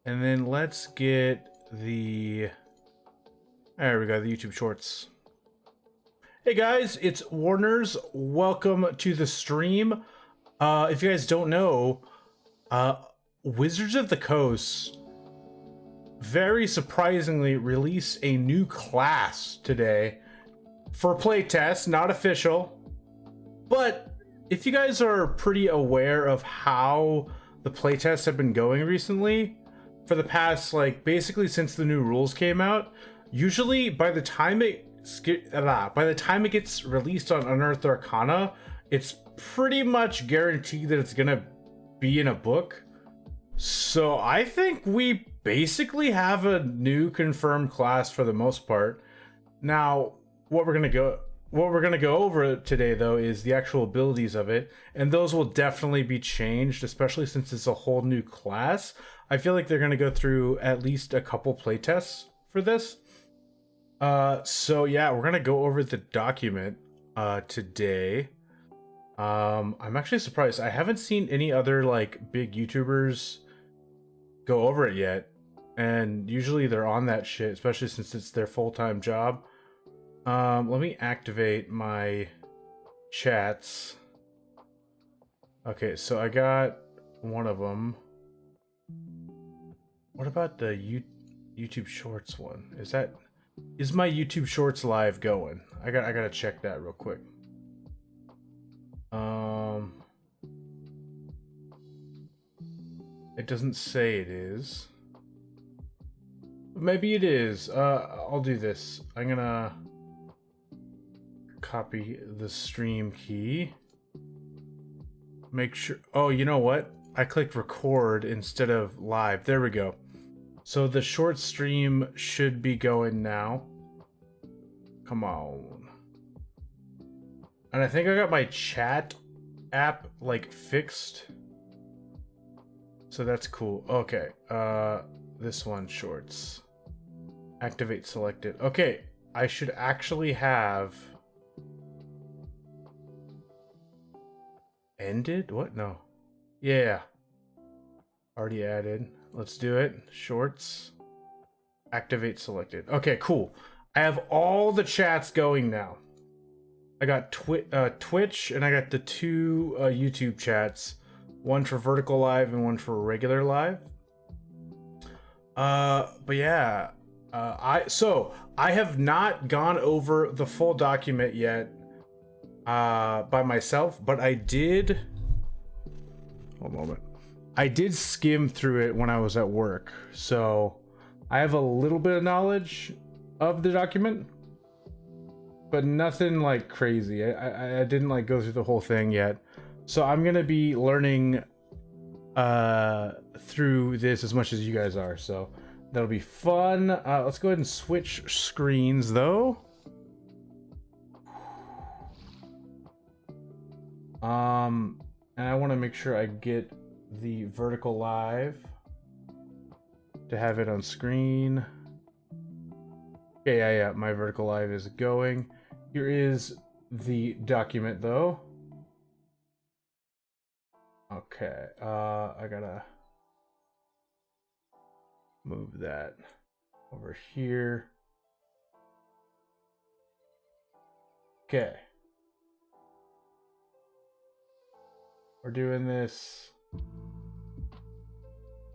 And then let's get the... There we go, the YouTube Shorts. Hey guys, it's Warner's. Welcome to the stream. If you guys don't know, Wizards of the Coast very surprisingly released a new class today for playtest, not official. But if you guys are pretty aware of how the playtests have been going recently, for the past, like, basically since the new rules came out, usually by the time it gets released on Unearthed Arcana, it's pretty much guaranteed that it's gonna be in a book. So I think we basically have a new confirmed class for the most part. Now, what we're gonna go over today though is the actual abilities of it, and those will definitely be changed, especially since it's a whole new class. I feel like they're gonna go through at least a couple playtests for this. So yeah, we're gonna go over the document today. I'm actually surprised. I haven't seen any other like big YouTubers go over it yet, and usually they're on that shit, especially since it's their full-time job. Let me activate my chats. Okay, so I got one of them. What about the YouTube Shorts one? Is my YouTube Shorts live going? I gotta check that real quick. It doesn't say it is. Maybe it is. I'll do this. I'm gonna copy the stream key. Make sure. Oh, you know what? I clicked record instead of live. There we go. So the short stream should be going now. Come on. And I think I got my chat app like fixed. So that's cool. Okay. This one, shorts. Activate selected. Okay. I should actually have ended? What? No. Yeah. Already added. Let's do it. Shorts. Activate selected. Okay, cool. I have all the chats going now. I got Twitch, and I got the two YouTube chats. One for vertical live and one for regular live. But yeah. I have not gone over the full document yet by myself, but I did... Hold on a moment. I did skim through it when I was at work, so I have a little bit of knowledge of the document, but nothing like crazy. I didn't like go through the whole thing yet, so I'm gonna be learning through this as much as you guys are, so that'll be fun. Let's go ahead and switch screens though. And I want to make sure I get the vertical live to have it on screen. Okay, yeah, my vertical live is going. Here is the document though. Okay, I gotta move that over here. Okay. We're doing this.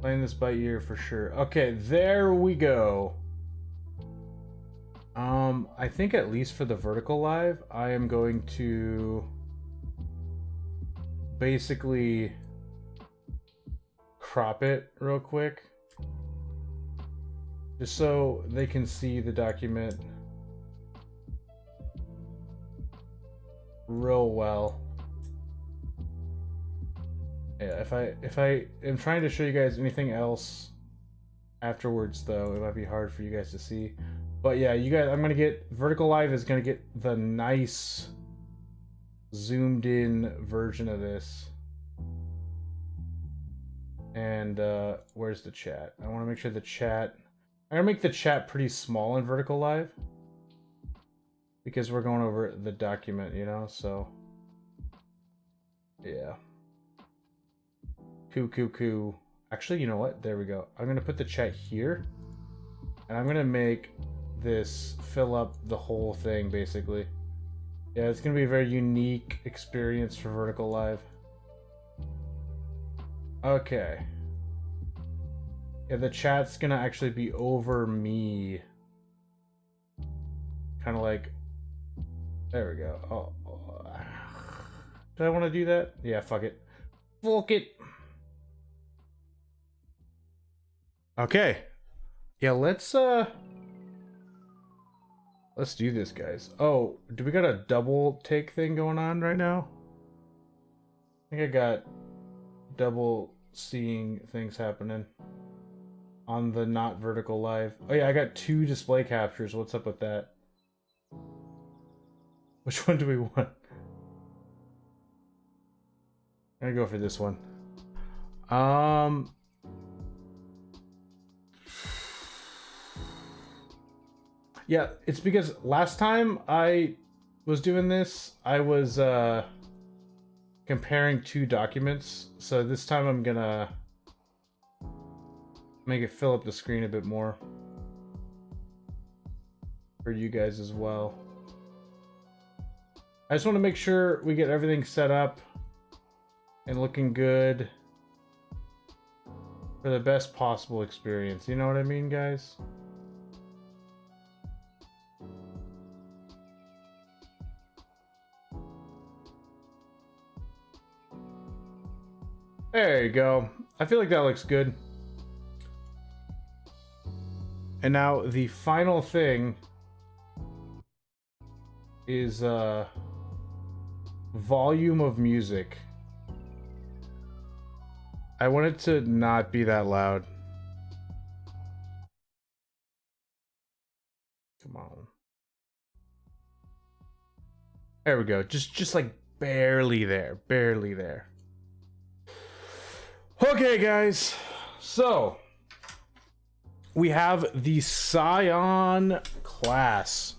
Playing this by ear for sure. Okay, there we go. I think at least for the vertical live, I am going to basically crop it real quick. Just so they can see the document real well. Yeah, if I am trying to show you guys anything else afterwards though, it might be hard for you guys to see. But yeah, you guys, I'm gonna get vertical live is gonna get the nice zoomed in version of this. And where's the chat? I want to make sure the chat, I'm gonna make the chat pretty small in vertical live because we're going over the document, you know, so yeah. Cool. Actually, you know what? There we go. I'm going to put the chat here. And I'm going to make this fill up the whole thing, basically. Yeah, it's going to be a very unique experience for Vertical Live. Okay. Yeah, the chat's going to actually be over me. Kind of like... There we go. Oh. Do I want to do that? Yeah, fuck it. Fuck it. Okay. Yeah, let's do this, guys. Oh, do we got a double take thing going on right now? I think I got double seeing things happening on the not Vertical Live. Oh yeah, I got 2 display captures. What's up with that? Which one do we want? I'm gonna go for this one. Yeah, it's because last time I was doing this, I was comparing 2 documents. So this time I'm gonna make it fill up the screen a bit more for you guys as well. I just want to make sure we get everything set up and looking good for the best possible experience. You know what I mean, guys? There you go. I feel like that looks good. And now the final thing is volume of music. I want it to not be that loud. Come on. There we go. Just like barely there. Barely there. Okay, guys. So we have the Psion class.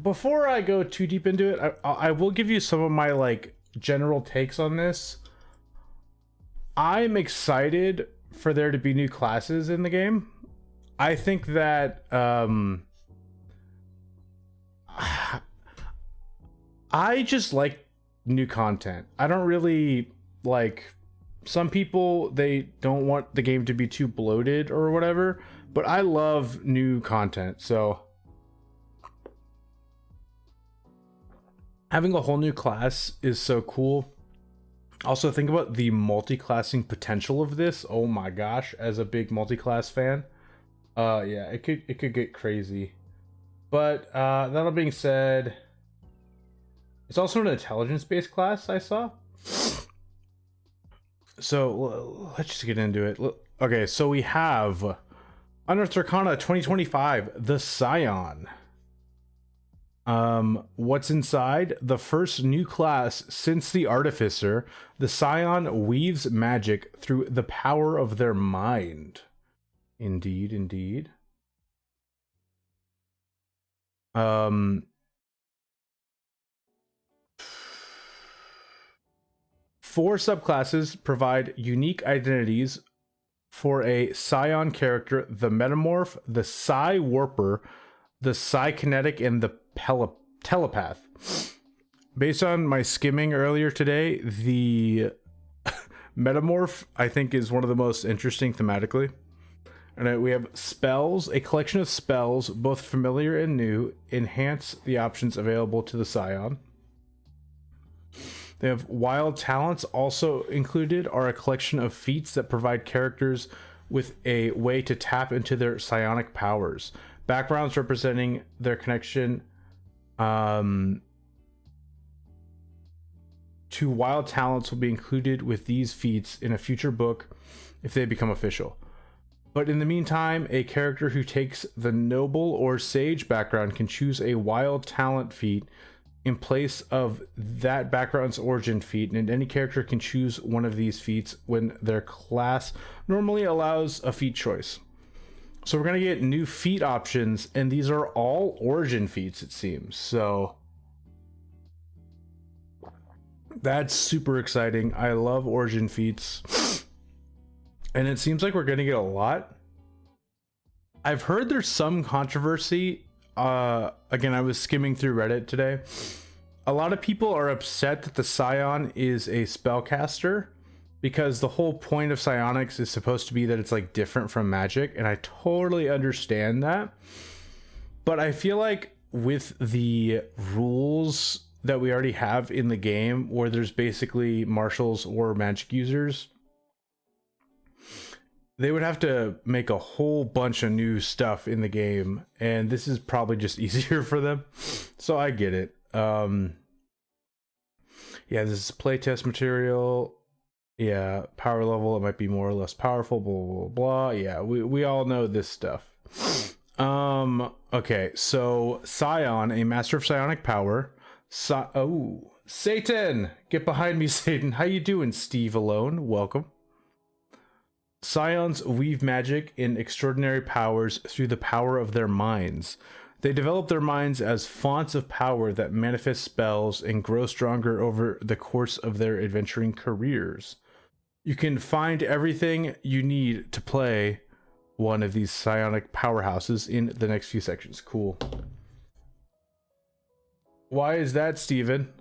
Before I go too deep into it, I will give you some of my like general takes on this. I'm excited for there to be new classes in the game. I think that I just like new content. I don't really like... Some people, they don't want the game to be too bloated or whatever, but I love new content, so having a whole new class is so cool. Also, think about the multi-classing potential of this. Oh my gosh, as a big multi-class fan. Yeah, it could get crazy. But that all being said, it's also an intelligence-based class I saw. So let's just get into it. Okay, so we have Unearthed Arcana 2025, the Psion. What's inside? The first new class since the Artificer. The Psion weaves magic through the power of their mind. Indeed, indeed. 4 subclasses provide unique identities for a Psion character: the Metamorph, the Psi Warper, the Psykinetic, and the Telepath. Based on my skimming earlier today, the Metamorph, I think, is one of the most interesting thematically. And we have spells. A collection of spells, both familiar and new, enhance the options available to the Psion. They have wild talents. Also included are a collection of feats that provide characters with a way to tap into their psionic powers. Backgrounds representing their connection to wild talents will be included with these feats in a future book if they become official. But in the meantime, a character who takes the noble or sage background can choose a wild talent feat in place of that background's origin feat, and any character can choose one of these feats when their class normally allows a feat choice. So we're going to get new feat options, and these are all origin feats, it seems. So that's super exciting. I love origin feats. And it seems like we're gonna get a lot. I've heard there's some controversy. Again, I was skimming through Reddit today. A lot of people are upset that the Psion is a spellcaster because the whole point of psionics is supposed to be that it's like different from magic, and I totally understand that. But I feel like with the rules that we already have in the game, where there's basically martials or magic users, they would have to make a whole bunch of new stuff in the game, and this is probably just easier for them. So I get it. Yeah, this is playtest material. Yeah, power level, it might be more or less powerful, blah blah blah. Yeah, we all know this stuff. Okay, so Psion, a master of psionic power. Oh, Satan! Get behind me, Satan. How you doing, Steve Alone? Welcome. Psions weave magic in extraordinary powers through the power of their minds. They develop their minds as fonts of power that manifest spells and grow stronger over the course of their adventuring careers. You can find everything you need to play one of these psionic powerhouses in the next few sections. Cool. Why is that, Steven?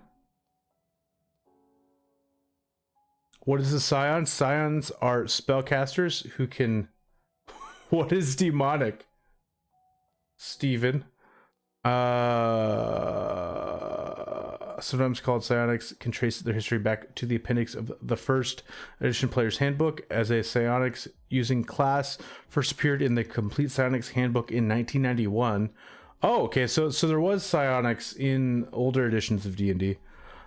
What is a Psion? Psions are spellcasters who can... What is demonic? Steven. Sometimes called psionics, can trace their history back to the appendix of the first edition player's handbook as a psionics using class first appeared in the complete psionics handbook in 1991. Oh, okay, so there was psionics in older editions of D&D.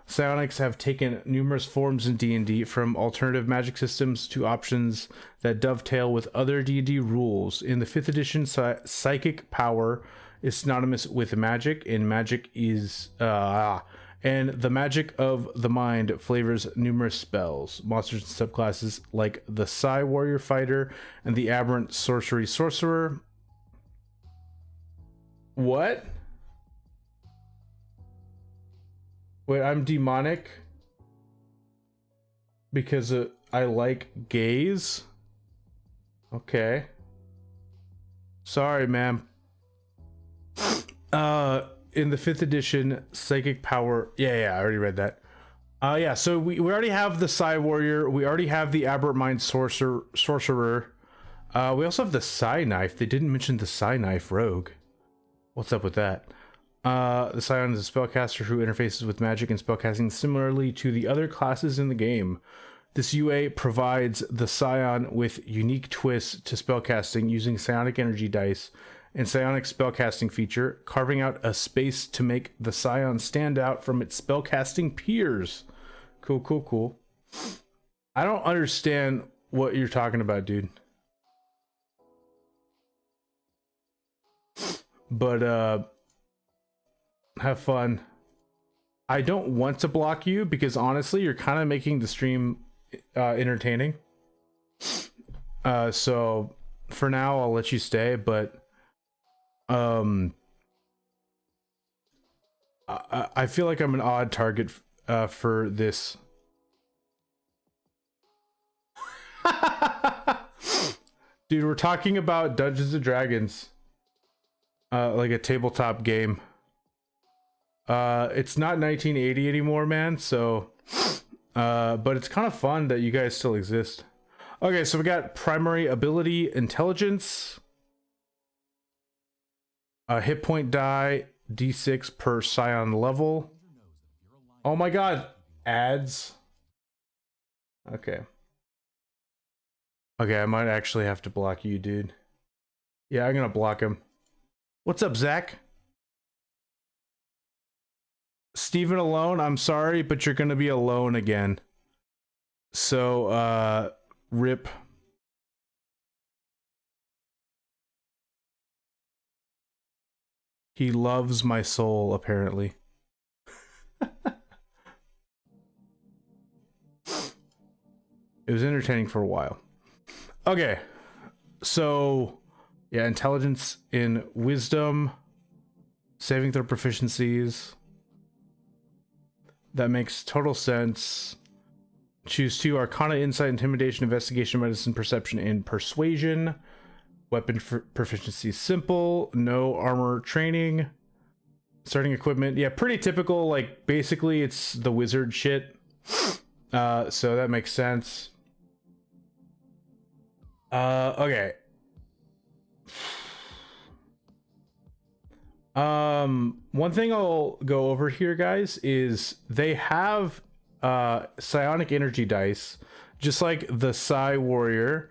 Psionics have taken numerous forms in D&D, from alternative magic systems to options that dovetail with other D&D rules. In the 5th edition, psychic power is synonymous with magic, and magic is and the magic of the mind flavors numerous spells, monsters, and subclasses like the Psi Warrior Fighter and the Aberrant Sorcery Sorcerer. What? Wait, I'm demonic because I like gays? Okay. Sorry, ma'am. In the 5th edition, psychic power. Yeah, I already read that. Yeah, so we already have the Psi Warrior. We already have the Aberrant Mind Sorcerer. We also have the Psi Knife. They didn't mention the Psi Knife Rogue. What's up with that? The Psion is a spellcaster who interfaces with magic and spellcasting similarly to the other classes in the game. This UA provides the Psion with unique twists to spellcasting using psionic energy dice and psionic spellcasting feature, carving out a space to make the Psion stand out from its spellcasting peers. Cool. I don't understand what you're talking about, dude. But, have fun. I don't want to block you because honestly, you're kind of making the stream entertaining. So for now, I'll let you stay, but I feel like I'm an odd target for this. Dude, we're talking about Dungeons and Dragons, like a tabletop game. It's not 1980 anymore, man, so but it's kind of fun that you guys still exist. Okay, so we got primary ability intelligence, hit point die, d6 per Psion level. Oh my god, ads. Okay, I might actually have to block you, dude. Yeah, I'm gonna block him. What's up, Zach? Steven Alone, I'm sorry, but you're gonna be alone again. So, rip. He loves my soul, apparently. It was entertaining for a while. Okay, so yeah, intelligence in wisdom, saving throw proficiencies. That makes total sense. Choose 2: Arcana, Insight, Intimidation, Investigation, Medicine, Perception, and Persuasion. Weapon proficiency simple. No armor training. Starting equipment, yeah, pretty typical. Like basically, it's the wizard shit. So that makes sense. Okay. One thing I'll go over here, guys, is they have psionic energy dice, just like the Psi Warrior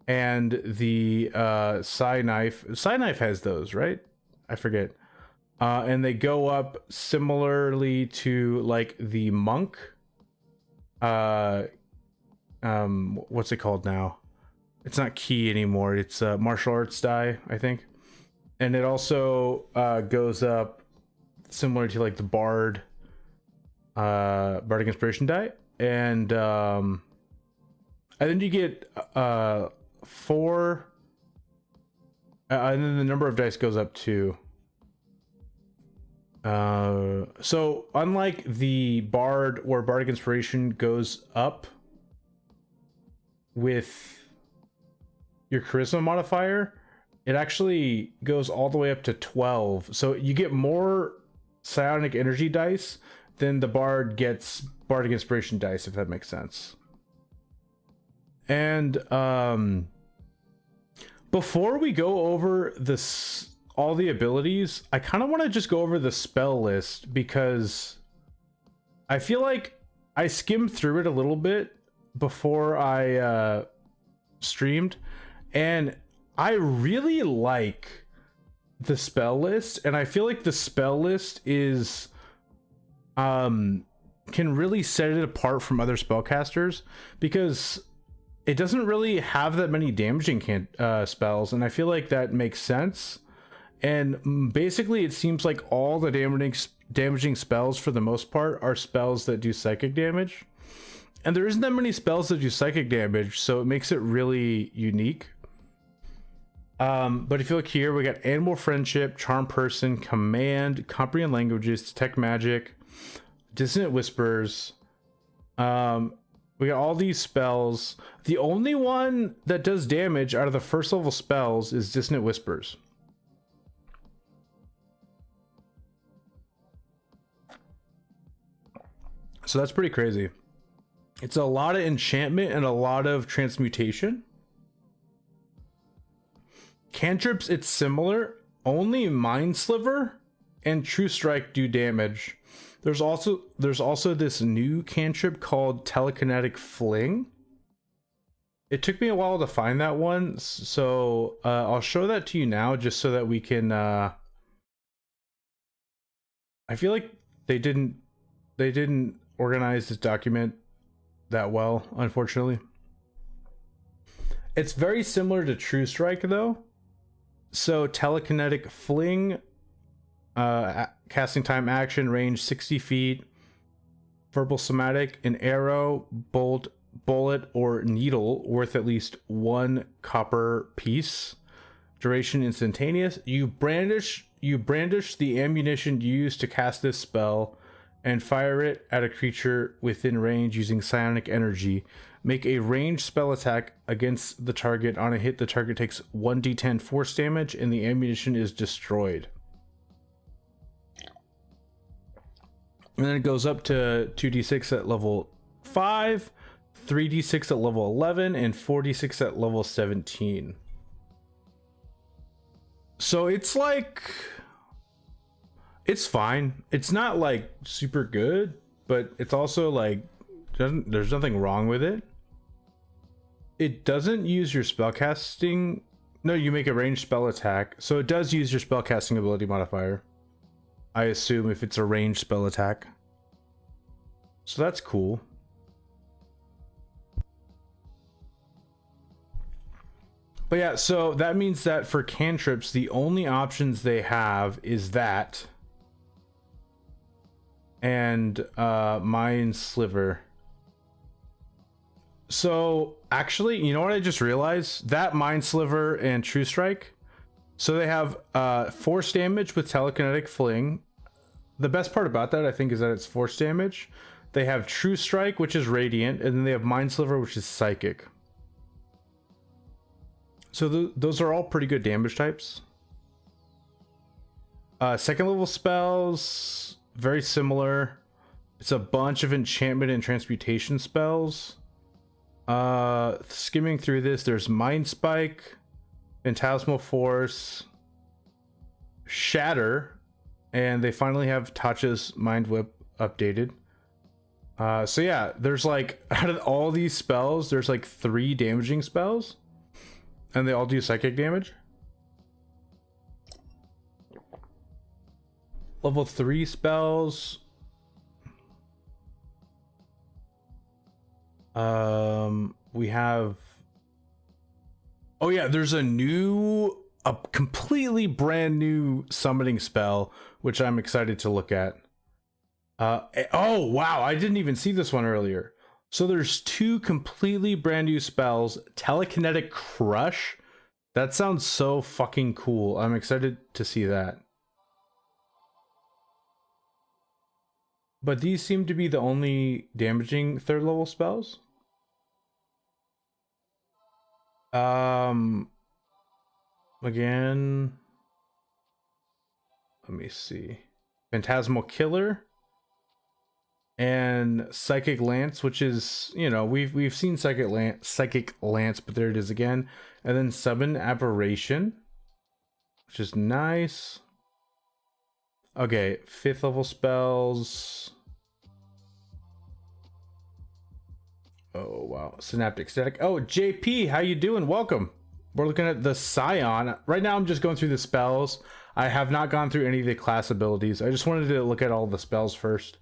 and the Psi Knife. Psi Knife has those, right? I forget. And they go up similarly to like the Monk. What's it called now? It's not Key anymore. It's martial arts die, I think. And it also goes up similar to like the Bardic Inspiration die. And then you get 4, and then the number of dice goes up too. So unlike the Bard, where Bardic Inspiration goes up with your charisma modifier, it actually goes all the way up to 12. So you get more psionic energy dice than the Bard gets Bardic Inspiration dice, if that makes sense. And before we go over this, all the abilities, I kind of want to just go over the spell list, because I feel like I skimmed through it a little bit before I streamed, and I really like the spell list, and I feel like the spell list is can really set it apart from other spellcasters, because it doesn't really have that many damaging spells, and I feel like that makes sense. And basically, it seems like all the damaging spells, for the most part, are spells that do psychic damage. And there isn't that many spells that do psychic damage, so it makes it really unique. But if you look here, we got Animal Friendship, Charm Person, Command, Comprehend Languages, Detect Magic, Dissonant Whispers. We got all these spells. The only one that does damage out of the first level spells is Dissonant Whispers. So that's pretty crazy. It's a lot of enchantment and a lot of transmutation. Cantrips, it's similar. Only Mind Sliver and True Strike do damage. There's also this new cantrip called Telekinetic Fling. It took me a while to find that one, so I'll show that to you now, just so that we can. I feel like they didn't organize this document that well, unfortunately. It's very similar to True Strike, though. So Telekinetic Fling, casting time, action, range 60 feet, verbal somatic, an arrow, bolt, bullet, or needle worth at least 1 copper piece. Duration instantaneous. You brandish the ammunition used to cast this spell and fire it at a creature within range using psionic energy. Make a ranged spell attack against the target. On a hit, the target takes 1d10 force damage and the ammunition is destroyed. And then it goes up to 2d6 at level 5, 3d6 at level 11, and 4d6 at level 17. So it's like, it's fine. It's not like super good, but it's also like, there's nothing wrong with it. It doesn't use your spellcasting. No, you make a ranged spell attack. So it does use your spellcasting ability modifier, I assume, if it's a ranged spell attack. So that's cool. But yeah, so that means that for cantrips, the only options they have is that and Mind Sliver. So actually, you know what I just realized? That Mind Sliver and True Strike. So they have force damage with Telekinetic Fling. The best part about that, I think, is that it's force damage. They have True Strike, which is Radiant, and then they have Mind Sliver, which is Psychic. So those are all pretty good damage types. Second level spells, very similar. It's a bunch of enchantment and transmutation spells. Skimming through this, there's Mind Spike, Phantasmal Force, Shatter, and they finally have Tasha's Mind Whip updated. So yeah, there's like, out of all these spells, there's like 3 damaging spells, and they all do psychic damage. Level 3 spells. We have, oh yeah, there's a completely brand new summoning spell, which I'm excited to look at. Oh wow, I didn't even see this one earlier. So there's 2 completely brand new spells. Telekinetic Crush. That sounds so fucking cool. I'm excited to see that. But these seem to be the only damaging 3rd level spells. Again, let me see. Phantasmal Killer and Psychic Lance, which is, you know, we've seen Psychic Lance, but there it is again. And then Summon Aberration, which is nice. Okay, 5th level spells. Oh wow, Synaptic Static. Oh, JP, how you doing? Welcome. We're looking at the Psion. Right now I'm just going through the spells. I have not gone through any of the class abilities. I just wanted to look at all the spells first.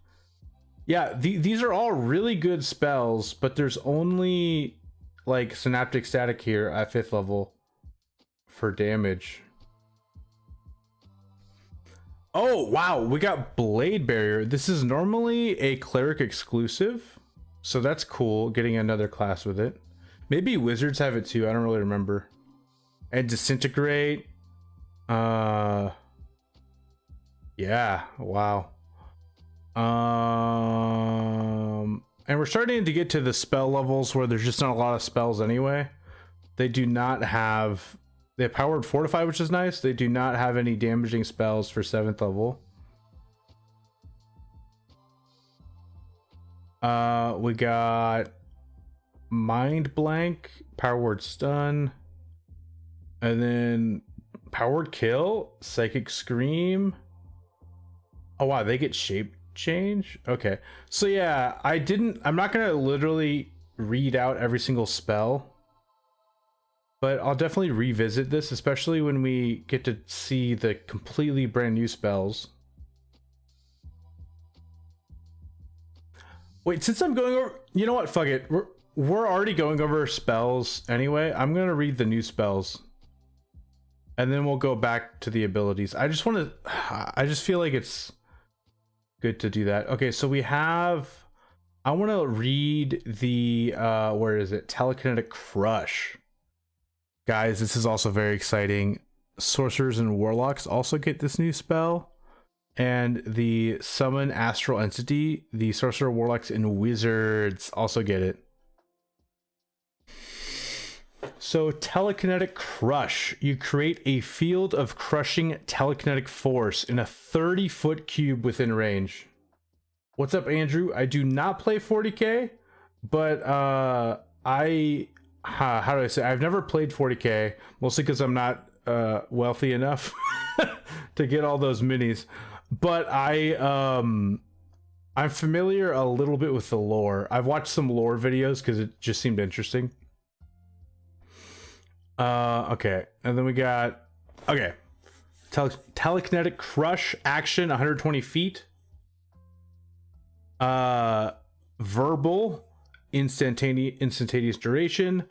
Yeah, these are all really good spells, but there's only like Synaptic Static here at 5th level for damage. Oh wow, we got Blade Barrier. This is normally a cleric exclusive, so that's cool, getting another class with it. Maybe wizards have it too, I don't really remember. And Disintegrate. Yeah, wow. And we're starting to get to the spell levels where there's just not a lot of spells anyway. They do not have, they have Powered Fortify, which is nice. They do not have any damaging spells for 7th level. We got Mind Blank, Power Word Stun, and then Powered Kill, Psychic Scream. Oh wow, they get Shape Change. Okay, so yeah, I'm not gonna literally read out every single spell, but I'll definitely revisit this, especially when we get to see the completely brand new spells. Wait, since I'm going over, you know what, fuck it, we're already going over spells anyway. I'm gonna read the new spells, and then we'll go back to the abilities. I just feel like it's good to do that. Okay, so we have, I want to read the where is it? Telekinetic Crush. Guys, this is also very exciting. Sorcerers and Warlocks also get this new spell. And the Summon Astral Entity, the Sorcerer, Warlocks, and Wizards also get it. So, Telekinetic Crush. You create a field of crushing telekinetic force in a 30-foot cube within range. What's up, Andrew? I do not play 40k, but how do I say? I've never played 40k, mostly because I'm not wealthy enough to get all those minis. But I'm familiar a little bit with the lore. I've watched some lore videos because it just seemed interesting. Okay, and then we got, okay, Telekinetic Crush, action 120 feet. Verbal, instantaneous duration.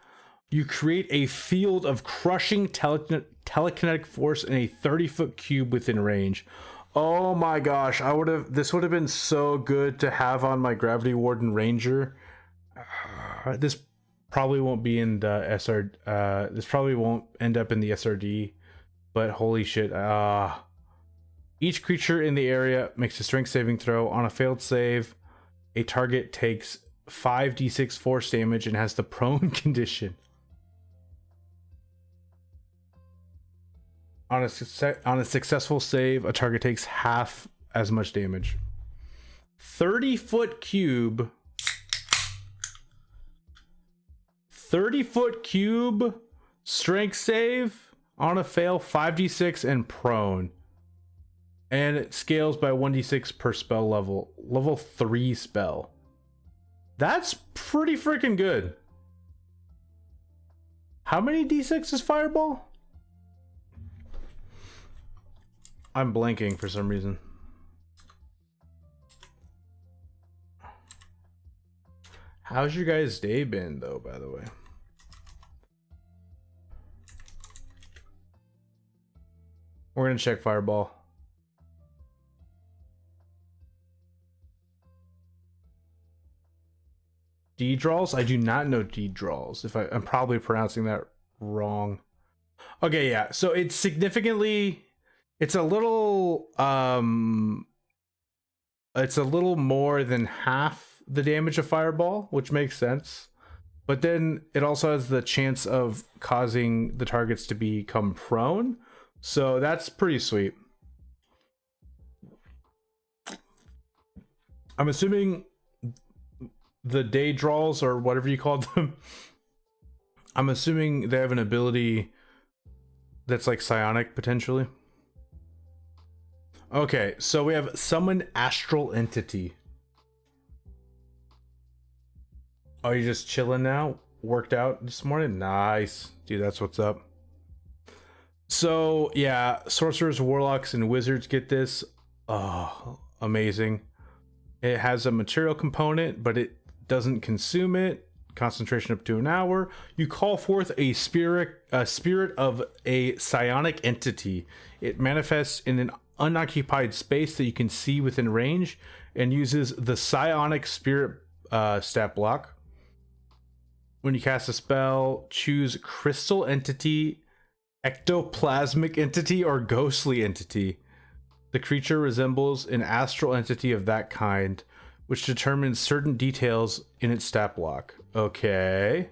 You create a field of crushing telekinetic force in a 30-foot cube within range. Oh my gosh, this would have been so good to have on my Gravity Warden Ranger. This probably won't be in the SR, this probably won't end up in the SRD, but holy shit. Each creature in the area makes a strength saving throw. On a failed save, a target takes 5d6 force damage and has the prone condition. On a successful save, a target takes half as much damage. 30-foot cube. 30-foot cube. Strength save. On a fail, 5d6 and prone. And it scales by 1d6 per spell level. Level 3 spell. That's pretty freaking good. How many d6 is Fireball? I'm blanking for some reason. How's your guys' day been, though, by the way? We're gonna check Fireball. D-draws? I do not know D-draws. I'm probably pronouncing that wrong. Okay, yeah. So it's significantly... It's a little more than half the damage of Fireball, which makes sense. But then it also has the chance of causing the targets to become prone. So that's pretty sweet. I'm assuming the day draws, or whatever you called them, I'm assuming they have an ability that's like psionic potentially. Okay, so we have Summon Astral Entity. Oh, you're just chilling now? Worked out this morning? Nice. Dude, that's what's up. So, yeah, sorcerers, warlocks, and wizards get this. Oh, amazing. It has a material component, but it doesn't consume it. Concentration up to an hour. You call forth a spirit of a psionic entity. It manifests in an unoccupied space that you can see within range and uses the psionic spirit stat block. When you cast a spell, choose crystal entity, ectoplasmic entity, or ghostly entity. The creature resembles an astral entity of that kind, which determines certain details in its stat block. Okay.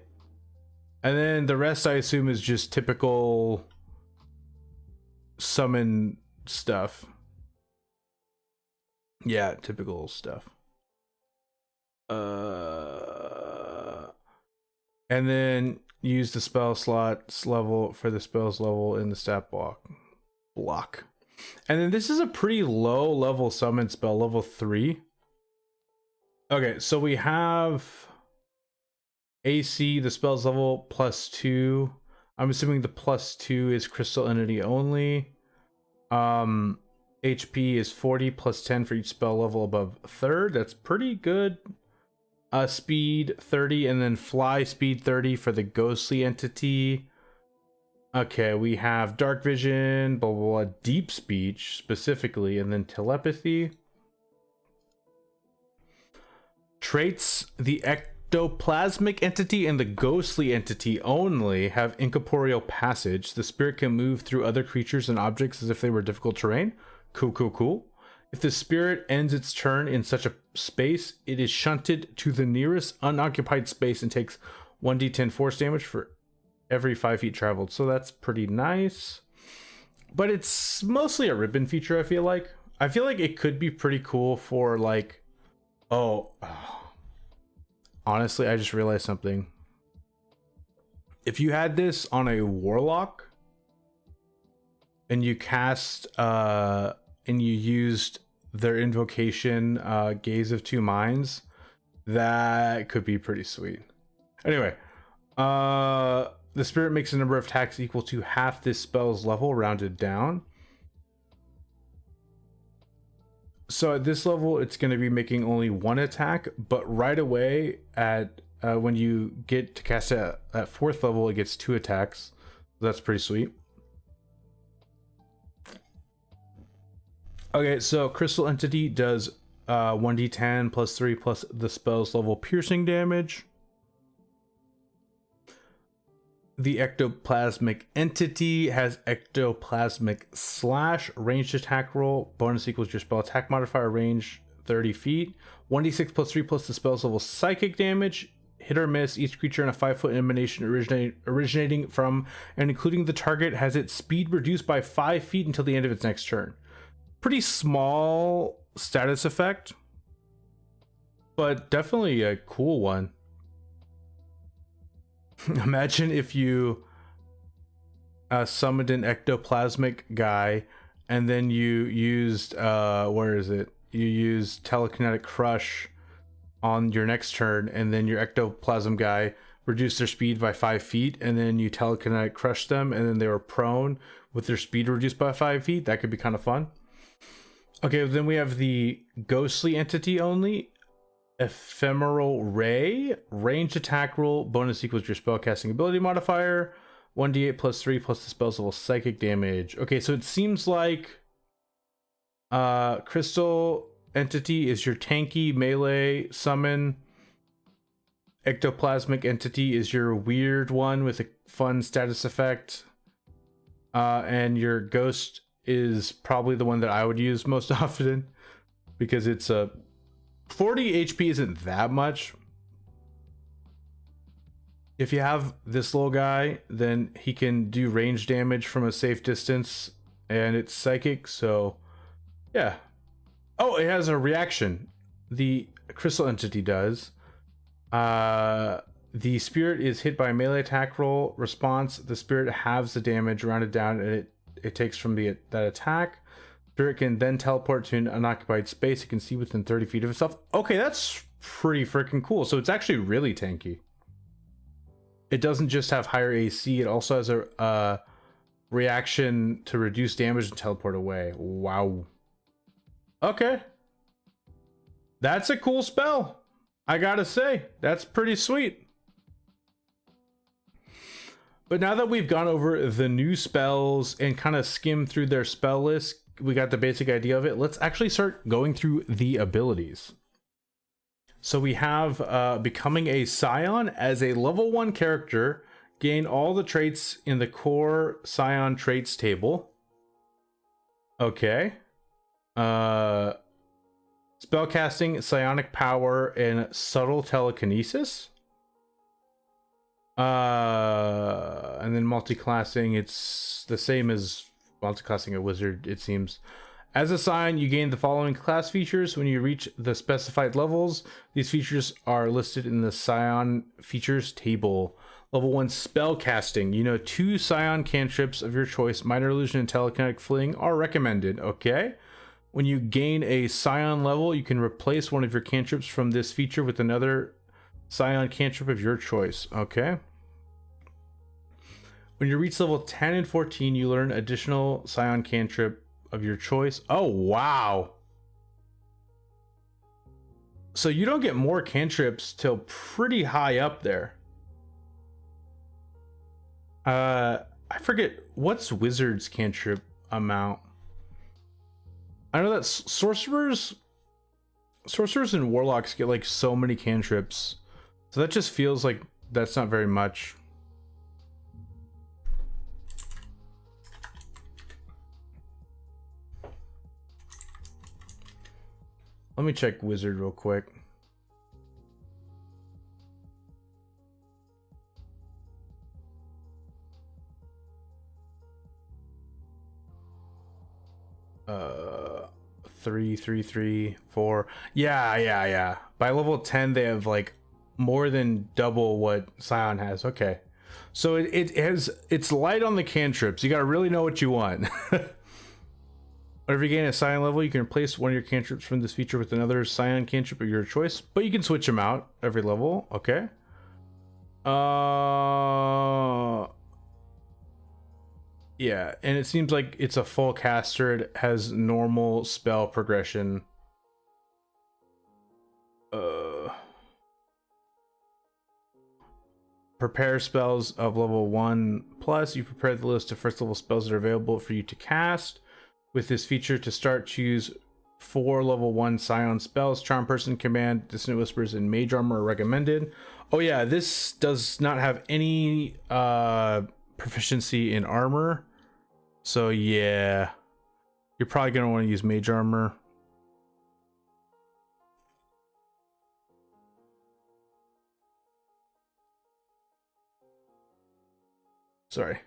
And then the rest, I assume, is just typical summon stuff. Yeah, typical stuff. And then use the spell slots level for the spells level in the stat block. And then this is a pretty low level summon spell, level 3. Okay, so we have AC, the spells level +2. I'm assuming the +2 is crystal entity only. HP is 40 +10 for each spell level above 3rd. That's pretty good. Speed 30, and then fly speed 30 for the ghostly entity. Okay, we have dark vision, blah blah blah, deep speech specifically, and then telepathy. Traits: the ectoplasmic entity and the ghostly entity only have incorporeal passage. The spirit can move through other creatures and objects as if they were difficult terrain. Cool. If the spirit ends its turn in such a space, it is shunted to the nearest unoccupied space and takes 1d10 force damage for every 5 feet traveled. So that's pretty nice. But it's mostly a ribbon feature, I feel like. I feel like it could be pretty cool for like... Honestly, I just realized something. If you had this on a warlock and you cast and you used their invocation, Gaze of Two Minds, that could be pretty sweet. Anyway, the spirit makes a number of attacks equal to half this spell's level, rounded down. So at this level, it's going to be making only 1 attack, but right away at when you get to cast it at 4th level, it gets 2 attacks. That's pretty sweet. Okay, so Crystal Entity does 1d10 +3 plus the spell's level piercing damage. The Ectoplasmic Entity has Ectoplasmic Slash, ranged attack roll, bonus equals your spell attack modifier, range 30 feet. 1d6 plus 3 plus the spell's level psychic damage. Hit or miss, each creature in a 5-foot emanation originating from and including the target has its speed reduced by 5 feet until the end of its next turn. Pretty small status effect, but definitely a cool one. Imagine if you summoned an ectoplasmic guy and then you used where is it? You used telekinetic crush on your next turn, and then your ectoplasm guy reduced their speed by 5 feet, and then you telekinetic crush them, and then they were prone with their speed reduced by 5 feet. That could be kind of fun. Okay, then we have the ghostly entity only. Ephemeral Ray. Ranged attack roll. Bonus equals your spellcasting ability modifier. 1d8 plus 3 plus the spell's level psychic damage. Okay, so it seems like crystal entity is your tanky melee summon. Ectoplasmic entity is your weird one with a fun status effect. And your ghost is probably the one that I would use most often because it's a 40 HP isn't that much. If you have this little guy, then he can do range damage from a safe distance, and it's psychic, so yeah. Oh, it has a reaction. The crystal entity does. The spirit is hit by a melee attack roll. Response: the spirit halves the damage, rounded down, and it takes from that attack. Spirit can then teleport to an unoccupied space. It can see within 30 feet of itself. Okay, that's pretty freaking cool. So it's actually really tanky. It doesn't just have higher AC. It also has a reaction to reduce damage and teleport away. Wow. Okay. That's a cool spell. I gotta say, that's pretty sweet. But now that we've gone over the new spells and kind of skimmed through their spell list, we got the basic idea of it. Let's actually start going through the abilities. So we have becoming a Psion as a level 1 character. Gain all the traits in the core Psion traits table. Okay. Spellcasting, psionic power, and subtle telekinesis. And then multiclassing, it's the same as multiclassing a wizard, it seems. As a Psion, you gain the following class features when you reach the specified levels. These features are listed in the Psion features table. Level 1 spellcasting. You know, 2 Psion cantrips of your choice, minor illusion and telekinetic fling, are recommended. Okay. When you gain a Psion level, you can replace one of your cantrips from this feature with another Psion cantrip of your choice. Okay. When you reach level 10 and 14, you learn additional Psion cantrip of your choice. Oh, wow. So you don't get more cantrips till pretty high up there. I forget, what's wizard's cantrip amount? I know that sorcerers and warlocks get like so many cantrips, so that just feels like that's not very much. Let me check wizard real quick. Three, 4. Yeah. By level 10, they have like more than double what Psion has. Okay, so it's light on the cantrips. You gotta really know what you want. Whenever you gain a Psion level, you can replace one of your cantrips from this feature with another Psion cantrip of your choice, but you can switch them out every level. Okay. Yeah, and it seems like it's a full caster. It has normal spell progression. Prepare spells of level 1 plus. You prepare the list of first level spells that are available for you to cast. With this feature, to start, choose 4 level 1 Psion spells. Charm Person, Command, Dissonant Whispers, and Mage Armor are recommended. Oh yeah, this does not have any proficiency in armor. So yeah, you're probably going to want to use Mage Armor. Sorry.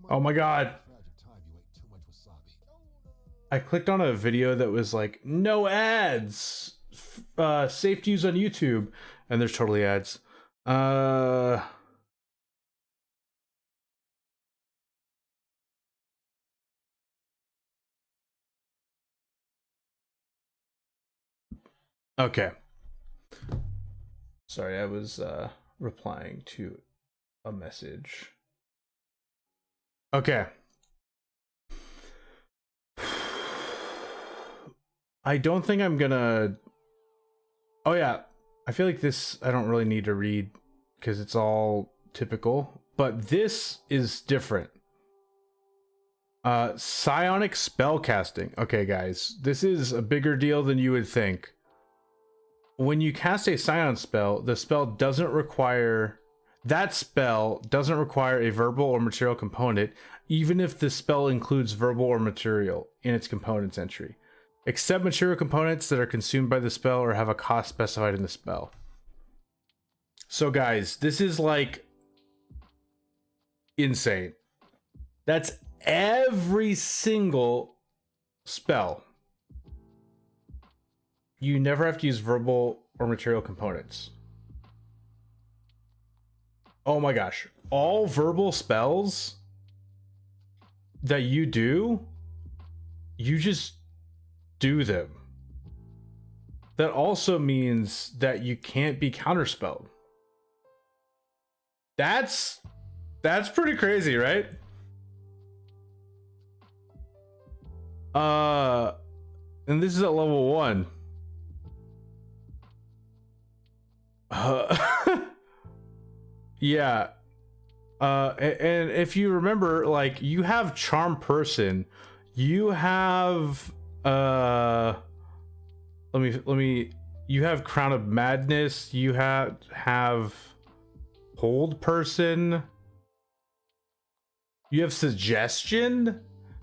Oh my god. I clicked on a video that was like, no ads, safe to use on YouTube, and there's totally ads. Okay. Sorry, I was replying to a message. Okay. I don't think I'm gonna... Oh yeah, I feel like this I don't really need to read because it's all typical, but this is different. Psionic spellcasting. Okay, guys, this is a bigger deal than you would think. When you cast a Psion spell, the spell doesn't require... That spell doesn't require a verbal or material component, even if the spell includes verbal or material in its components entry, except material components that are consumed by the spell or have a cost specified in the spell. So guys, this is like insane. That's every single spell. You never have to use verbal or material components. Oh my gosh. All verbal spells that you do, you just do them. That also means that you can't be counterspelled. That's pretty crazy, right? And this is at level 1. Yeah. And if you remember, like, you have Charm Person, you have let me you have Crown of Madness, you have Hold Person, you have Suggestion,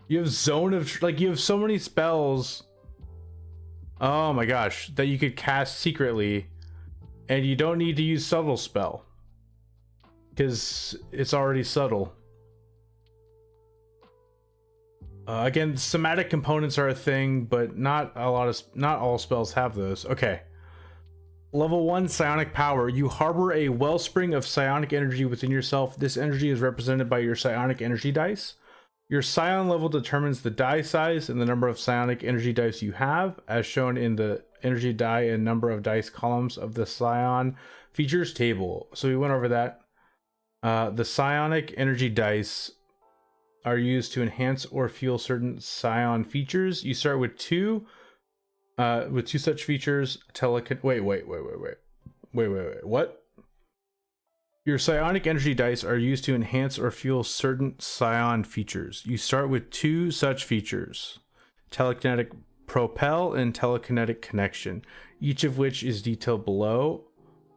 you have Zone of, like, you have so many spells, oh my gosh, that you could cast secretly, and you don't need to use Subtle Spell because it's already subtle. Again, somatic components are a thing, but not all spells have those. Okay. Level 1 Psionic Power. You harbor a wellspring of psionic energy within yourself. This energy is represented by your psionic energy dice. Your Psion level determines the die size and the number of psionic energy dice you have, as shown in the energy die and number of dice columns of the Psion features table. So we went over that. The psionic energy dice are used to enhance or fuel certain Psion features. You start with two such features. Wait. What? Your psionic energy dice are used to enhance or fuel certain Psion features. You start with 2 such features: telekinetic propel and telekinetic connection, each of which is detailed below.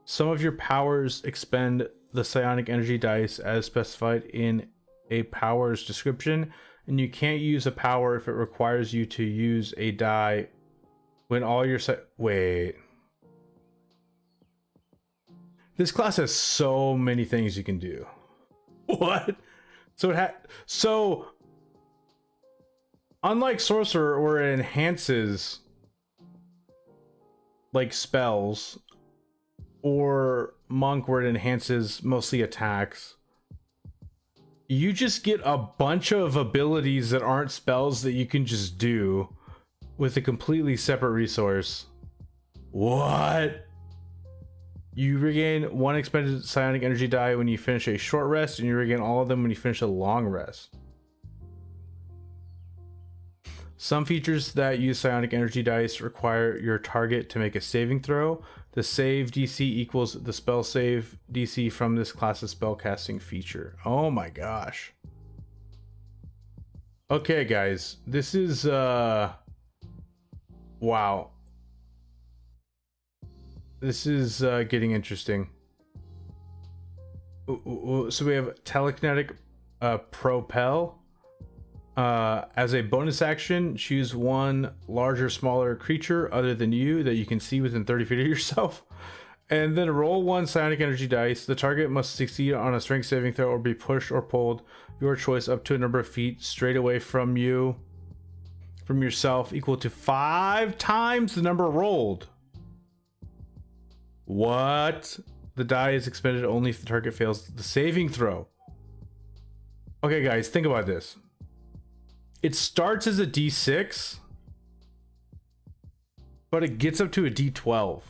Some of your powers expend the psionic energy dice as specified in a power's description, and you can't use a power if it requires you to use a die when all your wait. This class has so many things you can do. What? So unlike Sorcerer, where it enhances like spells, or Monk, where it enhances mostly attacks, you just get a bunch of abilities that aren't spells that you can just do with a completely separate resource. What? You regain 1 expended psionic energy die when you finish a short rest, and you regain all of them when you finish a long rest. Some features that use psionic energy dice require your target to make a saving throw. The save DC equals the spell save DC from this class's spellcasting feature. Oh my gosh. Okay, guys, this is wow. This is getting interesting. So we have telekinetic propel. As a bonus action, choose one larger, smaller creature other than you that you can see within 30 feet of yourself. And then roll one psionic energy dice. The target must succeed on a strength saving throw or be pushed or pulled, your choice, up to a number of feet straight away from yourself, equal to 5 times the number rolled. What? The die is expended only if the target fails the saving throw. Okay, guys, think about this. It starts as a D6, but it gets up to a D12.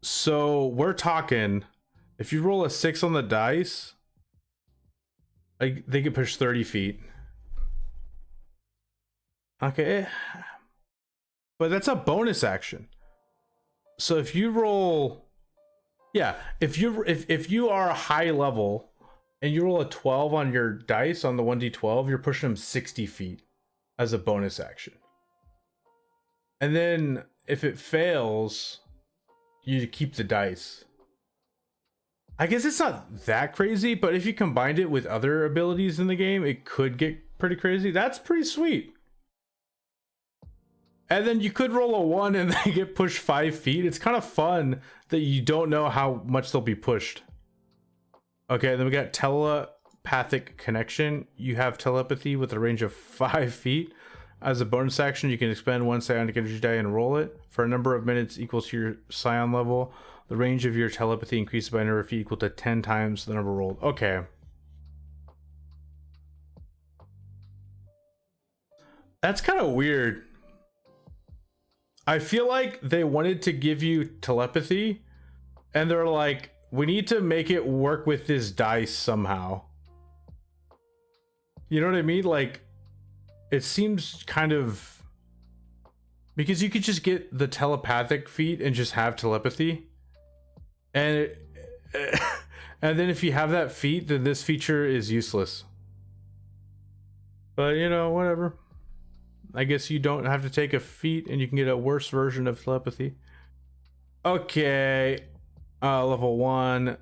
So we're talking, if you roll a 6 on the dice, they can push 30 feet. Okay. But that's a bonus action. So if you roll, yeah, if you are a high level and you roll a 12 on your dice on the 1d12, you're pushing them 60 feet as a bonus action. And then if it fails, you keep the dice. I guess it's not that crazy, but if you combined it with other abilities in the game, it could get pretty crazy. That's pretty sweet. And then you could roll a 1 and they get pushed 5 feet. It's kind of fun that you don't know how much they'll be pushed. Okay, then we got telepathic connection. You have telepathy with a range of 5 feet. As a bonus action, you can expend one psionic energy die and roll it. For a number of minutes equal to your psion level, the range of your telepathy increases by a number of feet equal to 10 times the number rolled. Okay. That's kind of weird. I feel like they wanted to give you telepathy, and they're like, we need to make it work with this dice somehow. You know what I mean? Like, it seems kind of, because you could just get the telepathic feat and just have telepathy, and and then if you have that feat, then this feature is useless. But you know, whatever. I guess you don't have to take a feat and you can get a worse version of telepathy. Okay, level 1.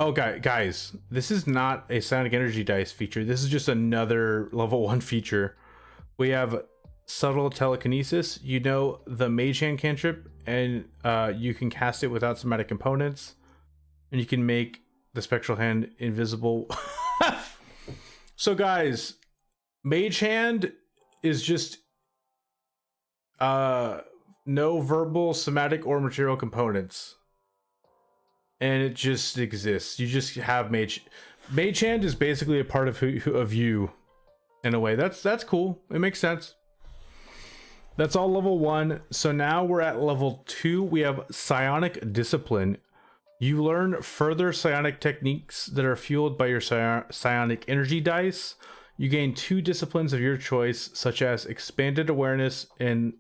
Okay, guys, this is not a psionic energy dice feature. This is just another level 1 feature. We have subtle telekinesis. You know the mage hand cantrip, and you can cast it without somatic components, and you can make the spectral hand invisible. So guys, mage hand is just no verbal, somatic, or material components, and it just exists. You just have mage hand is basically a part of of you in a way. That's cool. It makes sense. That's all level 1. So now we're at level 2. We have psionic discipline. You learn further psionic techniques that are fueled by your psionic energy dice. You gain 2 disciplines of your choice, such as expanded awareness and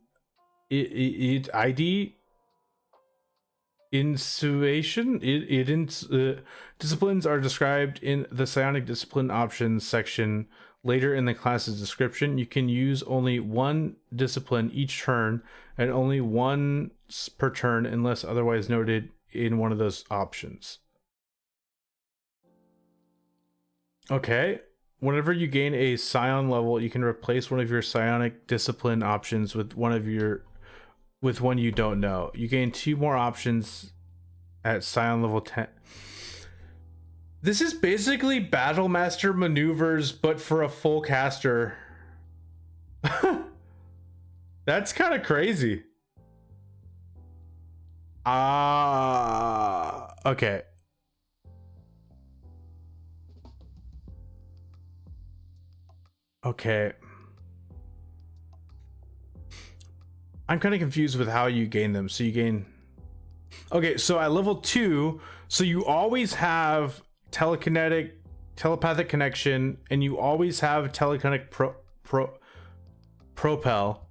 ID intuition. Disciplines are described in the psionic discipline options section later in the class's description. You can use only 1 discipline each turn and only once per turn unless otherwise noted in one of those options. Okay. Whenever you gain a psion level, you can replace one of your psionic discipline options with one you don't know. You gain 2 more options at psion level 10. This is basically Battle Master maneuvers, but for a full caster. That's kind of crazy. Okay. Okay. I'm kind of confused with how you gain them. So you gain... Okay, so at level 2, so you always have telepathic connection, and you always have telekinetic propel.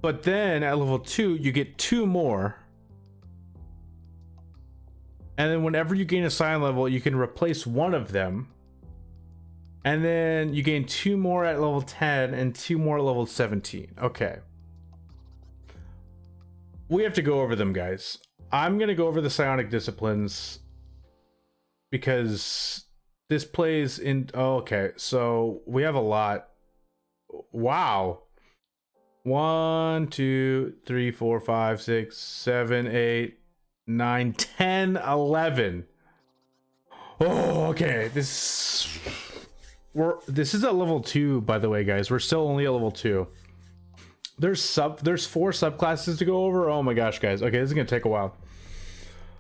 But then at level 2, you get 2 more. And then whenever you gain a psion level, you can replace one of them. And then you gain 2 more at level 10 and 2 more at level 17. Okay. We have to go over them, guys. I'm gonna go over the psionic disciplines because this plays in. Oh, okay, so we have a lot. Wow. 1, 2, 3, 4, 5, 6, 7, 8, 9, 10, 11. Oh, okay. This is at level 2, by the way, guys. We're still only at level 2. There's 4 subclasses to go over. Oh my gosh, guys. Okay, this is gonna take a while.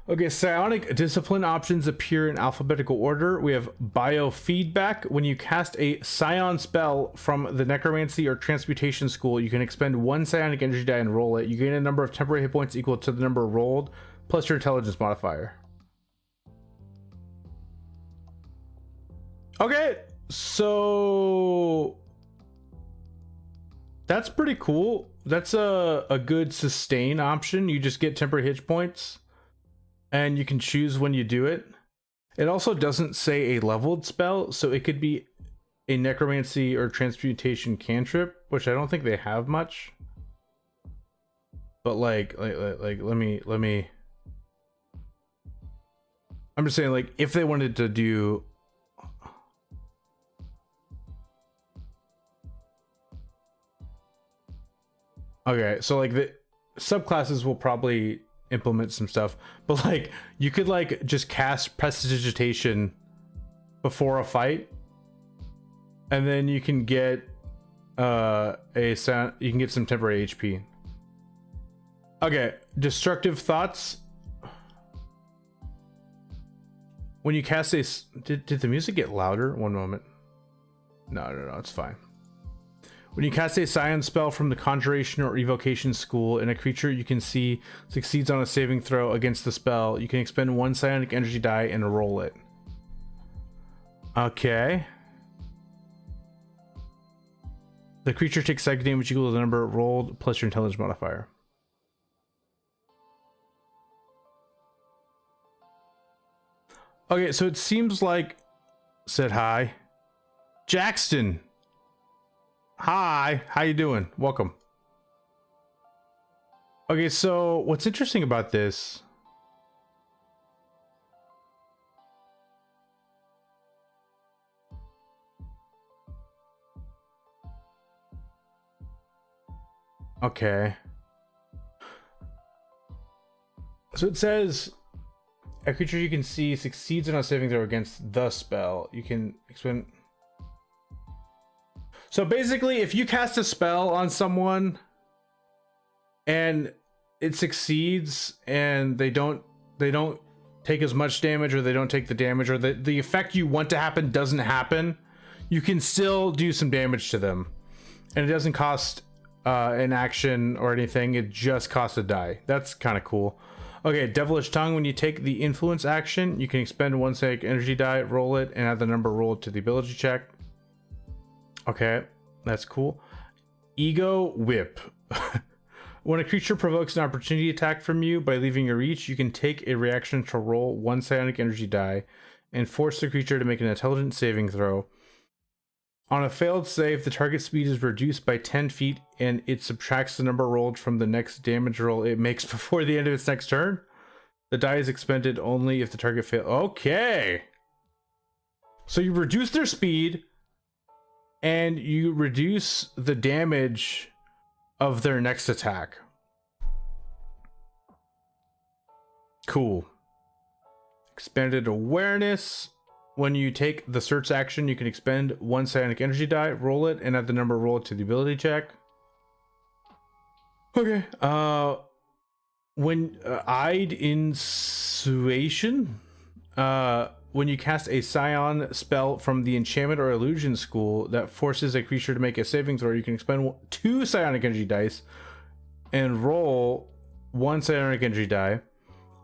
Okay, psionic discipline options appear in alphabetical order. We have biofeedback. When you cast a psion spell from the necromancy or transmutation school, you can expend 1 psionic energy die and roll it. You gain a number of temporary hit points equal to the number rolled plus your intelligence modifier. Okay, so that's pretty cool. That's a good sustain option. You just get temporary hit points and you can choose when you do it. It also doesn't say a leveled spell, so it could be a necromancy or transmutation cantrip, which I don't think they have much. But like let me I'm just saying, like, if they wanted to do okay, so like the subclasses will probably implement some stuff, but like you could like just cast prestidigitation before a fight, and then you can get you can get some temporary HP. Okay, destructive thoughts. When you cast a did the music get louder? One moment. No, it's fine. When you cast a psion spell from the conjuration or evocation school and a creature you can see succeeds on a saving throw against the spell, you can expend 1 psionic energy die and roll it. Okay. The creature takes psychic damage equal to the number rolled plus your intelligence modifier. Okay, so it seems like said hi. Jackson. Hi, how you doing? Welcome. Okay, so what's interesting about this? Okay. So it says a creature you can see succeeds on a saving throw against the spell. You can expend. So basically, if you cast a spell on someone and it succeeds and they don't take as much damage, or they don't take the damage, or the effect you want to happen doesn't happen, you can still do some damage to them. And it doesn't cost an action or anything, it just costs a die. That's kind of cool. Okay, Devilish Tongue. When you take the influence action, you can expend 1 psychic energy die, roll it, and add the number rolled to the ability check. Okay, that's cool. Ego Whip. When a creature provokes an opportunity attack from you by leaving your reach, you can take a reaction to roll 1 psionic energy die and force the creature to make an intelligence saving throw. On a failed save, the target speed is reduced by 10 feet and it subtracts the number rolled from the next damage roll it makes before the end of its next turn. The die is expended only if the target fails. Okay. So you reduce their speed and you reduce the damage of their next attack. Cool. Expanded awareness. When you take the search action, you can expend 1 psionic energy die, roll it, and add the number rolled to the ability check. Okay. When eyed insuation. When you cast a psion spell from the enchantment or illusion school that forces a creature to make a saving throw, you can expend 2 psionic energy dice and roll 1 psionic energy die.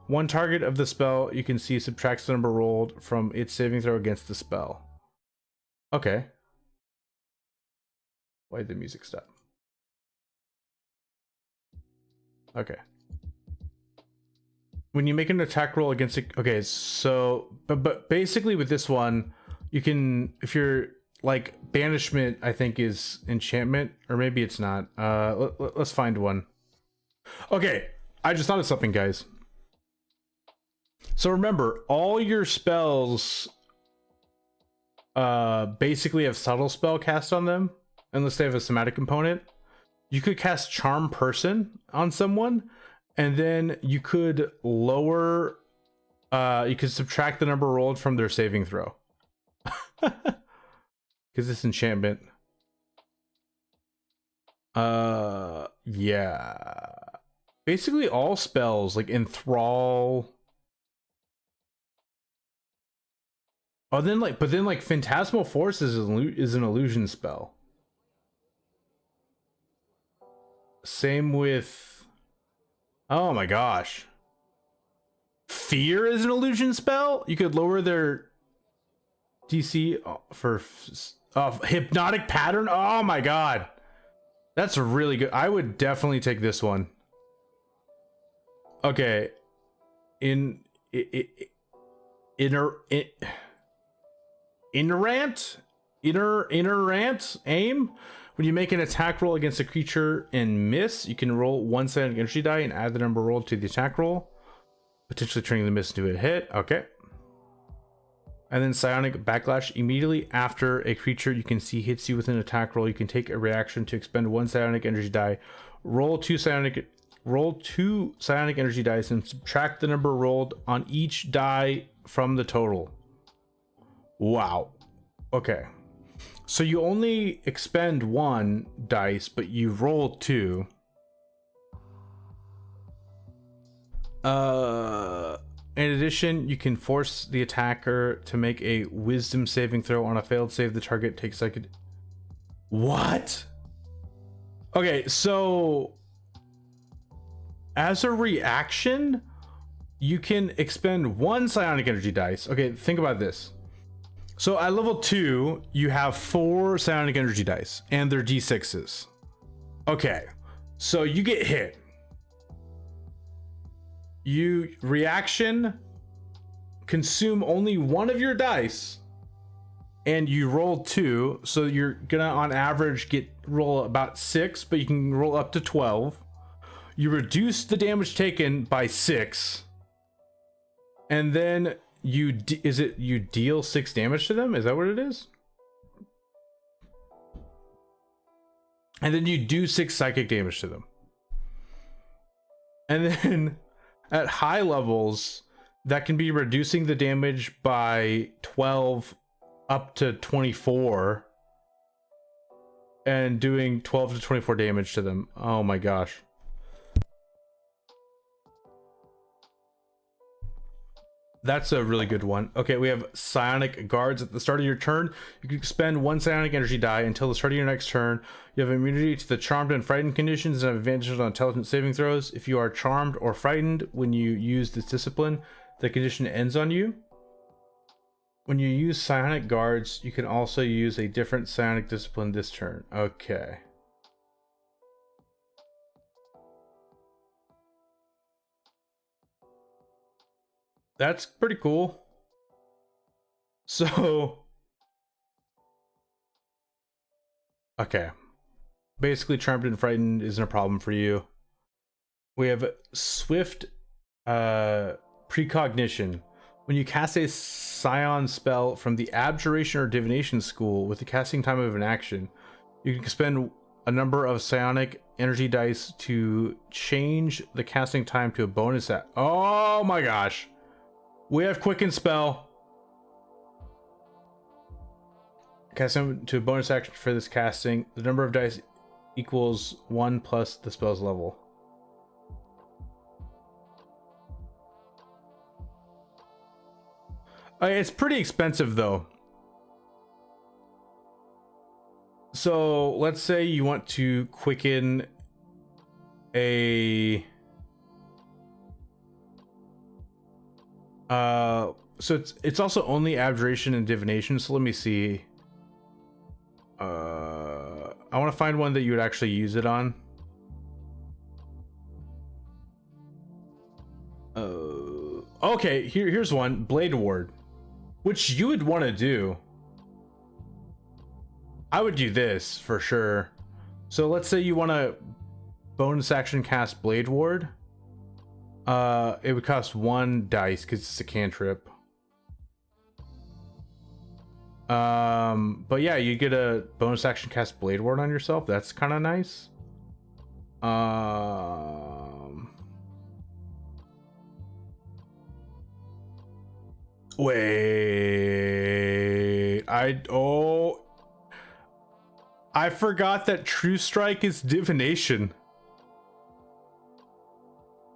One target of the spell you can see subtracts the number rolled from its saving throw against the spell. Okay. Why did the music stop? Okay. When you make an attack roll against it, okay, so but basically with this one, you can, if you're like banishment, I think is enchantment, or maybe it's not. Let's find one. Okay, I just thought of something, guys. So remember, all your spells basically have subtle spell cast on them, unless they have a somatic component. You could cast Charm Person on someone, and then you could lower, you could subtract the number rolled from their saving throw. Because it's enchantment. Yeah. Basically all spells, like Enthrall. Oh, then but then Phantasmal Force is an illusion spell. Same with, oh my gosh. Fear is an illusion spell? You could lower their DC for Hypnotic Pattern. Oh my god. That's really good. I would definitely take this one. Okay. Inner aim. When you make an attack roll against a creature and miss, you can roll one psionic energy die and add the number rolled to the attack roll, potentially turning the miss into a hit. Okay. And then psionic backlash. Immediately after a creature you can see hits you with an attack roll, you can take a reaction to expend one psionic energy die, roll two psionic energy dice, and subtract the number rolled on each die from the total. Wow. Okay. So you only expend one dice, but you roll two. In addition, you can force the attacker to make a wisdom saving throw. On a failed save, the target takes like a... What? Okay, so as a reaction, you can expend one psionic energy dice. Okay, think about this. So at level 2, you have 4 psionic energy dice, and they're d6s. Okay, so you get hit. You reaction, consume only one of your dice, and you roll 2, so you're gonna on average roll about 6, but you can roll up to 12. You reduce the damage taken by 6, and then you deal 6 damage to them? Is that what it is? And then you do 6 psychic damage to them. And then at high levels, that can be reducing the damage by 12 up to 24 and doing 12 to 24 damage to them. Oh my gosh. That's a really good one. Okay, we have Psionic Guards. At the start of your turn, you can expend one Psionic Energy die until the start of your next turn. You have immunity to the Charmed and Frightened conditions and have advantages on intelligence saving throws. If you are Charmed or Frightened when you use this discipline, the condition ends on you. When you use Psionic Guards, you can also use a different Psionic discipline this turn. Okay. That's pretty cool. So, okay. Basically, Charmed and Frightened isn't a problem for you. We have Swift Precognition. When you cast a Psion spell from the Abjuration or Divination School with the casting time of an action, you can spend a number of Psionic energy dice to change the casting time to a bonus at. Oh my gosh. We have Quicken Spell. Casting to a bonus action for this casting. The number of dice equals 1 plus the spell's level. It's pretty expensive though. So let's say you want to quicken a... so it's also only Abjuration and Divination, so let me see. I want to find one that you would actually use it on. Okay, here's one. Blade Ward, which you would want to do. I would do this for sure. So let's say you want to bonus action cast Blade Ward. It would cost 1 dice because it's a cantrip. But yeah, you get a bonus action cast Blade Ward on yourself. That's kind of nice. Wait, I forgot that True Strike is divination.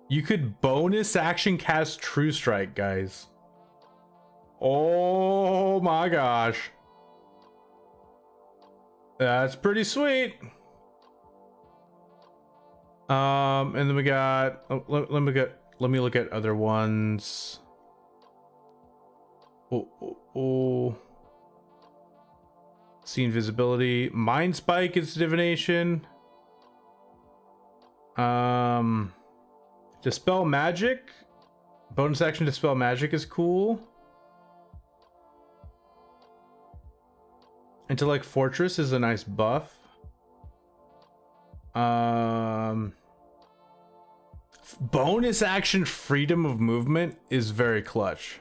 You could bonus action cast True Strike, guys. Oh my gosh. That's pretty sweet. And then we got, let me look at other ones. See invisibility. Mind Spike is divination. Dispel magic. Bonus action dispel magic is cool. Intellect Fortress is a nice buff. Bonus action freedom of movement is very clutch.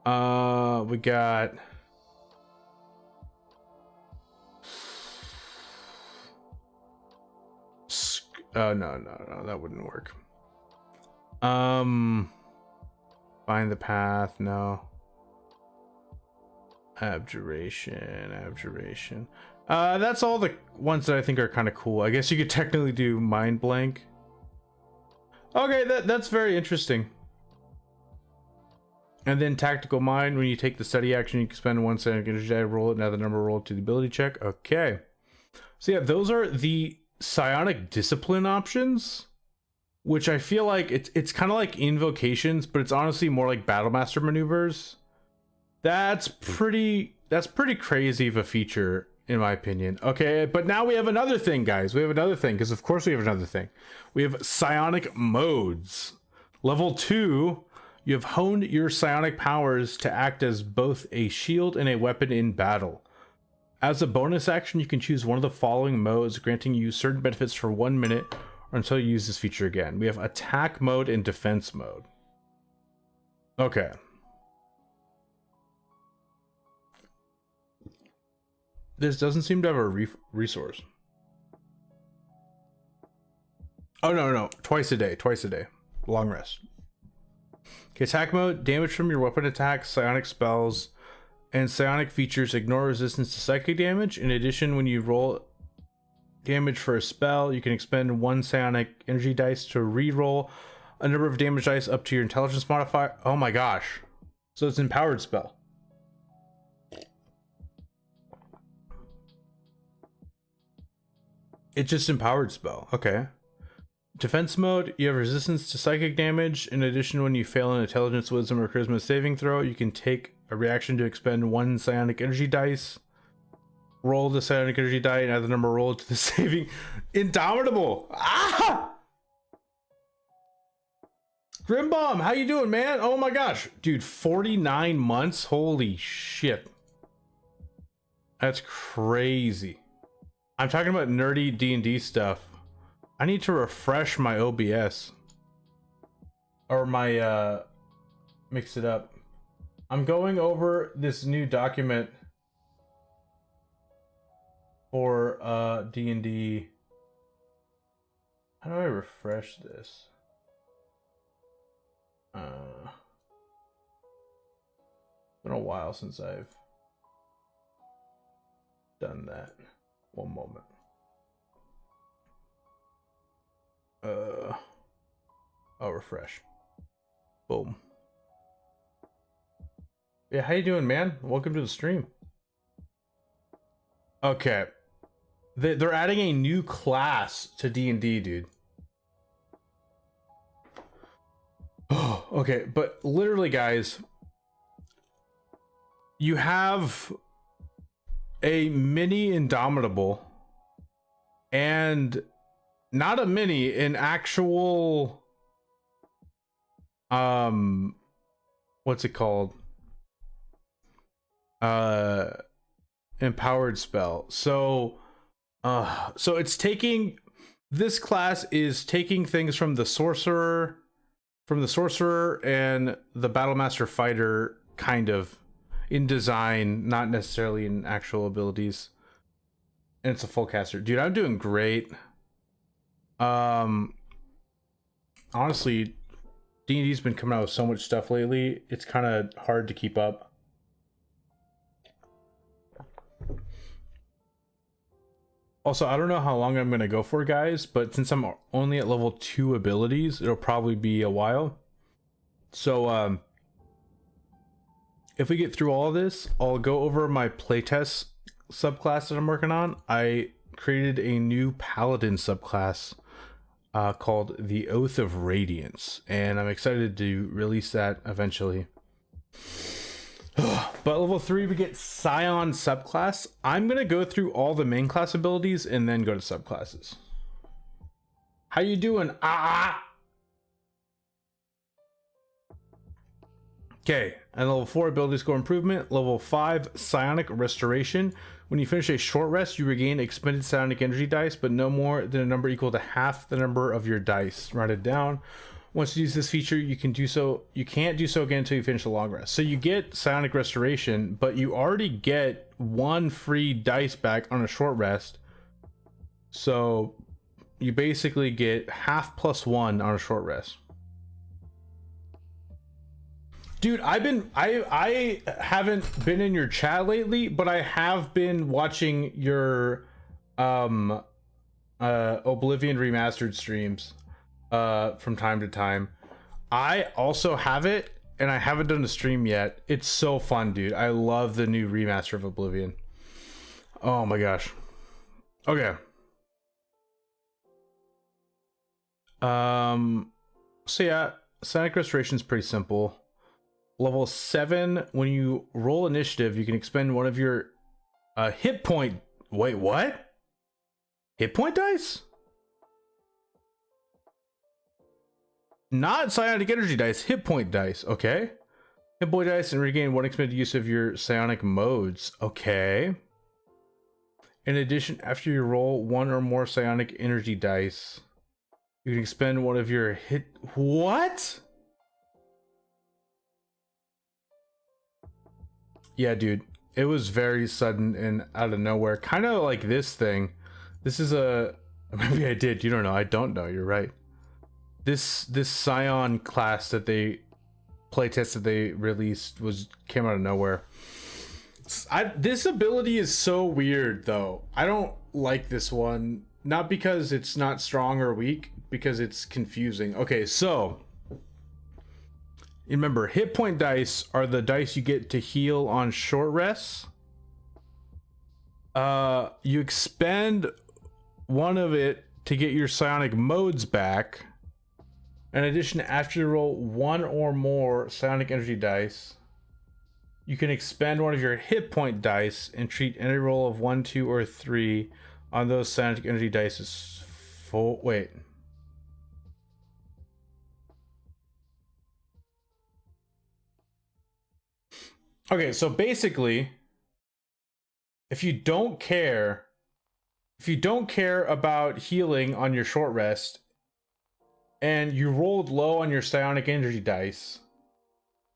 We got no, that wouldn't work. Find the path, no. Abjuration. That's all the ones that I think are kind of cool. I guess you could technically do Mind Blank. Okay, that's very interesting. And then Tactical Mind, when you take the study action, you can spend 1 psionic energy die, roll it, now the number rolled to the ability check. Okay. So yeah, those are the psionic discipline options, which I feel like it's kind of like invocations, but it's honestly more like Battlemaster maneuvers. That's pretty crazy of a feature, in my opinion. Okay, but now we have another thing, guys. We have another thing, because of course we have another thing. We have psionic modes. Level 2, you have honed your psionic powers to act as both a shield and a weapon in battle. As a bonus action, you can choose one of the following modes, granting you certain benefits for 1 minute or until you use this feature again. We have attack mode and defense mode. Okay. This doesn't seem to have a resource. Oh, no. Twice a day. Long rest. Okay, attack mode. Damage from your weapon attacks, psionic spells, and psionic features ignore resistance to psychic damage. In addition, when you roll damage for a spell, you can expend 1 psionic energy dice to re-roll a number of damage dice up to your intelligence modifier. Oh my gosh. So it's an empowered spell. It's just empowered spell. Okay. Defense mode, you have resistance to psychic damage. In addition, when you fail an intelligence, wisdom, or charisma saving throw, you can take a reaction to expend 1 psionic energy dice. Roll the psionic energy die and add the number rolled to the saving. Indomitable! Ah! Grimbomb, how you doing, man? Oh my gosh. Dude, 49 months? Holy shit. That's crazy. I'm talking about nerdy D&D stuff. I need to refresh my OBS. Or my, mix it up. I'm going over this new document for, D&D. How do I refresh this? It's been a while since I've done that. One moment. I'll refresh. Boom. Yeah, how you doing, man? Welcome to the stream. Okay. They're adding a new class to D&D, dude. Oh, okay, but literally, guys, you have a mini Indomitable and not a mini, an actual what's it called? Empowered spell. So it's taking this class is taking things from the sorcerer and the battlemaster fighter, kind of in design, not necessarily in actual abilities. And it's a full caster. Dude, I'm doing great. Honestly, D&D's been coming out with so much stuff lately, it's kind of hard to keep up. Also, I don't know how long I'm going to go for, guys, but since I'm only at level 2 abilities, it'll probably be a while. So, if we get through all of this, I'll go over my playtest subclass that I'm working on. I created a new paladin subclass called the Oath of Radiance, and I'm excited to release that eventually. But level 3 we get Psion subclass. I'm gonna go through all the main class abilities and then go to subclasses. How you doing? Okay, and level 4 ability score improvement. Level 5 psionic restoration. When you finish a short rest, you regain expended psionic energy dice, but no more than a number equal to half the number of your dice. Write it down. Once you use this feature, you can't do so again until you finish a long rest. So you get psionic restoration, but you already get 1 free dice back on a short rest. So you basically get half plus 1 on a short rest. Dude, I haven't been in your chat lately, but I have been watching your Oblivion Remastered streams from time to time. I also have it, and I haven't done a stream yet. It's so fun, dude. I love the new remaster of Oblivion. Oh my gosh. Okay. So yeah, psionic restoration is pretty simple. Level 7, when you roll initiative, you can expend one of your hit point. Wait, what? Hit point dice? Not psionic energy dice, hit point dice. Okay. Hit point dice and regain 1 expended use of your psionic modes. Okay. In addition, after you roll 1 or more psionic energy dice, you can expend one of your hit. What? Yeah, dude, it was very sudden and out of nowhere, kind of like this thing. This is a, maybe I did, you don't know, I don't know, you're right. This Psion class that they playtest that they released came out of nowhere. This ability is so weird though. I don't like this one, not because it's not strong or weak, because it's confusing. Okay, so remember, hit point dice are the dice you get to heal on short rests. You expend 1 of it to get your psionic modes back. In addition, after you roll 1 or more psionic energy dice, you can expend 1 of your hit point dice and treat any roll of 1, 2, or 3 on those psionic energy dice as full. Wait. Okay, so basically, if you don't care about healing on your short rest, and you rolled low on your psionic energy dice,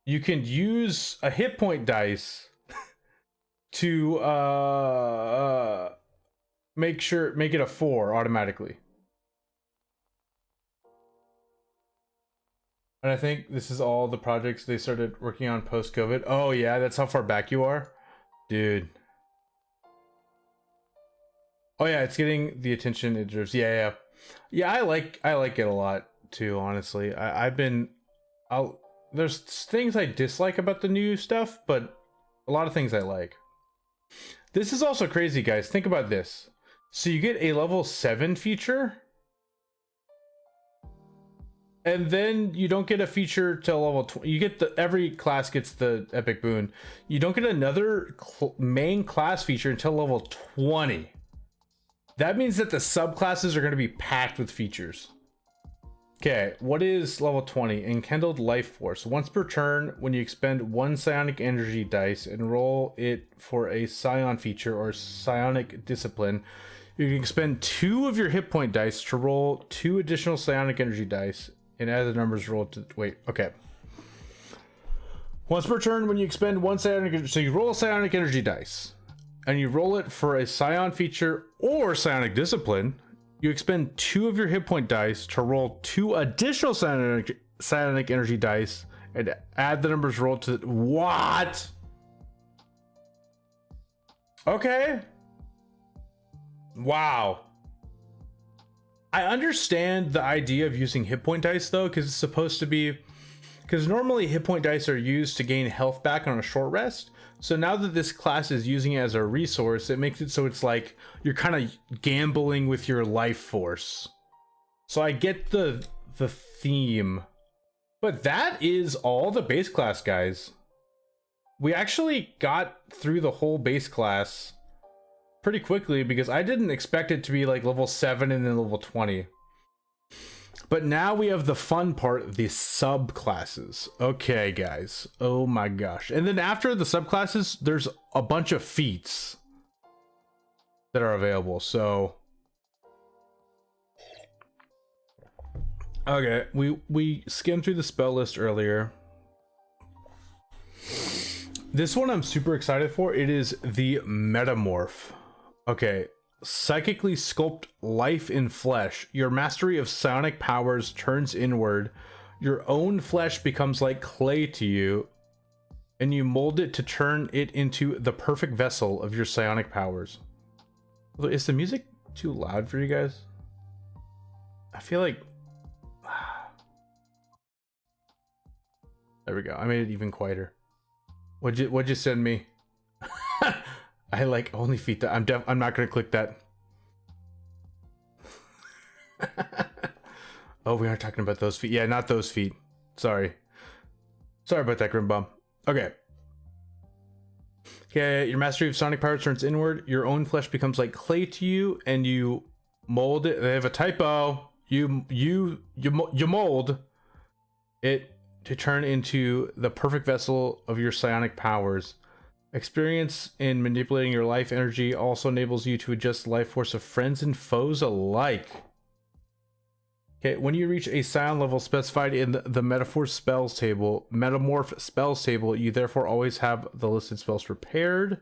you can use a hit point dice to make it a 4 automatically. And I think this is all the projects they started working on post-COVID. Oh yeah, that's how far back you are? Dude. Oh yeah, it's getting the attention it deserves. Yeah. Yeah, I like it a lot too, honestly. There's things I dislike about the new stuff, but a lot of things I like. This is also crazy, guys. Think about this. So you get a level 7 feature, and then you don't get a feature till level 20. You get every class gets the epic boon. You don't get another main class feature until level 20. That means that the subclasses are going to be packed with features. Okay, what is level 20? Enkindled Life Force. Once per turn, when you expend 1 psionic energy dice and roll it for a psion feature or psionic discipline, You can expend 2 of your hit point dice to roll 2 additional psionic energy dice and add the numbers rolled to... Wait, okay. Once per turn, when you expend 1 psionic energy... So you roll a psionic energy dice, and you roll it for a psion feature or psionic discipline. You expend 2 of your hit point dice to roll 2 additional psionic energy dice and add the numbers rolled to... What? Okay. Wow. I understand the idea of using hit point dice though, because it's supposed to be, because normally hit point dice are used to gain health back on a short rest. So now that this class is using it as a resource, it makes it so it's like you're kind of gambling with your life force. So I get the theme, but that is all the base class, guys. We actually got through the whole base class pretty quickly because I didn't expect it to be like level 7 and then level 20. But now we have the fun part, the subclasses. Okay, guys. Oh my gosh. And then after the subclasses, there's a bunch of feats that are available. So okay, we skimmed through the spell list earlier. This one I'm super excited for. It is the Metamorph. Okay, psychically sculpt life in flesh. Your mastery of psionic powers turns inward. Your own flesh becomes like clay to you, and you mold it to turn it into the perfect vessel of your psionic powers. Is the music too loud for you guys? I feel like... There we go. I made it even quieter. What'd you send me? I like only feet that I'm not gonna click that. Oh, we aren't talking about those feet. Yeah, not those feet. Sorry about that, Grimbum. Okay, your mastery of sonic power turns inward. Your own flesh becomes like clay to you, and you mold it. They have a typo. You mold it to turn into the perfect vessel of your psionic powers. Experience in manipulating your life energy also enables you to adjust the life force of friends and foes alike. Okay, when you reach a psion level specified in the Metamorph spells table, you therefore always have the listed spells prepared.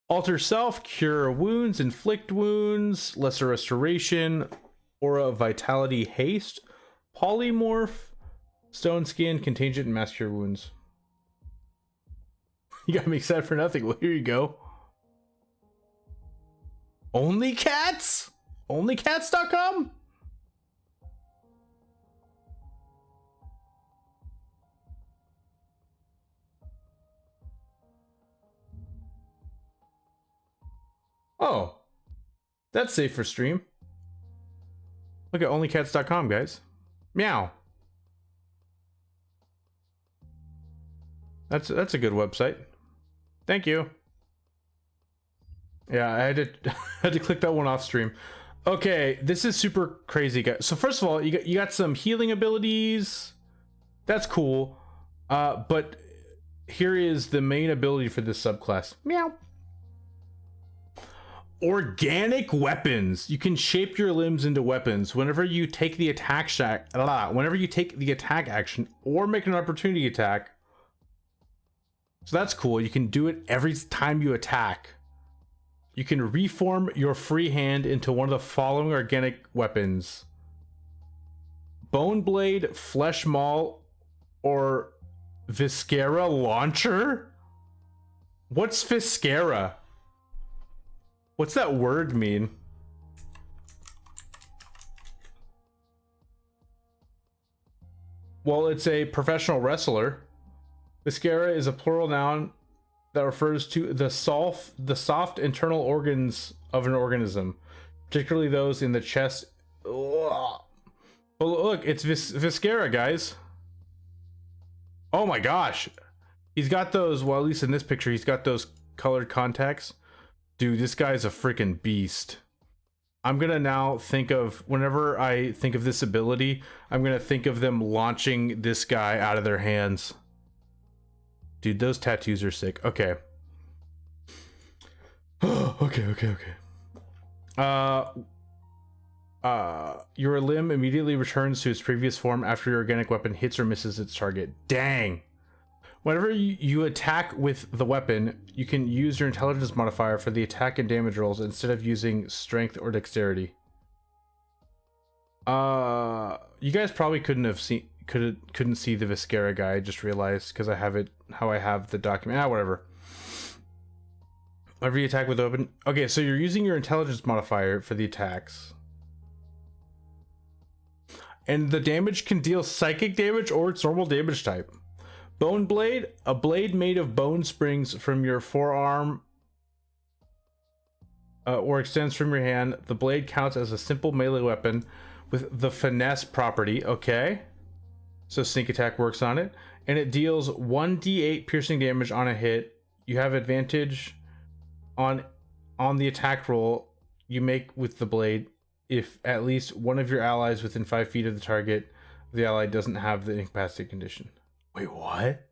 Alter self, cure wounds, inflict wounds, lesser restoration, aura vitality, haste, polymorph, stone skin, contagion, and mass cure wounds. You got me excited for nothing. Well, here you go. Only cats? Onlycats.com? Oh, that's safe for stream. Look at onlycats.com, guys. Meow. That's a good website. Thank you. Yeah, I had to click that one off stream. Okay, this is super crazy, guys. So first of all, you got some healing abilities. That's cool. But here is the main ability for this subclass. Meow. Organic weapons. You can shape your limbs into weapons whenever you take the attack action or make an opportunity attack. So that's cool. You can do it every time you attack. You can reform your free hand into one of the following organic weapons: Bone Blade, Flesh Maul, or Viscera Launcher? What's Viscera? What's that word mean? Well, it's a professional wrestler. Viscera is a plural noun that refers to the soft internal organs of an organism, particularly those in the chest. Ugh. Oh, look, it's Viscera, guys. Oh my gosh. He's got those, well, at least in this picture, he's got those colored contacts. Dude, this guy's a freaking beast. I'm gonna now think of, whenever I think of this ability, I'm gonna think of them launching this guy out of their hands. Dude, those tattoos are sick. Okay. Okay. Your limb immediately returns to its previous form after your organic weapon hits or misses its target. Dang. Whenever you attack with the weapon, you can use your intelligence modifier for the attack and damage rolls instead of using strength or dexterity. You guys probably couldn't see the Viscera guy. I just realized because I have it how I have the document. Whatever. Whenever you attack with open. Okay, so you're using your intelligence modifier for the attacks. And the damage can deal psychic damage or its normal damage type. Bone blade, a blade made of bone springs from your forearm or extends from your hand. The blade counts as a simple melee weapon with the finesse property. Okay, so sneak attack works on it, and it deals 1d8 piercing damage on a hit. You have advantage on the attack roll you make with the blade if at least one of your allies within 5 feet of the target, the ally doesn't have the incapacity condition. Wait, what?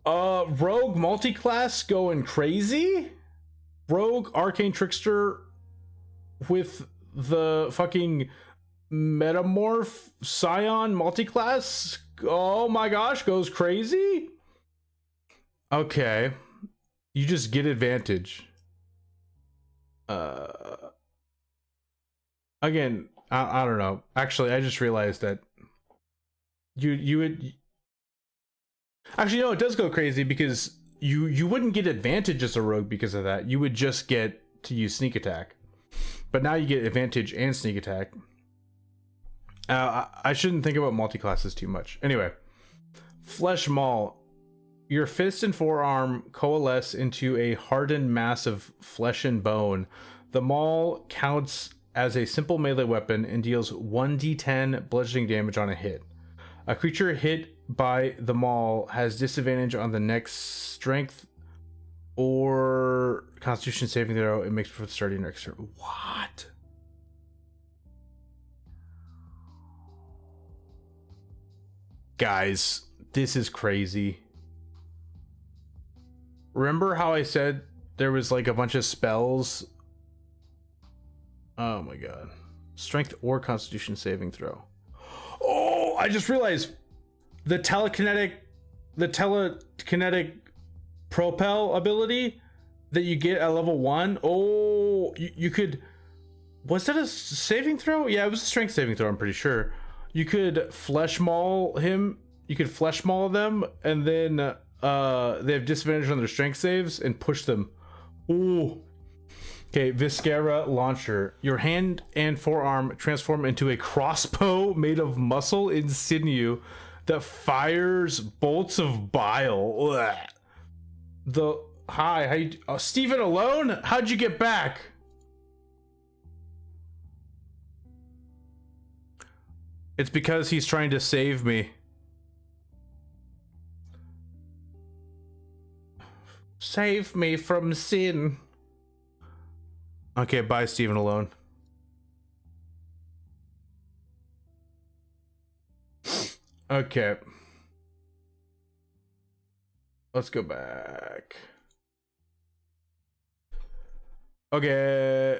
Rogue multi-class going crazy? Rogue Arcane Trickster with the fucking Metamorph Psion multi-class? Oh my gosh, goes crazy? Okay. You just get advantage. Again, I don't know. Actually, I just realized that you would actually, no, it does go crazy because you wouldn't get advantage as a rogue because of that. You would just get to use sneak attack, but now you get advantage and sneak attack. I shouldn't think about multi-classes too much. Anyway, Flesh Maul. Your fist and forearm coalesce into a hardened mass of flesh and bone. The maul counts as a simple melee weapon and deals 1d10 bludgeoning damage on a hit. A creature hit by the maul has disadvantage on the next strength or constitution saving throw it makes before starting next turn. What? Guys, this is crazy. Remember how I said there was like a bunch of spells? Oh my god. Strength or constitution saving throw. Oh, I just realized the telekinetic propel ability that you get at level 1. Oh, you could, was that a saving throw? Yeah, it was a strength saving throw, I'm pretty sure. You could flesh maul him. You could flesh maul them, and then they have disadvantage on their strength saves and push them. Ooh. Okay, Viscera launcher. Your hand and forearm transform into a crossbow made of muscle and sinew that fires bolts of bile. Ugh. Hi, how you? Steven alone? How'd you get back? It's because he's trying to save me. Save me from sin. Okay, bye, Steven alone. Okay. Let's go back. Okay.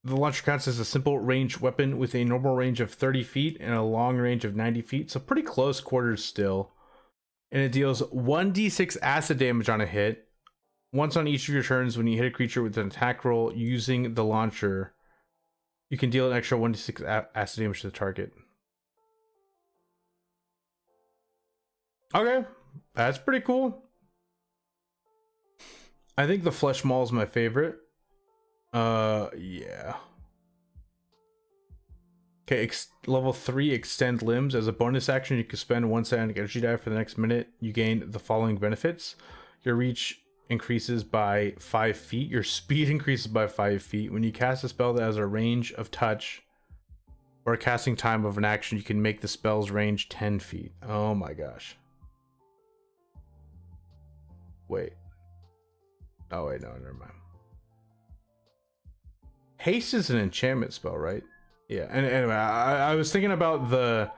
The launcher counts as a simple ranged weapon with a normal range of 30 feet and a long range of 90 feet, so pretty close quarters still. And it deals 1d6 acid damage on a hit. Once on each of your turns, when you hit a creature with an attack roll using the launcher, you can deal an extra 1d6 acid damage to the target. Okay, that's pretty cool. I think the Flesh Maul is my favorite. Yeah. Okay, level 3, extend limbs. As a bonus action, you can spend 1 static energy die for the next minute. You gain the following benefits. Your reach increases by 5 feet. Your speed increases by 5 feet. When you cast a spell that has a range of touch or a casting time of an action, you can make the spell's range 10 feet. Oh my gosh. Wait. Oh wait, no, never mind. Haste is an enchantment spell, right? Yeah, and anyway, I was thinking about the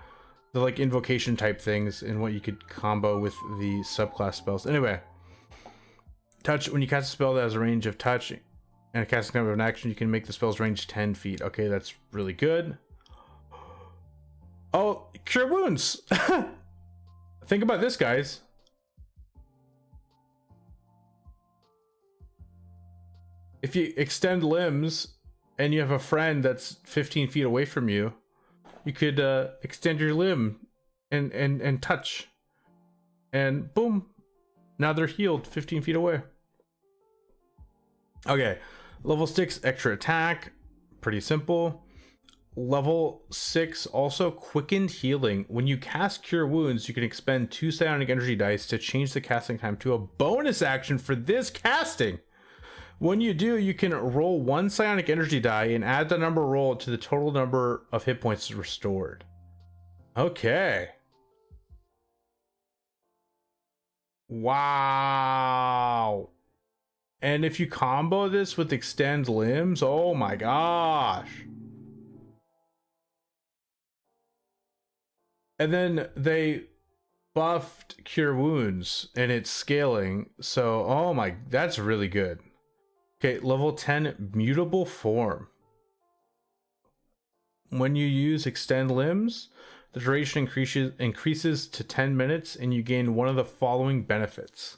like invocation type things and what you could combo with the subclass spells. Anyway. Touch, when you cast a spell that has a range of touch, And a casting time of an action, you can make the spell's range 10 feet. Okay, that's really good. Oh, cure wounds. Think about this, guys. If you extend limbs and you have a friend that's 15 feet away from you, you could extend your limb and touch. And boom, now they're healed 15 feet away. Okay, level 6 extra attack, pretty simple. Level 6 also quickened healing. When you cast cure wounds, you can expend 2 psionic energy dice to change the casting time to a bonus action for this casting. When you do, you can roll 1 psionic energy die and add the number rolled to the total number of hit points restored. Okay. Wow. And if you combo this with extend limbs, oh my gosh. And then they buffed cure wounds and it's scaling. So, oh my, that's really good. Okay, level 10 mutable form. When you use extend limbs, the duration increases to 10 minutes and you gain one of the following benefits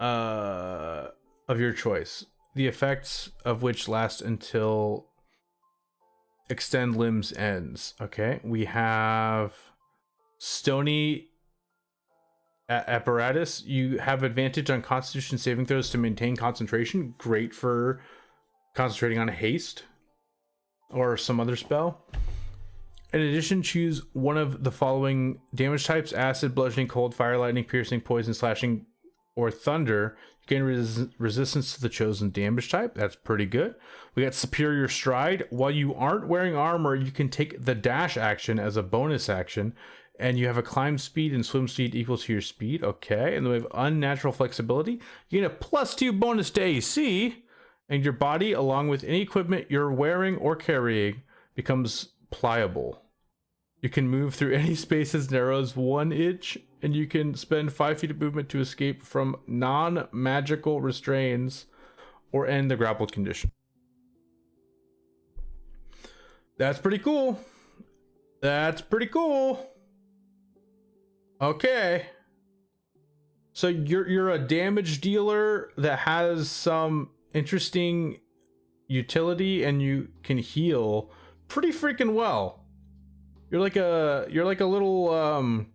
of your choice, the effects of which last until extend limbs ends. Okay, we have stony apparatus. You have advantage on constitution saving throws to maintain concentration. Great for concentrating on haste or some other spell. In addition, choose one of the following damage types: acid, bludgeoning, cold, fire, lightning, piercing, poison, slashing, or thunder. You gain resistance to the chosen damage type. That's pretty good. We got superior stride. While you aren't wearing armor, you can take the dash action as a bonus action, and you have a climb speed and swim speed equal to your speed. Okay, and then we have unnatural flexibility. You get a +2 bonus to AC, and your body, along with any equipment you're wearing or carrying, becomes pliable. You can move through any spaces narrow as 1 inch, and you can spend 5 feet of movement to escape from non-magical restraints or end the grappled condition. That's pretty cool. That's pretty cool. Okay. So you're a damage dealer that has some interesting utility, and you can heal pretty freaking well. You're like a little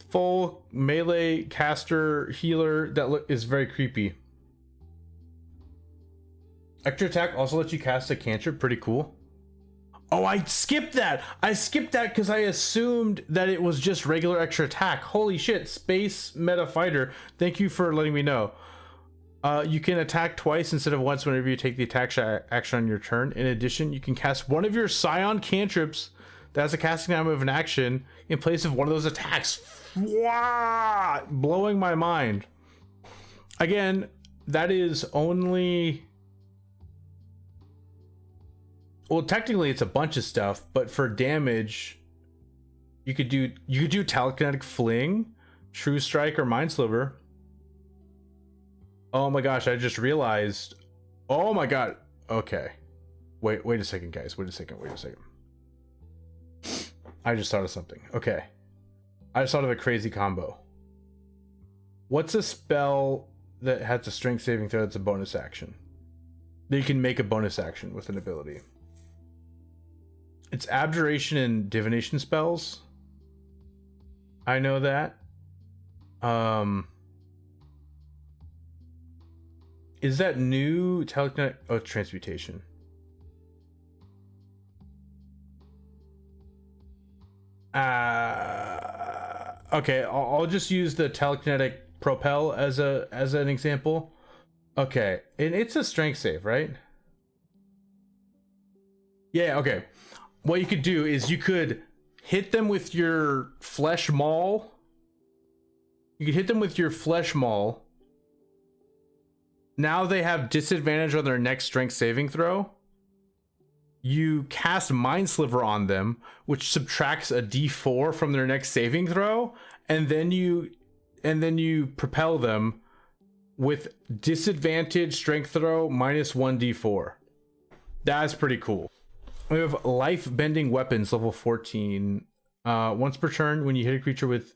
full melee caster healer that is very creepy. Extra attack also lets you cast a cantrip. Pretty cool. Oh, I skipped that. I skipped that because I assumed that it was just regular extra attack. Holy shit, Space Meta Fighter. Thank you for letting me know. You can attack twice instead of once whenever you take the attack action on your turn. In addition, you can cast one of your Psion cantrips that has a casting time of an action in place of one of those attacks. Wow! Blowing my mind. Again, that is only... Well, technically it's a bunch of stuff, but for damage, you could do telekinetic fling, true strike, or mind sliver. Oh my gosh, I just realized. Oh my god. Okay. Wait a second, guys. Wait a second. I just thought of something. Okay. I just thought of a crazy combo. What's a spell that has a strength saving throw that's a bonus action? That you can make a bonus action with an ability. It's abjuration and divination spells. I know that. Is that new telekinetic? Oh, transmutation. Okay, I'll just use the telekinetic propel as an example. Okay, and it's a strength save, right? Yeah, okay. What you could do is you could hit them with your flesh maul. You could hit them with your flesh maul. Now they have disadvantage on their next strength saving throw. You cast Mind Sliver on them, which subtracts a D4 from their next saving throw, and then you propel them with disadvantage strength throw minus 1d4. That's pretty cool. We have life bending weapons level 14. Once per turn, when you hit a creature with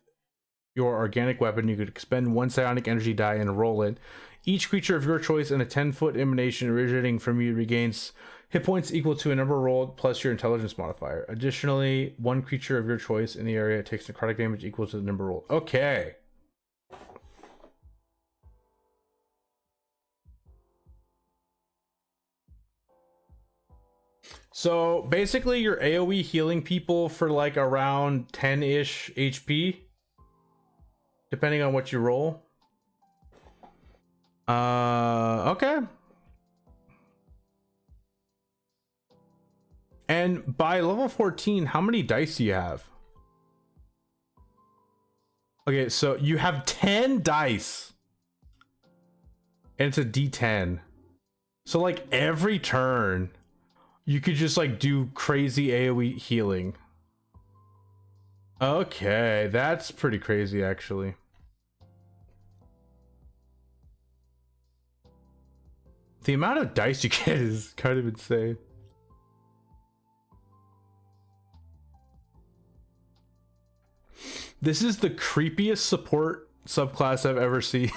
your organic weapon, you could expend 1 psionic energy die and roll it. Each creature of your choice in a 10-foot emanation originating from you regains hit points equal to a number rolled plus your intelligence modifier. Additionally, one creature of your choice in the area takes necrotic damage equal to the number rolled. Okay. So basically you're AoE healing people for like around 10-ish HP, depending on what you roll. Okay. And by level 14, how many dice do you have? Okay, so you have 10 dice. And it's a D10. So like every turn, you could just like do crazy AoE healing. Okay, that's pretty crazy actually. The amount of dice you get is kind of insane. This is the creepiest support subclass I've ever seen.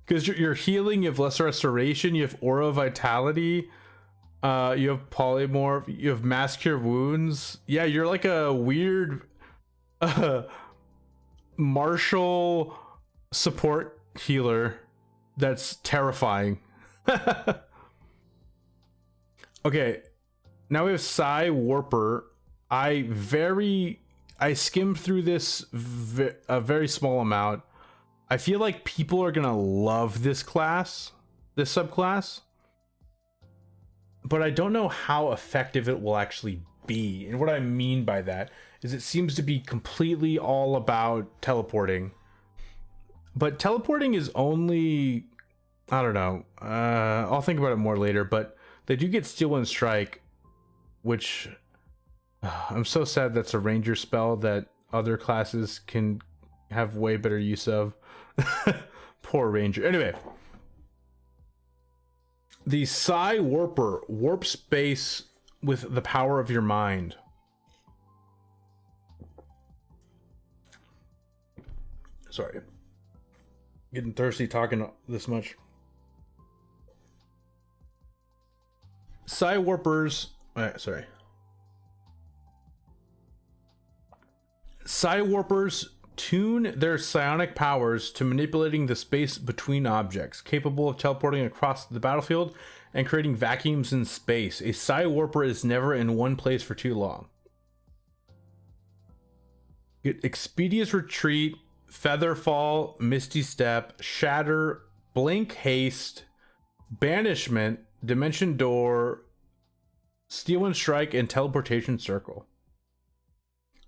Because you're healing, you have lesser restoration, you have aura vitality, you have polymorph, you have mass cure wounds. Yeah, you're like a weird martial support healer that's terrifying. Okay, now we have Psi Warper. I skimmed through this a very small amount. I feel like people are gonna love this class, this subclass, but I don't know how effective it will actually be. And what I mean by that is it seems to be completely all about teleporting, but teleporting is only, I don't know, I'll think about it more later, but they do get Steel Wind Strike, which I'm so sad that's a ranger spell that other classes can have way better use of. Poor ranger. Anyway, the Psi Warper, warp space with the power of your mind. Sorry, getting thirsty talking this much. Psi Warpers, sorry. Psi Warpers tune their psionic powers to manipulating the space between objects, capable of teleporting across the battlefield and creating vacuums in space. A Psi Warper is never in one place for too long. Get Expeditious Retreat, Featherfall, Misty Step, Shatter, Blink Haste, Banishment, Dimension Door, Steel Wind Strike, and Teleportation Circle.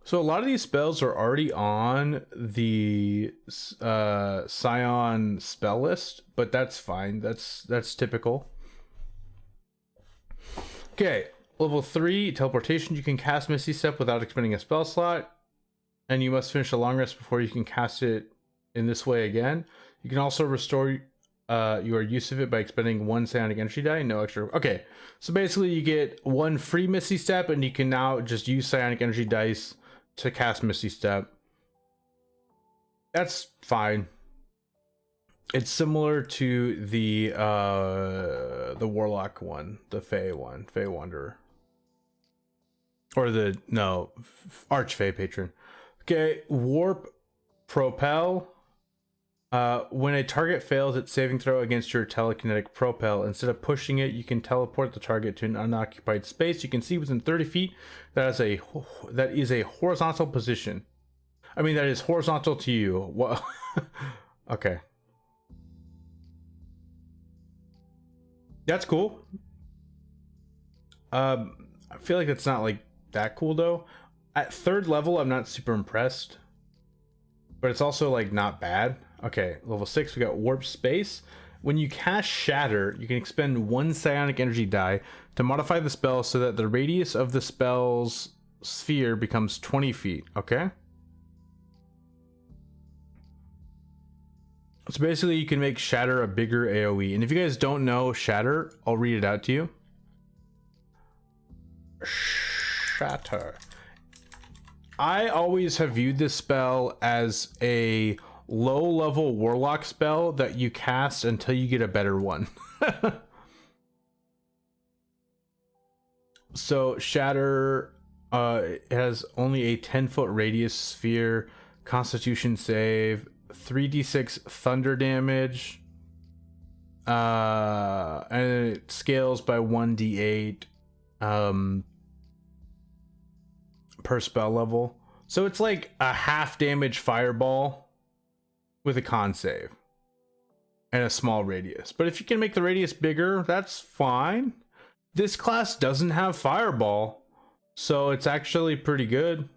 So a lot of these spells are already on the Psion spell list, but that's fine. That's typical. Okay, level 3 teleportation. You can cast Misty Step without expending a spell slot, and you must finish a long rest before you can cast it in this way again. You can also restore your use of it by expending 1 psionic energy die. No extra. Okay, so basically you get 1 free Misty Step, and you can now just use psionic energy dice to cast Misty Step. That's fine. It's similar to the Warlock one, the Fey one, Fey Wanderer, or the Archfey Patron. Okay, Warp Propel. When a target fails its saving throw against your telekinetic propel, instead of pushing it, you can teleport the target to an unoccupied space you can see within 30 feet. That is a horizontal position. I mean, that is horizontal to you. What? Okay. That's cool. I feel like that's not like that cool though. At 3rd level, I'm not super impressed, but it's also like not bad. Okay, level 6, we got Warp Space. When you cast Shatter, you can expend 1 psionic energy die to modify the spell so that the radius of the spell's sphere becomes 20 feet. Okay. So basically you can make Shatter a bigger AoE. And if you guys don't know Shatter, I'll read it out to you. Shatter. I always have viewed this spell as a low-level warlock spell that you cast until you get a better one. So Shatter it has only a 10-foot radius sphere, constitution save, 3d6 thunder damage, and it scales by 1d8 per spell level. So it's like a half damage fireball with a con save and a small radius. But if you can make the radius bigger, that's fine. This class doesn't have fireball, so it's actually pretty good.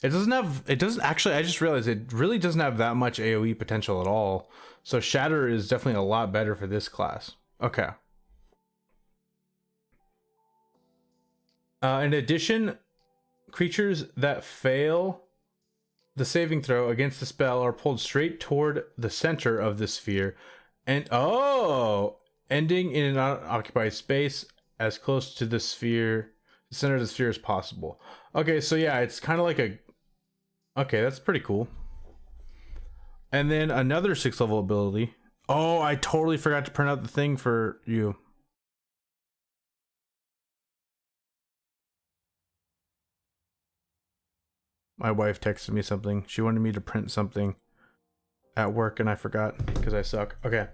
It doesn't actually, I just realized it really doesn't have that much AoE potential at all. So Shatter is definitely a lot better for this class. Okay. In addition, creatures that fail the saving throw against the spell are pulled straight toward the center of the sphere, and ending in an unoccupied space as close to the sphere, the center of the sphere as possible. Okay, so yeah, it's kind of like a... Okay, that's pretty cool. And then another 6th level ability. Oh, I totally forgot to print out the thing for you. My wife texted me something. She wanted me to print something at work and I forgot because I suck. Okay.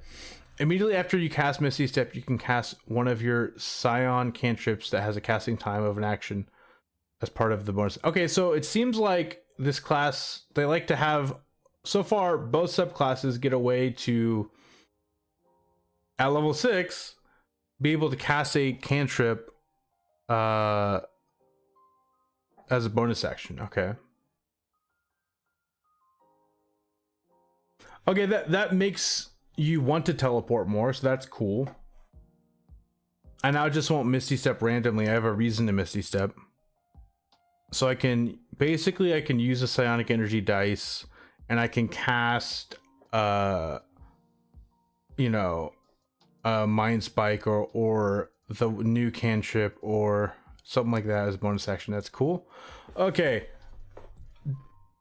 Immediately after you cast Misty Step, you can cast one of your Psion cantrips that has a casting time of an action as part of the bonus. Okay, so it seems like this class, they like to have, so far, both subclasses get a way to, at level 6, be able to cast a cantrip as a bonus action. Okay. Okay, that makes you want to teleport more, so that's cool. I now just won't Misty Step randomly. I have a reason to Misty Step. So I can use a psionic energy dice and I can cast Mind Spike or the new cantrip or something like that as a bonus action. That's cool. Okay.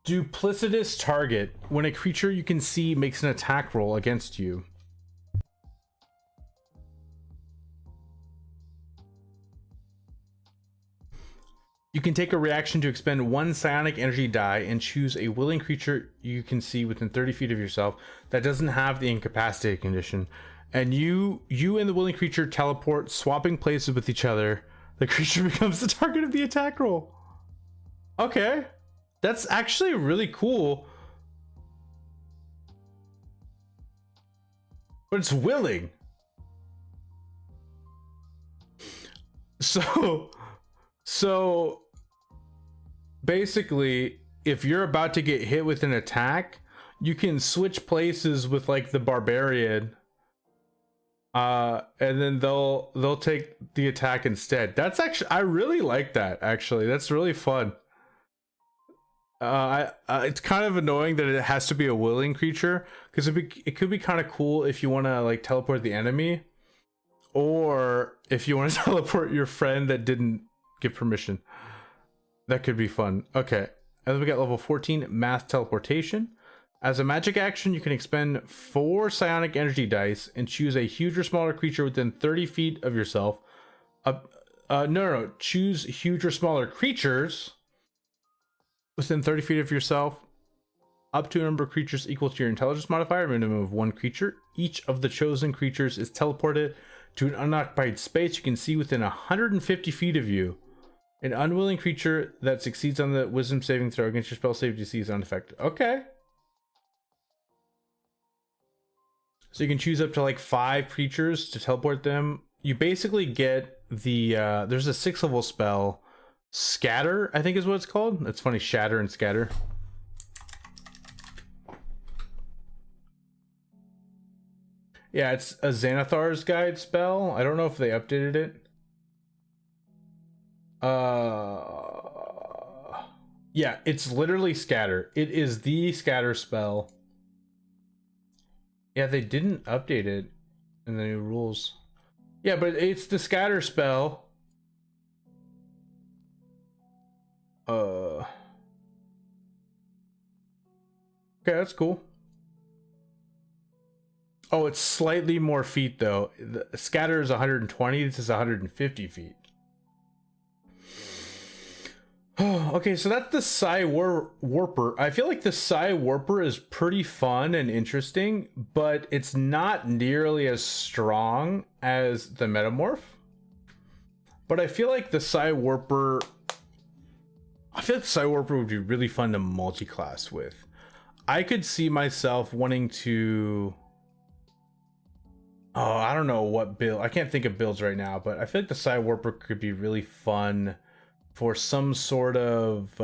Duplicitous target. When a creature you can see makes an attack roll against you, you can take a reaction to expend 1 psionic energy die and choose a willing creature you can see within 30 feet of yourself that doesn't have the incapacitated condition. And you and the willing creature teleport, swapping places with each other. The creature becomes the target of the attack roll. Okay. That's actually really cool. But it's willing. So basically, if you're about to get hit with an attack, you can switch places with like the barbarian. And then they'll take the attack instead. That's actually, I really like that actually. That's really fun. It's kind of annoying that it has to be a willing creature, because it could be kind of cool if you want to like teleport the enemy, or if you want to teleport your friend that didn't give permission. That could be fun. Okay, and then we got level 14 mass teleportation. As a magic action, you can expend 4 psionic energy dice and choose a huge or smaller creature within 30 feet of yourself. Choose huge or smaller creatures within 30 feet of yourself, up to a number of creatures equal to your intelligence modifier, a minimum of 1 creature. Each of the chosen creatures is teleported to an unoccupied space you can see within 150 feet of you. An unwilling creature that succeeds on the wisdom saving throw against your spell save DC is unaffected. Okay. So you can choose up to like 5 creatures to teleport them. You basically get the, there's a 6th level spell, Scatter, I think is what it's called. It's funny, Shatter and Scatter. Yeah, it's a Xanathar's Guide spell. I don't know if they updated it. Yeah, it's literally Scatter. It is the Scatter spell. Yeah, they didn't update it in the new rules. Yeah, but it's the scatter spell. Okay, that's cool. Oh, it's slightly more feet though. The scatter is 120. This is 150 feet. Okay, so that's the Psi Warper. I feel like the Psi Warper is pretty fun and interesting, but it's not nearly as strong as the Metamorph. But I feel like the Psi Warper... I feel like the Psi Warper would be really fun to multi-class with. I could see myself wanting to... Oh, I don't know what build. I can't think of builds right now, but I feel like the Psi Warper could be really fun for some sort of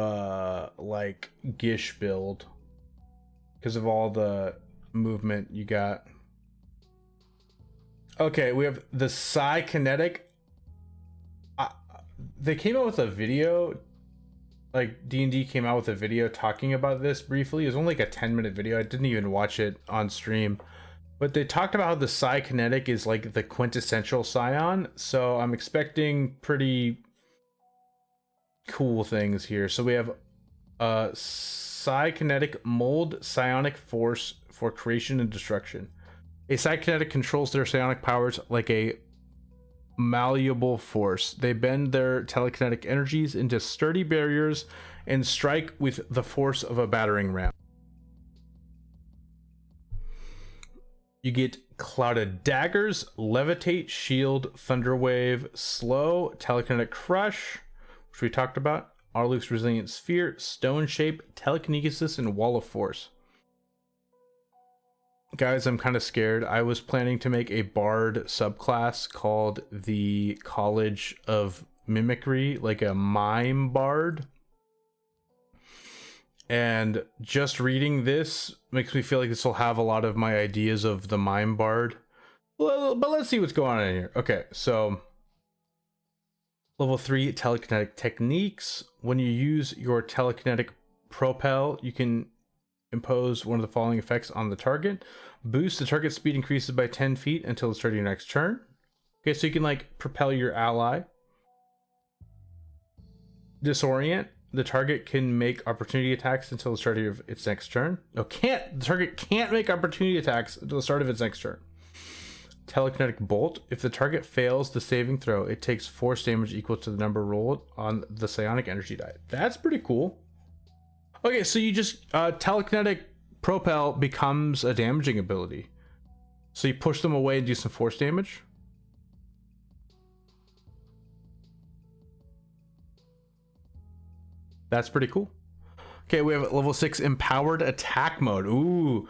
like Gish build because of all the movement you got. Okay, we have the Psi Kinetic. They came out with a video, like D&D came out with a video talking about this briefly. It was only like a 10-minute video. I didn't even watch it on stream. But they talked about how the Psi Kinetic is like the quintessential Scion. So I'm expecting pretty cool things here. So we have Psi Kinetic Mold Psionic Force for creation and destruction. A Psi Kinetic controls their psionic powers like a malleable force. They bend their telekinetic energies into sturdy barriers and strike with the force of a battering ram. You get Clouded Daggers, Levitate, Shield, Thunderwave, Slow, Telekinetic Crush, which we talked about, Arluke's Resilient Sphere, Stone Shape, Telekinesis, and Wall of Force. Guys, I'm kind of scared. I was planning to make a Bard subclass called the College of Mimicry, like a mime Bard. And just reading this makes me feel like this will have a lot of my ideas of the mime Bard. But let's see what's going on in here. Okay, so level 3 telekinetic techniques. When you use your telekinetic propel, you can impose one of the following effects on the target. Boost, the target speed increases by 10 feet until the start of your next turn. Okay, so you can like propel your ally. Disorient, the target can make opportunity attacks until the start of its next turn. No, the target can't make opportunity attacks until the start of its next turn. Telekinetic Bolt, if the target fails the saving throw, it takes force damage equal to the number rolled on the psionic energy die. That's pretty cool. Okay, so you just telekinetic propel becomes a damaging ability. So you push them away and do some force damage. That's pretty cool. Okay, we have level 6 Empowered Attack Mode. Ooh,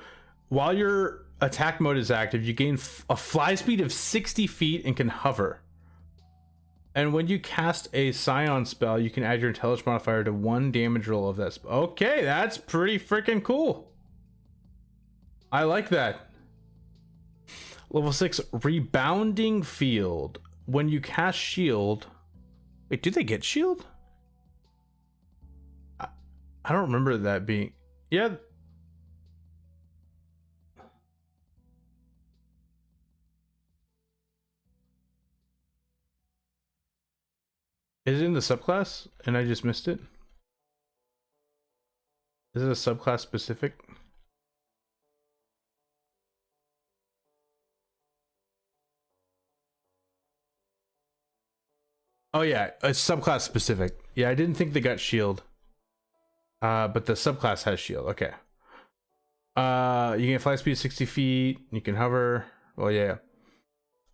while your attack mode is active, you gain a fly speed of 60 feet and can hover. And when you cast a Psion spell, you can add your intelligence modifier to 1 damage roll of that spell. Okay, that's pretty freaking cool. I like that. Level 6 Rebounding Field. When you cast Shield... Wait, do they get Shield? I don't remember that being... Yeah. Is it in the subclass and I just missed it? Is it a subclass specific? Oh yeah, it's subclass specific. Yeah, I didn't think they got shield. But the subclass has shield. Okay. You can fly speed 60 feet. You can hover. Well, yeah.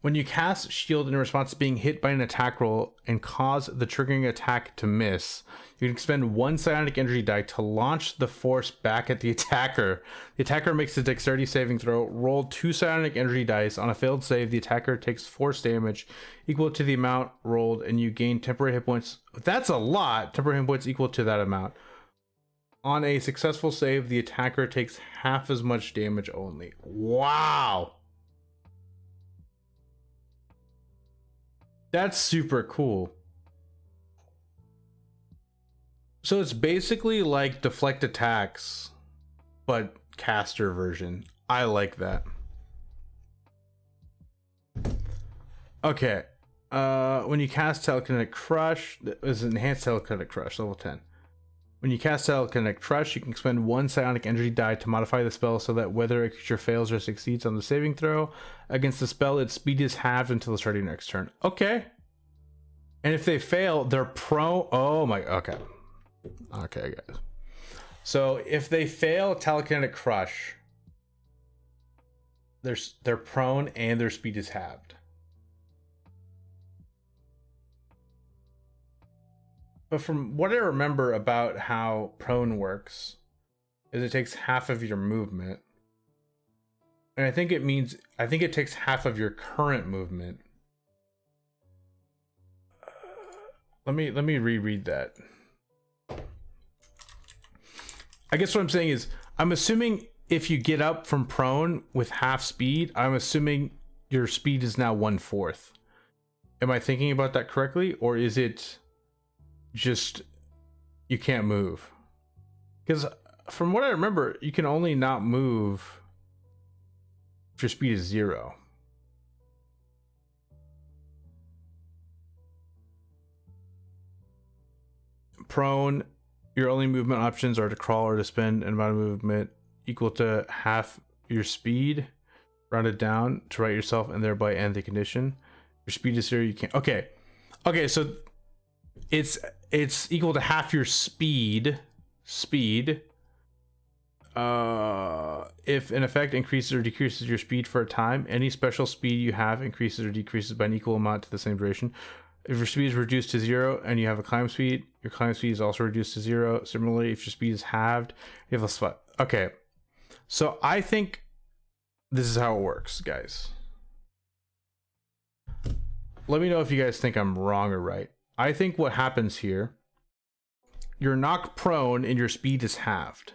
When you cast shield in response to being hit by an attack roll and cause the triggering attack to miss, you can expend 1 psionic energy die to launch the force back at the attacker. The attacker makes a dexterity saving throw. Roll 2 psionic energy dice. On a failed save, the attacker takes force damage equal to the amount rolled, and you gain temporary hit points. That's a lot. Temporary hit points equal to that amount. On a successful save, the attacker takes half as much damage only. Wow. That's super cool. So it's basically like deflect attacks, but caster version. I like that. Okay. When you cast Telekinetic Crush, this is Enhanced Telekinetic Crush, level 10. When you cast Telekinetic Crush, you can expend 1 psionic energy die to modify the spell so that whether a creature fails or succeeds on the saving throw against the spell, its speed is halved until the start of your next turn. Okay. And if they fail, they're prone. Oh my. Okay. Okay, guys. So if they fail Telekinetic Crush, they're prone and their speed is halved. But from what I remember about how prone works, is it takes half of your movement. And I think it takes half of your current movement. Let me reread that. I guess what I'm saying is, I'm assuming if you get up from prone with half speed, I'm assuming your speed is now 1/4. Am I thinking about that correctly? Or is it just you can't move? Because from what I remember, you can only not move if your speed is 0. Prone, your only movement options are to crawl or to spend an amount of movement equal to half your speed, rounded down to right yourself and thereby end the condition. Your speed is 0, you can't. Okay, so it's equal to half your speed. If an effect increases or decreases your speed for a time, any special speed you have increases or decreases by an equal amount to the same duration. If your speed is reduced to 0 and you have a climb speed, your climb speed is also reduced to 0. Similarly, if your speed is halved, you have a spot. Okay, so I think this is how it works, guys. Let me know if you guys think I'm wrong or right. I think what happens here, you're knocked prone and your speed is halved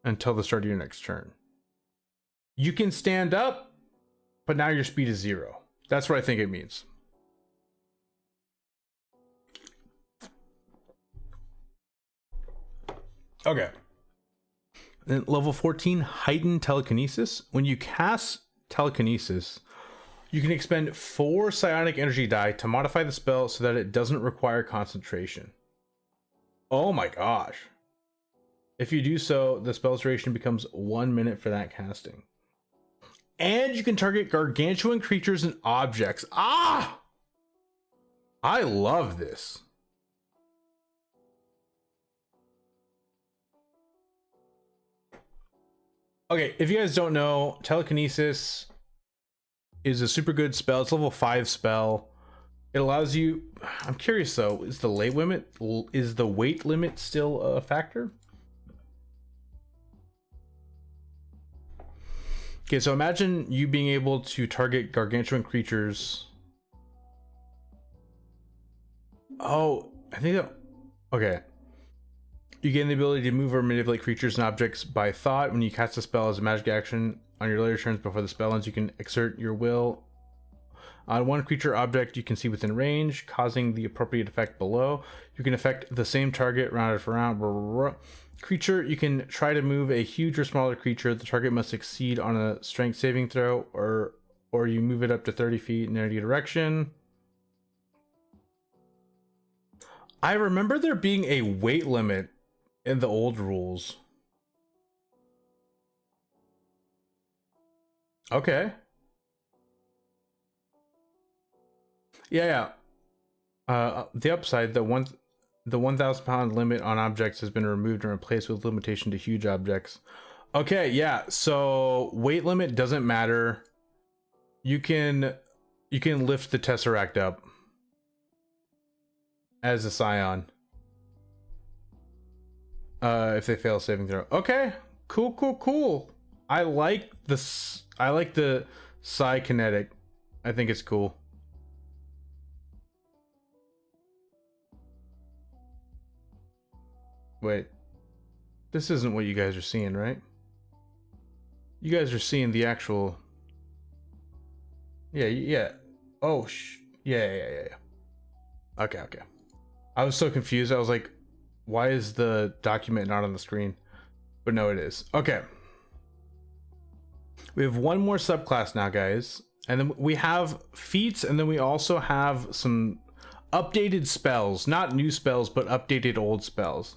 until the start of your next turn. You can stand up, but now your speed is 0. That's what I think it means. Okay. Then level 14, heightened telekinesis. When you cast telekinesis, you can expend 4 psionic energy die to modify the spell so that it doesn't require concentration. Oh my gosh. If you do so, the spell's duration becomes 1 minute for that casting. And you can target gargantuan creatures and objects. Ah! I love this. Okay, if you guys don't know, telekinesis is a super good spell. It's level 5 spell. It allows you, I'm curious though, is the weight limit still a factor? Okay, so imagine you being able to target gargantuan creatures. Oh, I think that, okay. You gain the ability to move or manipulate creatures and objects by thought. When you cast a spell as a magic action on your later turns before the spell ends, you can exert your will on one creature or object you can see within range, causing the appropriate effect below. You can affect the same target round for round. Creature, you can try to move a huge or smaller creature. The target must succeed on a strength saving throw, or you move it up to 30 feet in any direction. I remember there being a weight limit in the old rules. Okay. Yeah. The upside, the 1,000 pound limit on objects has been removed and replaced with limitation to huge objects. Okay, yeah. So weight limit doesn't matter. You can lift the Tesseract up as a Psion. If they fail saving throw. Okay, cool. I like the Psi-kinetic. I think it's cool. Wait, this isn't what you guys are seeing, right? You guys are seeing the actual. Yeah. Oh, yeah. Okay. I was so confused. I was like, why is the document not on the screen? But no, it is. Okay. We have one more subclass now, guys. And then we have feats, and then we also have some updated spells. Not new spells, but updated old spells.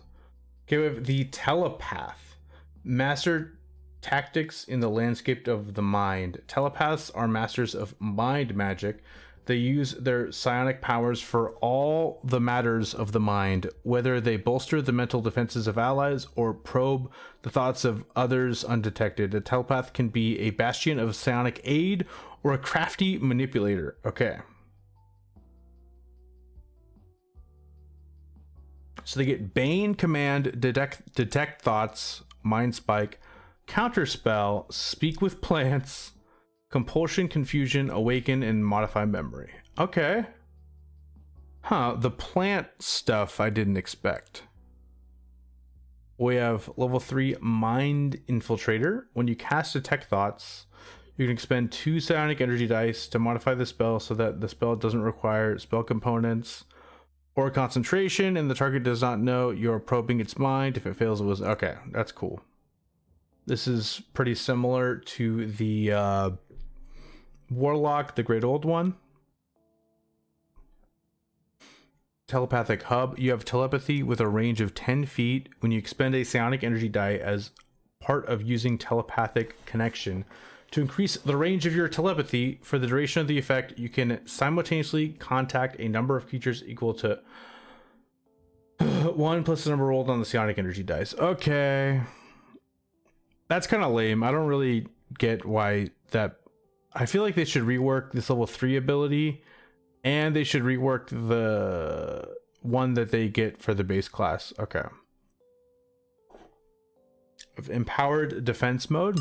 Okay, we have the Telepath. Master tactics in the landscape of the mind. Telepaths are masters of mind magic. They use their psionic powers for all the matters of the mind, whether they bolster the mental defenses of allies or probe the thoughts of others undetected. A telepath can be a bastion of psionic aid or a crafty manipulator. Okay. So they get Bane, Command, Detect Thoughts, Mind Spike, Counterspell, Speak with Plants, Compulsion, Confusion, Awaken, and Modify Memory. Okay. Huh, the plant stuff I didn't expect. We have level 3 Mind Infiltrator. When you cast Detect Thoughts, you can expend 2 psionic energy dice to modify the spell so that the spell doesn't require spell components or concentration, and the target does not know you're probing its mind. If it fails, it was... Okay, that's cool. This is pretty similar to the Warlock, the Great Old One. Telepathic Hub. You have telepathy with a range of 10 feet. When you expend a psionic energy die as part of using telepathic connection to increase the range of your telepathy for the duration of the effect, you can simultaneously contact a number of creatures equal to 1 plus the number rolled on the psionic energy dice. Okay. That's kind of lame. I don't really get why that... I feel like they should rework this level 3 ability, and they should rework the one that they get for the base class. Okay. Empowered defense mode.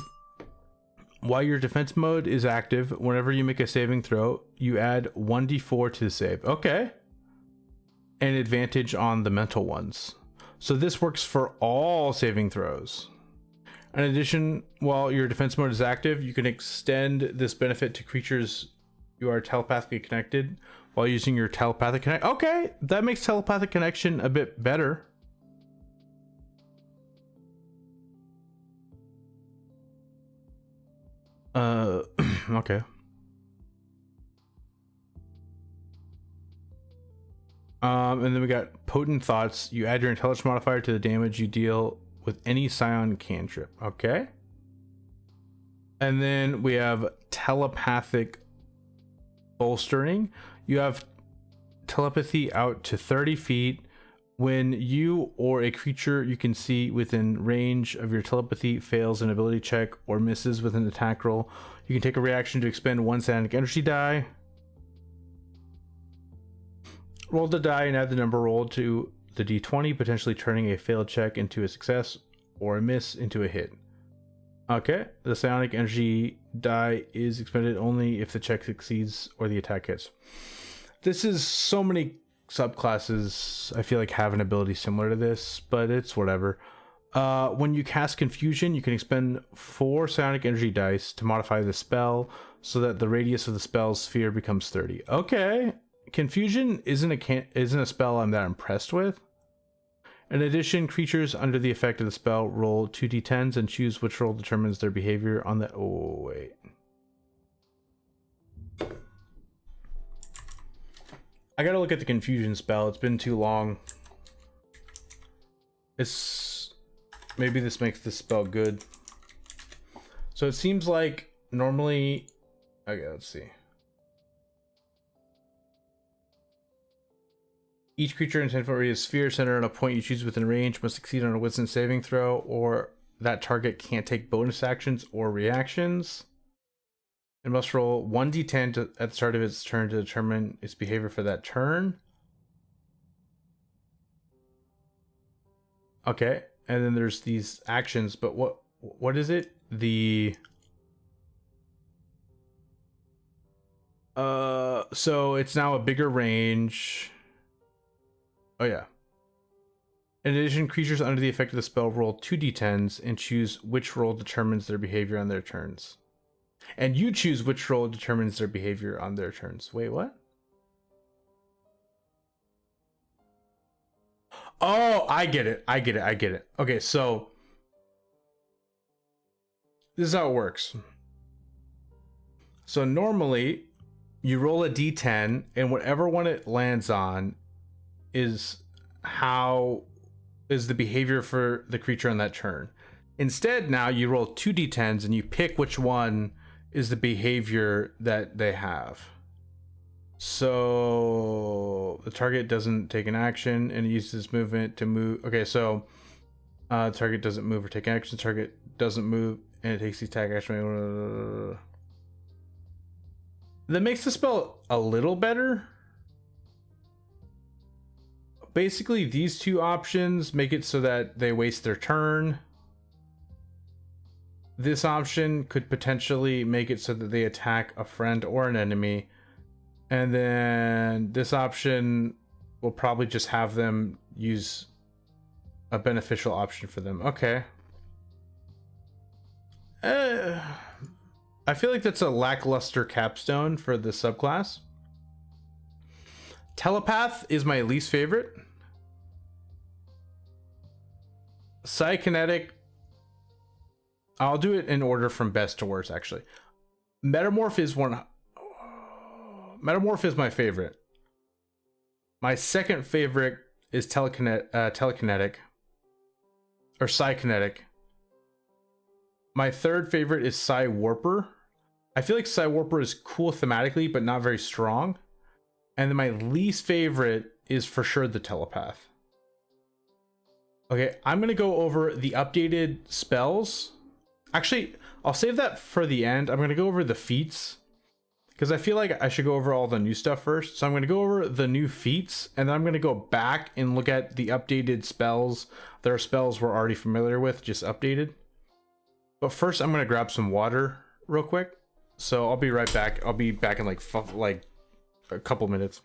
While your defense mode is active, whenever you make a saving throw, you add 1d4 to the save. Okay. And advantage on the mental ones. So this works for all saving throws. In addition, while your defense mode is active, you can extend this benefit to creatures you are telepathically connected while using your telepathic connect. Okay, that makes telepathic connection a bit better. Okay. And then we got Potent Thoughts. You add your intelligence modifier to the damage you deal with any Psion cantrip. Okay. And then we have Telepathic Bolstering. You have telepathy out to 30 feet. When you or a creature you can see within range of your telepathy fails an ability check or misses with an attack roll, you can take a reaction to expend 1 psionic energy die. Roll the die and add the number rolled to the d20, potentially turning a failed check into a success or a miss into a hit. Okay, the psionic energy die is expended only if the check succeeds or the attack hits. This is so many subclasses I feel like have an ability similar to this, but it's whatever. When you cast Confusion, you can expend 4 psionic energy dice to modify the spell so that the radius of the spell's sphere becomes 30. Okay. Confusion isn't a spell I'm that impressed with. In addition, creatures under the effect of the spell roll 2d10s and choose which roll determines their behavior on the... Oh, wait. I gotta look at the Confusion spell. It's been too long. Maybe this makes this spell good. So it seems like normally... Okay, let's see. Each creature in 10-foot radius sphere center on a point you choose within range must succeed on a wisdom saving throw, or that target can't take bonus actions or reactions. It must roll 1d10 at the start of its turn to determine its behavior for that turn. Okay, and then there's these actions, but what is it? So it's now a bigger range. Oh yeah. In addition, creatures under the effect of the spell roll 2d10s and choose which roll determines their behavior on their turns. And you choose which roll determines their behavior on their turns. Wait, what? Oh, I get it. Okay, so this is how it works. So normally you roll a d10 and whatever one it lands on is the behavior for the creature on that turn. Instead, now you roll 2d10s and you pick which one is the behavior that they have. So the target doesn't take an action and it uses movement to move. Okay, so target doesn't move or take action. Target doesn't move and it takes the attack action. That makes the spell a little better. Basically, these two options make it so that they waste their turn. This option could potentially make it so that they attack a friend or an enemy. And then this option will probably just have them use a beneficial option for them. Okay. I feel like that's a lackluster capstone for the subclass. Telepath is my least favorite. Psykinetic, I'll do it in order from best to worst, actually. Metamorph is my favorite. My second favorite is telekinetic or psykinetic. My third favorite is Psy Warper. I feel like Psy Warper is cool thematically, but not very strong. And then my least favorite is for sure the Telepath. Okay, I'm gonna go over the updated spells. Actually, I'll save that for the end. I'm gonna go over the feats because I feel like I should go over all the new stuff first. So I'm gonna go over the new feats and then I'm gonna go back and look at the updated spells. There are spells we're already familiar with, just updated. But first, I'm gonna grab some water real quick. So I'll be right back. I'll be back in like a couple minutes.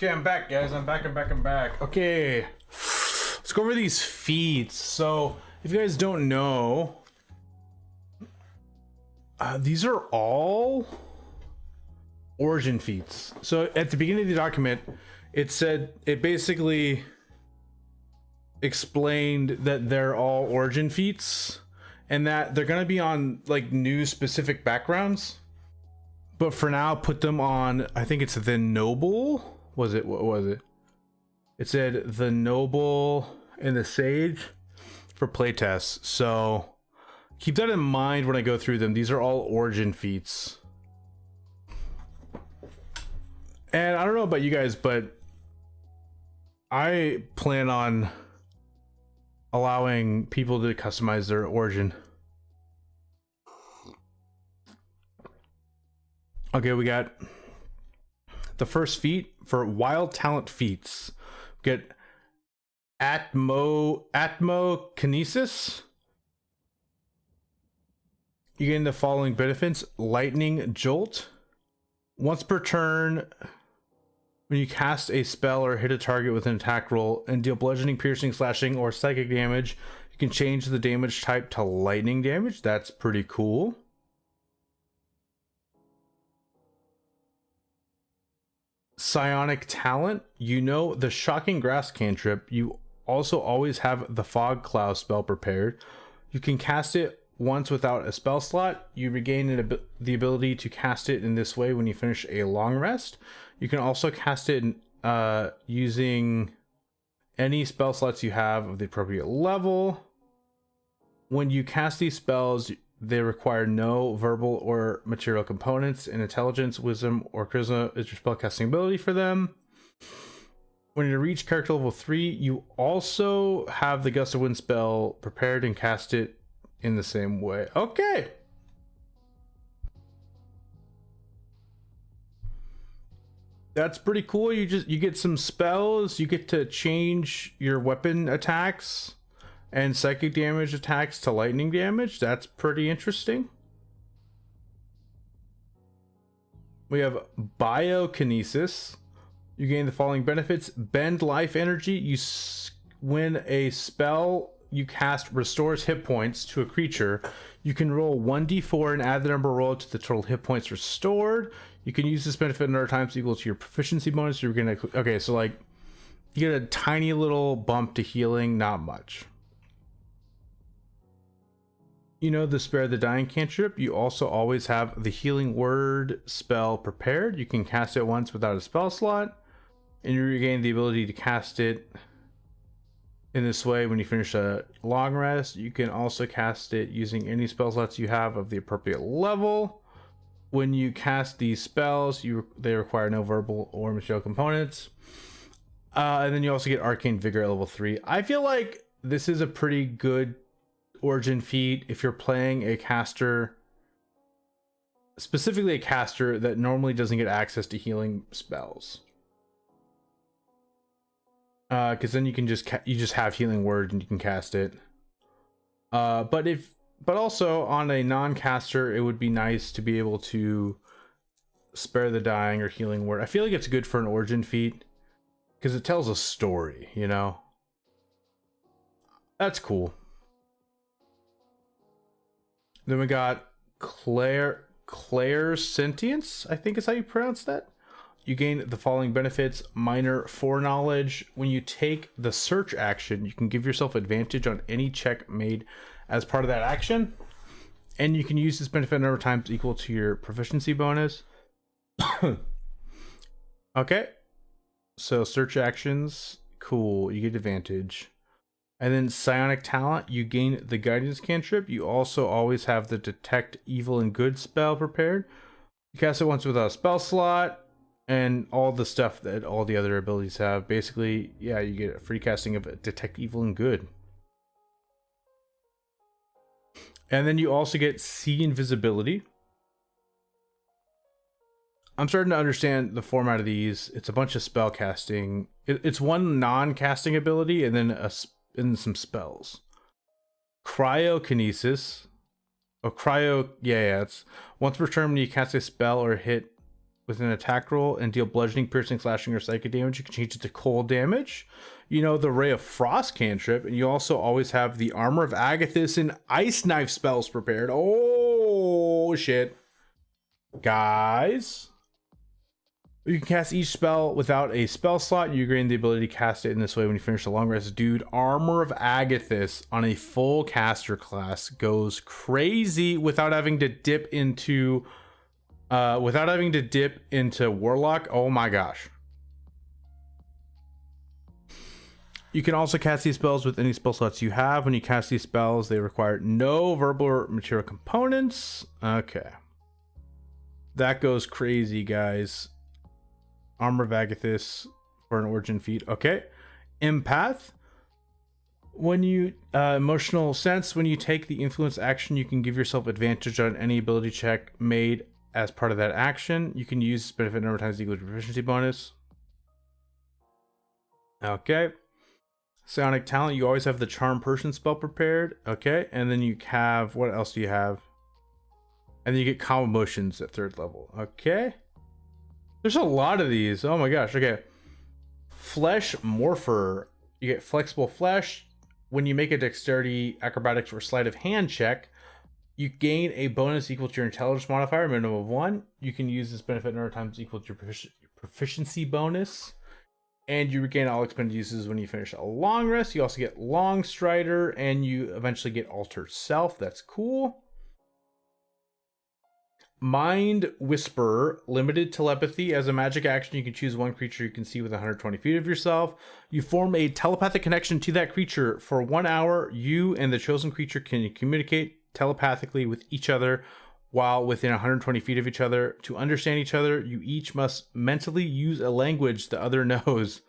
Okay, I'm back, guys. I'm back. Okay, let's go over these feats. So, if you guys don't know, these are all origin feats. So, at the beginning of the document, it basically explained that they're all origin feats and that they're going to be on like new specific backgrounds. But for now, put them on, I think it's the noble. What was it? It said the noble and the sage for playtests. So keep that in mind when I go through them. These are all origin feats. And I don't know about you guys, but I plan on allowing people to customize their origin. Okay, we got the first feat for wild talent feats. We get Atmokinesis. You gain the following benefits: lightning jolt. Once per turn, when you cast a spell or hit a target with an attack roll and deal bludgeoning, piercing, slashing, or psychic damage, you can change the damage type to lightning damage. That's pretty cool. Psionic talent. You know the shocking grass cantrip. You also always have the fog cloud spell prepared. You can cast it once without a spell slot. You regain the ability to cast it in this way when you finish a long rest. You can also cast it using any spell slots you have of the appropriate level. When you cast these spells, they require no verbal or material components, and intelligence, wisdom, or charisma is your spellcasting ability for them. When you reach character level 3, you also have the Gust of Wind spell prepared and cast it in the same way. Okay. That's pretty cool. You get some spells, you get to change your weapon attacks and psychic damage attacks to lightning damage. That's pretty interesting. We have biokinesis. You gain the following benefits: bend life energy. When a spell you cast restores hit points to a creature, you can roll 1d4 and add the number rolled to the total hit points restored. You can use this benefit another times equal to your proficiency bonus. You're gonna okay, so like you get a tiny little bump to healing, not much. You know the Spare the Dying cantrip. You also always have the Healing Word spell prepared. You can cast it once without a spell slot, and you regain the ability to cast it in this way when you finish a long rest. You can also cast it using any spell slots you have of the appropriate level. When you cast these spells, they require no verbal or material components. And then you also get Arcane Vigor at level 3. I feel like this is a pretty good origin feat if you're playing a caster, specifically a caster that normally doesn't get access to healing spells, because then you can just have Healing Word and you can cast it. But also on a non-caster, it would be nice to be able to Spare the Dying or Healing Word. I feel like it's good for an origin feat because it tells a story, you know. That's cool. Then we got Claire's Sentience, I think is how you pronounce that. You gain the following benefits: minor foreknowledge. When you take the search action, you can give yourself advantage on any check made as part of that action. And you can use this benefit a number of times equal to your proficiency bonus. Okay. So search actions, cool. You get advantage. And then Psionic Talent, you gain the Guidance cantrip. You also always have the Detect Evil and Good spell prepared. You cast it once without a spell slot, and all the stuff that all the other abilities have. Basically, yeah, you get a free casting of Detect Evil and Good. And then you also get See Invisibility. I'm starting to understand the format of these. It's a bunch of spell casting. It's one non-casting ability and then some spells. Cryokinesis. Oh, yeah, it's once per turn when you cast a spell or hit with an attack roll and deal bludgeoning, piercing, slashing, or psychic damage. You can change it to cold damage. You know, the Ray of Frost cantrip, and you also always have the Armor of Agathis and Ice Knife spells prepared. Oh, shit. Guys. You can cast each spell without a spell slot. You gain the ability to cast it in this way when you finish a long rest. Dude, Armor of Agathis on a full caster class goes crazy without having to dip into Warlock. Oh my gosh. You can also cast these spells with any spell slots you have. When you cast these spells, they require no verbal or material components. Okay. That goes crazy, guys. Armor of Agathis for an origin feat. Okay. Empath. When you emotional sense, when you take the influence action, you can give yourself advantage on any ability check made as part of that action. You can use this benefit number times equal to proficiency bonus. Okay. Psionic talent, you always have the charm person spell prepared. Okay. And then you have, what else do you have? And then you get calm emotions at 3rd level. Okay. There's a lot of these. Oh my gosh. Okay. Flesh morpher. You get flexible flesh. When you make a dexterity, acrobatics, or sleight of hand check, you gain a bonus equal to your intelligence modifier, minimum of 1. You can use this benefit number of times equal to your proficiency bonus. And you regain all expended uses when you finish a long rest. You also get long strider, and you eventually get altered self. That's cool. Mind Whisperer, limited telepathy. As a magic action, you can choose one creature you can see within 120 feet of yourself. You form a telepathic connection to that creature. For 1 hour, you and the chosen creature can communicate telepathically with each other while within 120 feet of each other. To understand each other, you each must mentally use a language the other knows.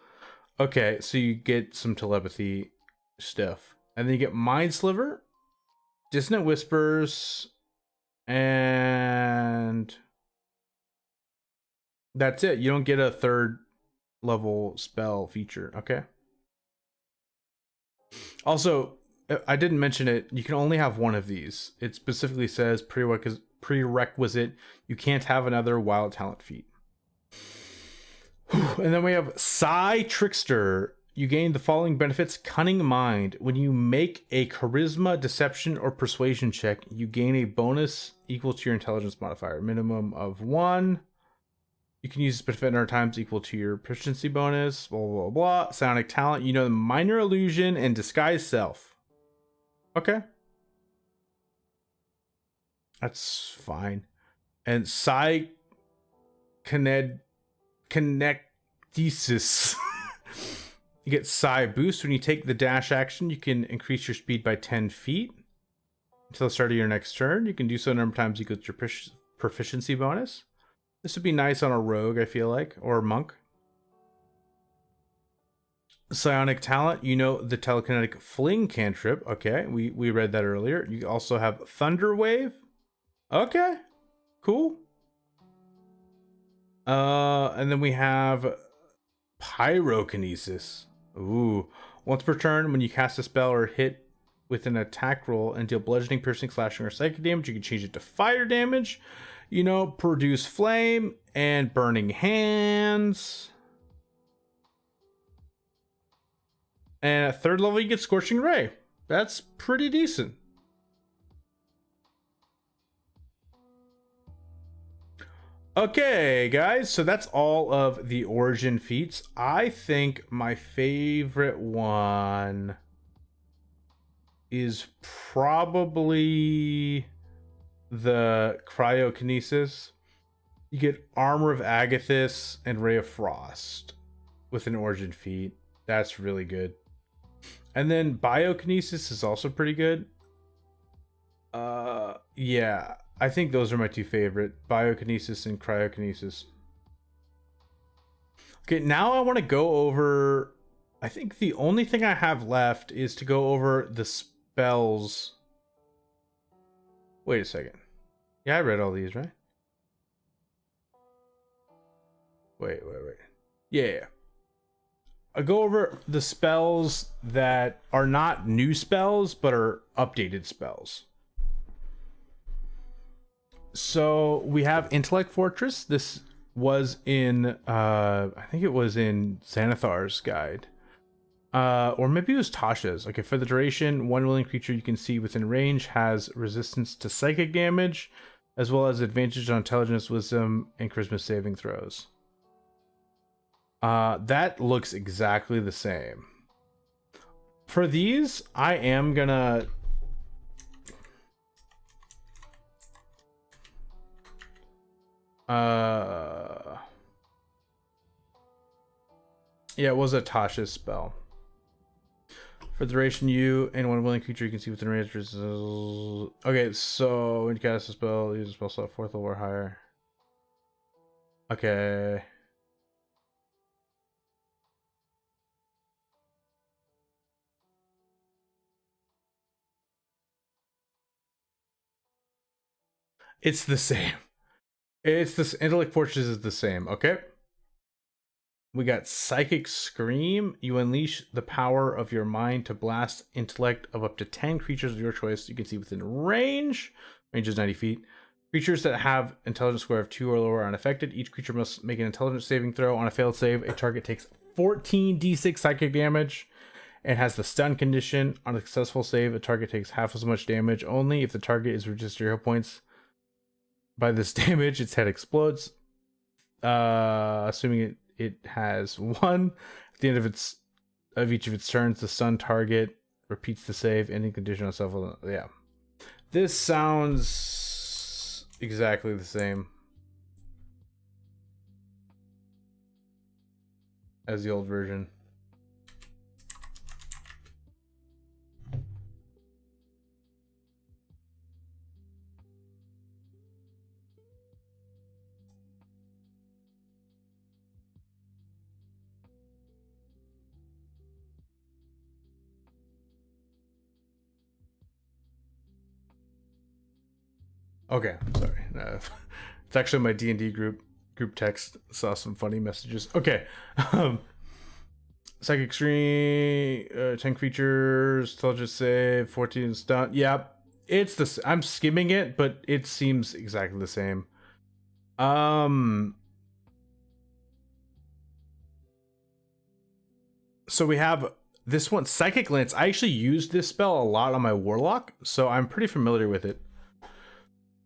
Okay, so you get some telepathy stuff. And then you get Mind Sliver, Dissonant Whispers, and that's it. You don't get a 3rd level spell feature. Okay. Also, I didn't mention it. You can only have one of these. It specifically says prerequisite. You can't have another wild talent feat. And then we have Psi Trickster. You gain the following benefits. Cunning Mind. When you make a charisma, deception, or persuasion check, you gain a bonus equal to your intelligence modifier, minimum of 1. You can use this benefit number of times equal to your proficiency bonus, blah, blah, blah. Psionic talent. You know the minor illusion and disguise self. Okay. That's fine. And Psi Connectesis. You get Psi Boost. When you take the dash action, you can increase your speed by 10 feet until the start of your next turn. You can do so a number of times equal to your proficiency bonus. This would be nice on a rogue, I feel like, or a monk. Psionic talent, you know the telekinetic fling cantrip. Okay, we read that earlier. You also have Thunder Wave. Okay, cool. And then we have Pyrokinesis. Ooh. Once per turn, when you cast a spell or hit with an attack roll and deal bludgeoning, piercing, slashing, or psychic damage, you can change it to fire damage. You know, produce flame and burning hands. And at 3rd level, you get Scorching Ray. That's pretty decent. Okay, guys, so that's all of the origin feats. I think my favorite one is probably the Cryokinesis. You get Armor of Agathis and Ray of Frost with an origin feat. That's really good. And then Biokinesis is also pretty good. Yeah, I think those are my 2 favorite, Biokinesis and Cryokinesis. Okay, now I want to go over, I think the only thing I have left is to go over the spells. Wait a second. Yeah, I read all these, right? Wait. Yeah. I go over the spells that are not new spells, but are updated spells. So we have Intellect Fortress. This was in I think it was in Xanathar's guide. Or maybe it was Tasha's. Okay, for the duration, one willing creature you can see within range has resistance to psychic damage, as well as advantage on intelligence, wisdom, and charisma saving throws. That looks exactly the same. For these, I am gonna yeah, it was a Tasha's spell. For the duration, you and one willing creature you can see within range. Okay, so when you cast a spell, use a spell slot 4th level or higher. Okay. It's the same. It's this intellect fortress is the same. Okay. We got Psychic Scream. You unleash the power of your mind to blast intellect of up to 10 creatures of your choice you can see within range. Range is 90 feet. Creatures that have intelligence score of 2 or lower are unaffected. Each creature must make an intelligence saving throw. On a failed save, a target takes 14d6 psychic damage and has the stun condition. On a successful save, a target takes half as much damage only if the target is reduced to 0 points. By this damage, its head explodes. Assuming it has 1 at the end of each of its turns, the stun target repeats the save, ending condition on self. Yeah, this sounds exactly the same as the old version. Okay, sorry. It's actually my D&D group text. Saw some funny messages. Okay. Psychic Scream, 10 creatures, intelligence save, 14 stun. Yeah, it's this. I'm skimming it, but it seems exactly the same. So we have this one, Psychic Lance. I actually used this spell a lot on my Warlock, so I'm pretty familiar with it.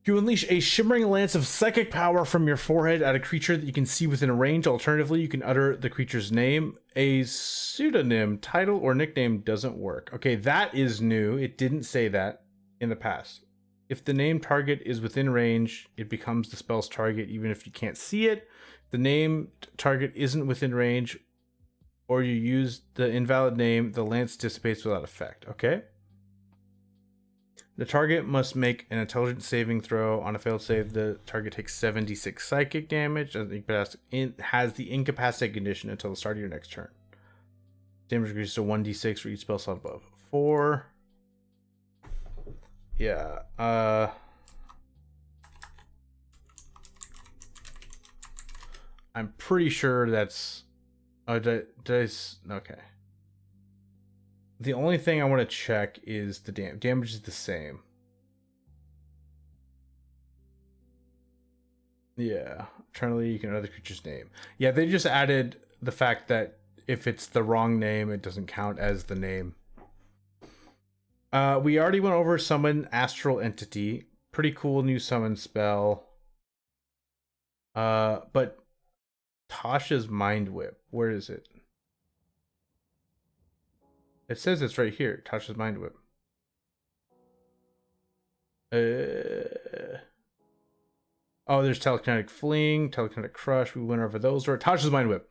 You unleash a shimmering lance of psychic power from your forehead at a creature that you can see within range. Alternatively, you can utter the creature's name. A pseudonym, title, or nickname doesn't work. Okay, that is new. It didn't say that in the past. If the name target is within range, it becomes the spell's target even if you can't see it. If the name target isn't within range, or you use the invalid name, the lance dissipates without effect. Okay? The target must make an intelligence saving throw. On a failed save, the target takes 76 psychic damage. It has the incapacitated condition until the start of your next turn. Damage increases to 1d6 for each spell slot above 4. Yeah. I'm pretty sure that's... Oh, okay. The only thing I want to check is the damage is the same. Yeah. Eternally, you can utter the creature's name. Yeah, they just added the fact that if it's the wrong name, it doesn't count as the name. We already went over Summon Astral Entity. Pretty cool new summon spell. But Tasha's Mind Whip. Where is it? It says it's right here. Tasha's Mind Whip. Oh, there's Telekinetic Fling, Telekinetic Crush. We went over those. Or Tasha's Mind Whip.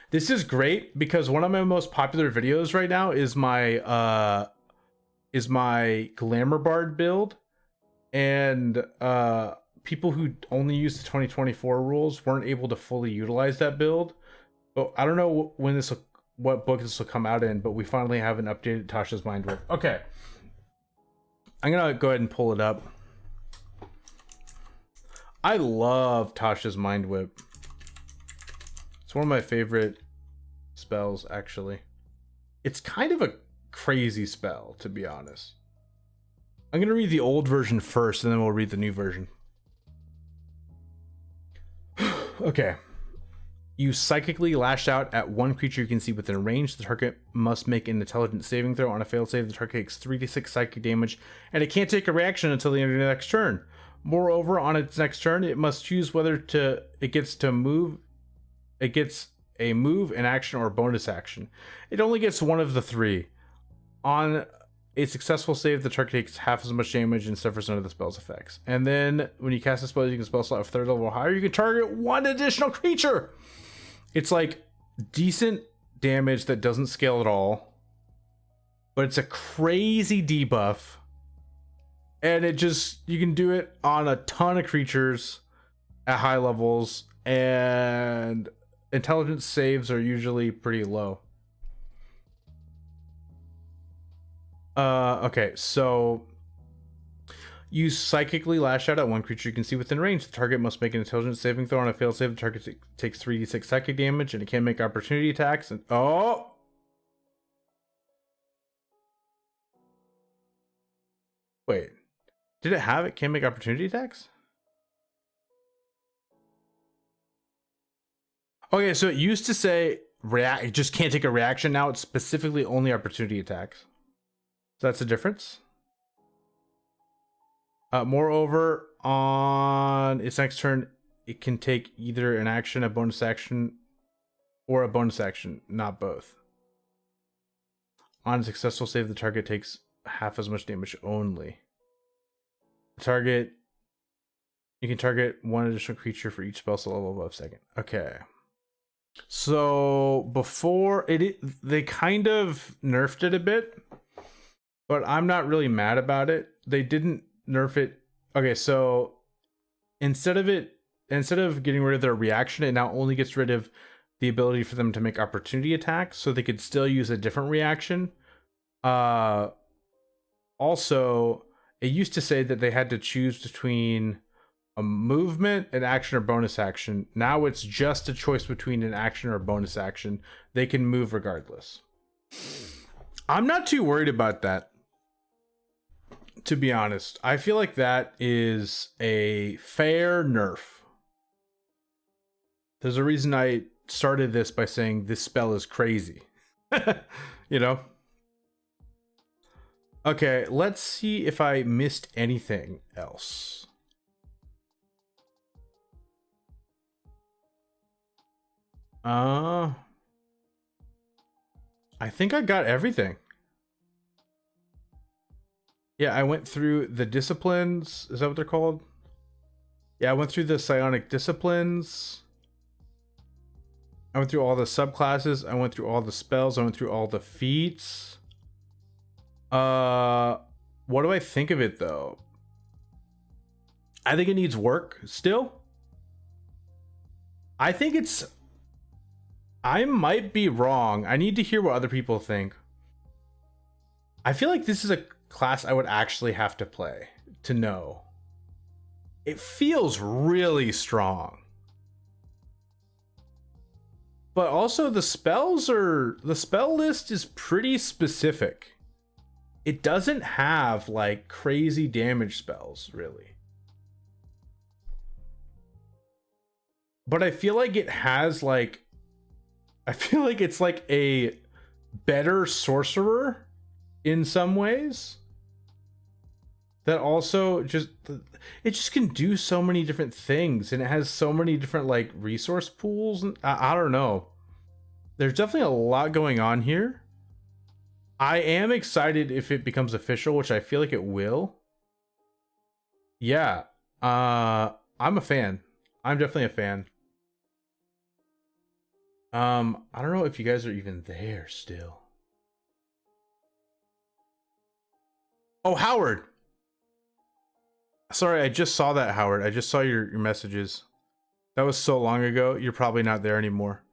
This is great because one of my most popular videos right now is my Glamour Bard build, and people who only use the 2024 rules weren't able to fully utilize that build. But I don't know when what book this will come out in, but we finally have an updated Tasha's Mind Whip. Okay. I'm going to go ahead and pull it up. I love Tasha's Mind Whip. It's one of my favorite spells, actually. It's kind of a crazy spell, to be honest. I'm going to read the old version first, and then we'll read the new version. Okay. You psychically lash out at one creature you can see within range. The target must make an intelligence saving throw. On a failed save, the target takes 3d6 psychic damage, and it can't take a reaction until the end of the next turn. Moreover, on its next turn, it must choose whether it gets a move, an action, or a bonus action. It only gets one of the three. On a successful save, the target takes half as much damage and suffers none of the spell's effects. And then when you cast a spell using a spell slot of third level or higher, you can target one additional creature. It's like decent damage that doesn't scale at all, but it's a crazy debuff, and you can do it on a ton of creatures at high levels, and intelligence saves are usually pretty low. Okay, so you psychically lash out at one creature you can see within range. The target must make an intelligence saving throw. On a failed save, the target takes 3d6 psychic damage, and it can make opportunity attacks. And wait, did it can make opportunity attacks? Okay, so it used to say it just can't take a reaction. Now it's specifically only opportunity attacks. So that's the difference. Moreover, on its next turn, it can take either an action, a bonus action, or a bonus action, not both. On a successful save, the target takes half as much damage only. You can target one additional creature for each spell slot level above second. Okay. So before they kind of nerfed it a bit, but I'm not really mad about it. They didn't nerf it. Okay, so instead of getting rid of their reaction, it now only gets rid of the ability for them to make opportunity attacks, so they could still use a different reaction. Also, it used to say that they had to choose between a movement, an action, or bonus action. Now it's just a choice between an action or a bonus action. They can move regardless. I'm not too worried about that, to be honest. I feel like that is a fair nerf. There's a reason I started this by saying this spell is crazy. You know? Okay, let's see if I missed anything else. I think I got everything. Yeah, I went through the disciplines. Is that what they're called? Yeah, I went through the psionic disciplines. I went through all the subclasses. I went through all the spells. I went through all the feats. What do I think of it though? I think it needs work still. I might be wrong. I need to hear what other people think. I feel like this is a class I would actually have to play to know. It feels really strong. But also the spell list is pretty specific. It doesn't have like crazy damage spells, really. But I feel like it has like, I feel like it's like a better sorcerer in some ways. That also it just can do so many different things, and it has so many different like resource pools. And I don't know. There's definitely a lot going on here. I am excited if it becomes official, which I feel like it will. Yeah. I'm a fan. I'm definitely a fan. I don't know if you guys are even there still. Oh, Howard. Sorry, I just saw that, Howard. I just saw your messages. That was so long ago. You're probably not there anymore.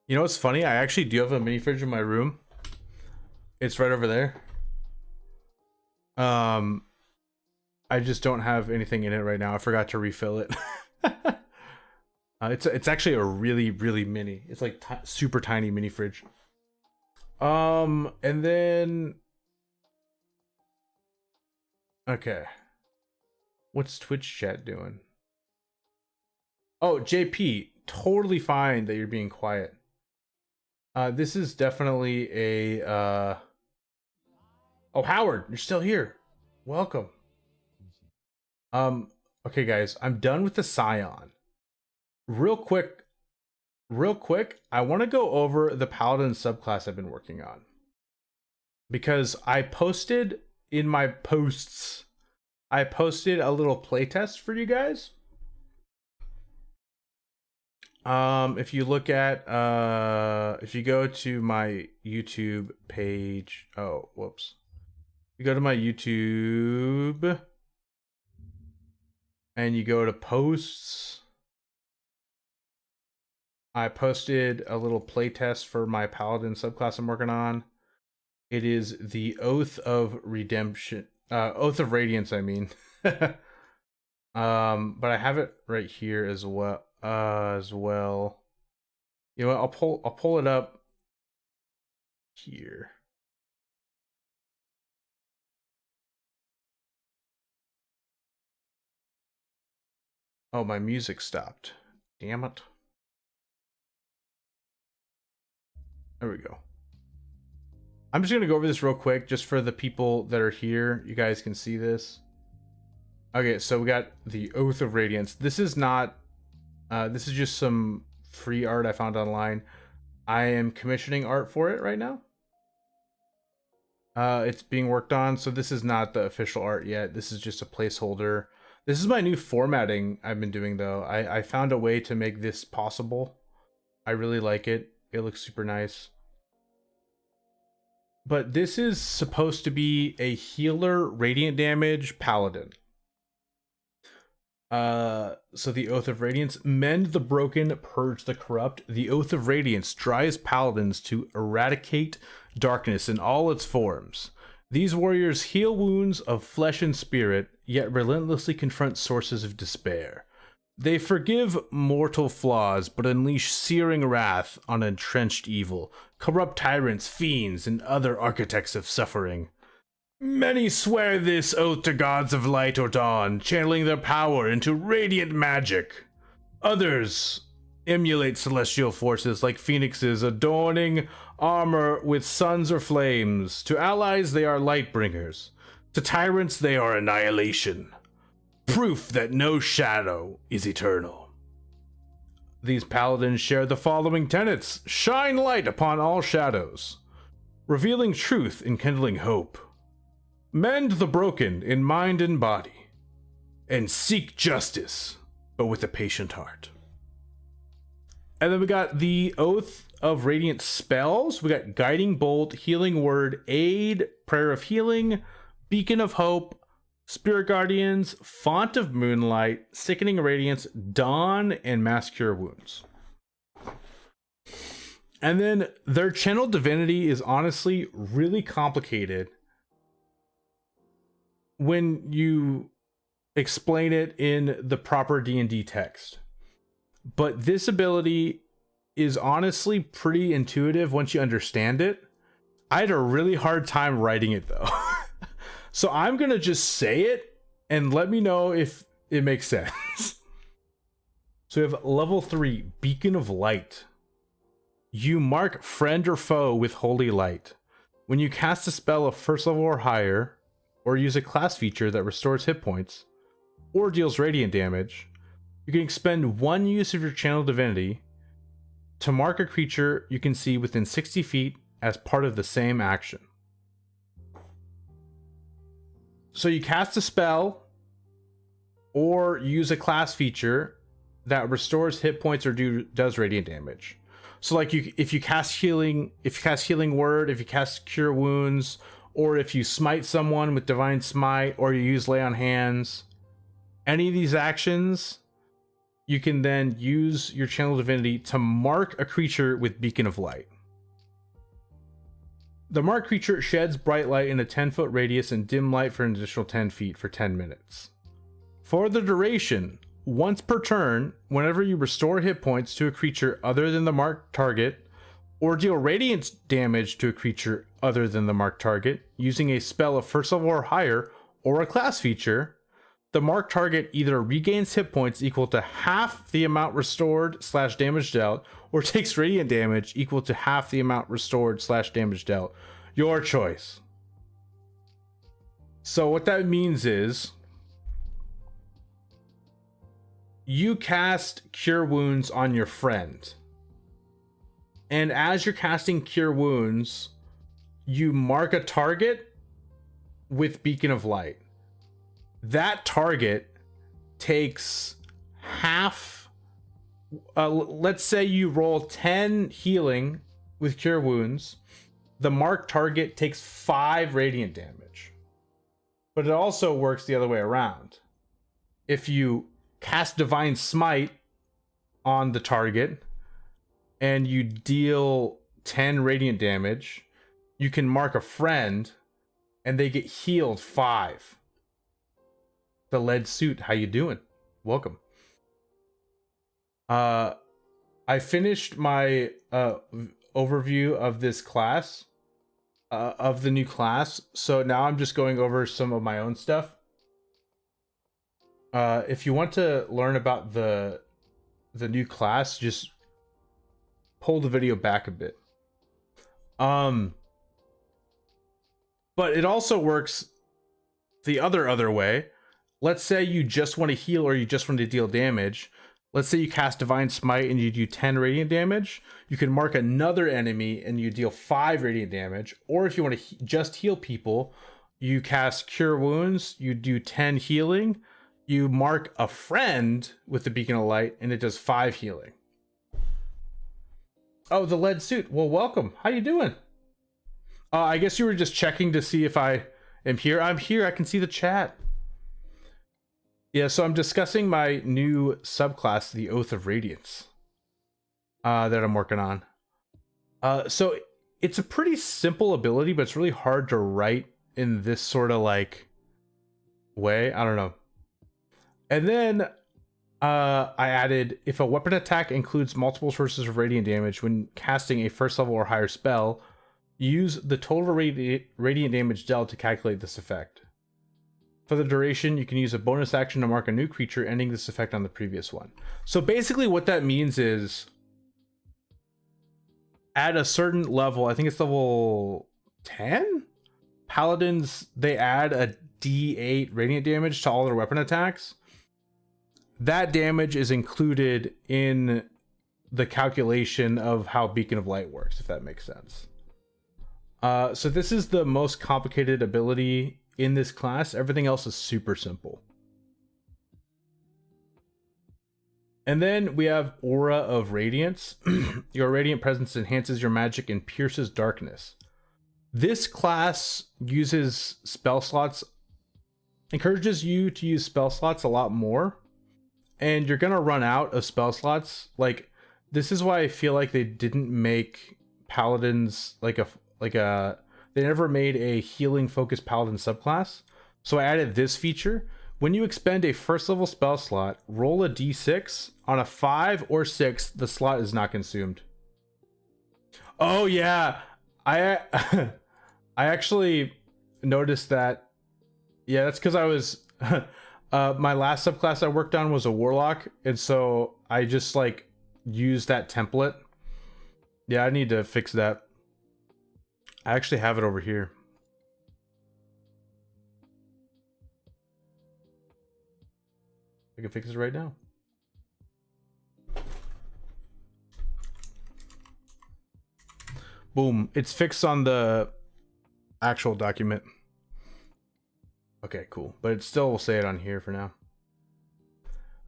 You know what's funny? I actually do have a mini fridge in my room. It's right over there. I just don't have anything in it right now. I forgot to refill it. It's actually a really, really mini. It's like super tiny mini fridge. And then... Okay. What's Twitch chat doing? Oh, JP, totally fine that you're being quiet. This is definitely a oh, Howard, you're still here. Welcome. Okay guys, I'm done with the Psion. Real quick, I want to go over the Paladin subclass I've been working on. Because I posted in my posts, I posted a little playtest for you guys. If you look at, if you go to my YouTube page, oh, whoops. You go to my YouTube and you go to posts. I posted a little playtest for my Paladin subclass I'm working on. It is the Oath of Redemption, Oath of Radiance, I mean. But I have it right here as well. You know what? I'll pull it up here. Oh, my music stopped. Damn it. There we go. I'm just gonna go over this real quick, just for the people that are here. You guys can see this. Okay, so we got the Oath of Radiance. This is not, this is just some free art I found online. I am commissioning art for it right now. It's being worked on, so this is not the official art yet. This is just a placeholder. This is my new formatting I've been doing, though. I found a way to make this possible. I really like it. It looks super nice. But this is supposed to be a healer, radiant damage paladin. So the Oath of Radiance, mend the broken, purge the corrupt. The Oath of Radiance drives paladins to eradicate darkness in all its forms. These warriors heal wounds of flesh and spirit, yet relentlessly confront sources of despair. They forgive mortal flaws, but unleash searing wrath on entrenched evil, corrupt tyrants, fiends, and other architects of suffering. Many swear this oath to gods of light or dawn, channeling their power into radiant magic. Others emulate celestial forces like phoenixes, adorning armor with suns or flames. To allies, they are light bringers. To tyrants, they are annihilation. Proof that no shadow is eternal. These paladins share the following tenets: shine light upon all shadows, revealing truth and kindling hope. Mend the broken in mind and body, and seek justice, but with a patient heart. And then we got the Oath of Radiant spells. We got Guiding Bolt, Healing Word, Aid, Prayer of Healing, Beacon of Hope, Spirit Guardians, Font of Moonlight, Sickening Radiance, Dawn, and Mass Cure Wounds. And then their Channel Divinity is honestly really complicated when you explain it in the proper D&D text. But this ability is honestly pretty intuitive once you understand it. I had a really hard time writing it though. So I'm going to just say it and let me know if it makes sense. So we have level 3, Beacon of Light. You mark friend or foe with holy light. When you cast a spell of first level or higher, or use a class feature that restores hit points, or deals radiant damage, you can expend 1 use of your Channel Divinity to mark a creature you can see within 60 feet as part of the same action. So you cast a spell, or use a class feature that restores hit points or does radiant damage. So like if you cast healing word, if you cast cure wounds, or if you smite someone with divine smite, or you use lay on hands, any of these actions, you can then use your Channel Divinity to mark a creature with Beacon of Light. The marked creature sheds bright light in a 10-foot radius and dim light for an additional 10 feet for 10 minutes. For the duration, once per turn, whenever you restore hit points to a creature other than the marked target, or deal radiant damage to a creature other than the marked target, using a spell of first level or higher, or a class feature, The marked target either regains hit points equal to half the amount restored / damage dealt, or takes radiant damage equal to half the amount restored / damage dealt. Your choice. So what that means is you cast Cure Wounds on your friend. And as you're casting Cure Wounds, you mark a target with Beacon of Light. That target takes half. Let's say you roll 10 healing with Cure Wounds. The marked target takes 5 radiant damage. But it also works the other way around. If you cast Divine Smite on the target and you deal 10 radiant damage, you can mark a friend and they get healed 5. The lead suit, how you doing? Welcome. I finished my overview of this class, of the new class, so now I'm just going over some of my own stuff. If you want to learn about the new class, just pull the video back a bit. But it also works the other way. Let's say you just want to heal or you just want to deal damage. Let's say you cast Divine Smite and you do 10 radiant damage. You can mark another enemy and you deal 5 radiant damage. Or if you want to just heal people, you cast Cure Wounds, you do 10 healing, you mark a friend with the Beacon of Light, and it does 5 healing. Oh, the lead suit. Well, welcome. How you doing? I guess you were just checking to see if I am here. I'm here. I can see the chat. Yeah, so I'm discussing my new subclass, the Oath of Radiance, that I'm working on. So it's a pretty simple ability, but it's really hard to write in this sort of like way. I don't know. And then I added, if a weapon attack includes multiple sources of radiant damage when casting a first level or higher spell, use the total radiant damage dealt to calculate this effect. For the duration, you can use a bonus action to mark a new creature, ending this effect on the previous one. So basically what that means is, at a certain level, I think it's level 10? Paladins, they add a D8 radiant damage to all their weapon attacks. That damage is included in the calculation of how Beacon of Light works, if that makes sense. So this is the most complicated ability in this class. Everything else is super simple. And then we have Aura of Radiance. Your radiant presence enhances your magic and pierces darkness. This class uses spell slots, encourages you to use spell slots a lot more, and you're gonna run out of spell slots. Like, this is why I feel like they didn't make paladins they never made a healing focused paladin subclass. So I added this feature. When you expend a first level spell slot, roll a d6. On a 5 or 6, the slot is not consumed. Oh yeah, I actually noticed that. Yeah, that's because I was my last subclass I worked on was a warlock, and so I just like used that template. Yeah, I need to fix that. I actually have it over here. I can fix it right now. Boom. It's fixed on the actual document. Okay, cool. But it still will say it on here for now.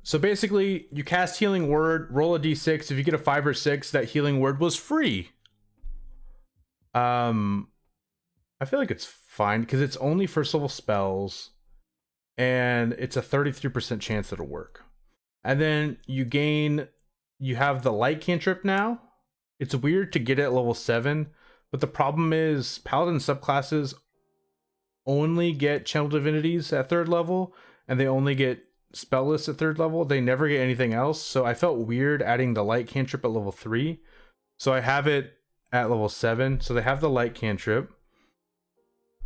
So basically, you cast Healing Word, roll a d6. If you get a 5 or 6, that Healing Word was free. I feel like it's fine because it's only first level spells and it's a 33% chance it'll work. And then you have the light cantrip now. It's weird to get it at level 7, but the problem is paladin subclasses only get channel divinities at 3rd level, and they only get spell lists at 3rd level. They never get anything else. So I felt weird adding the light cantrip at level 3. So I have it at level 7. So they have the light cantrip.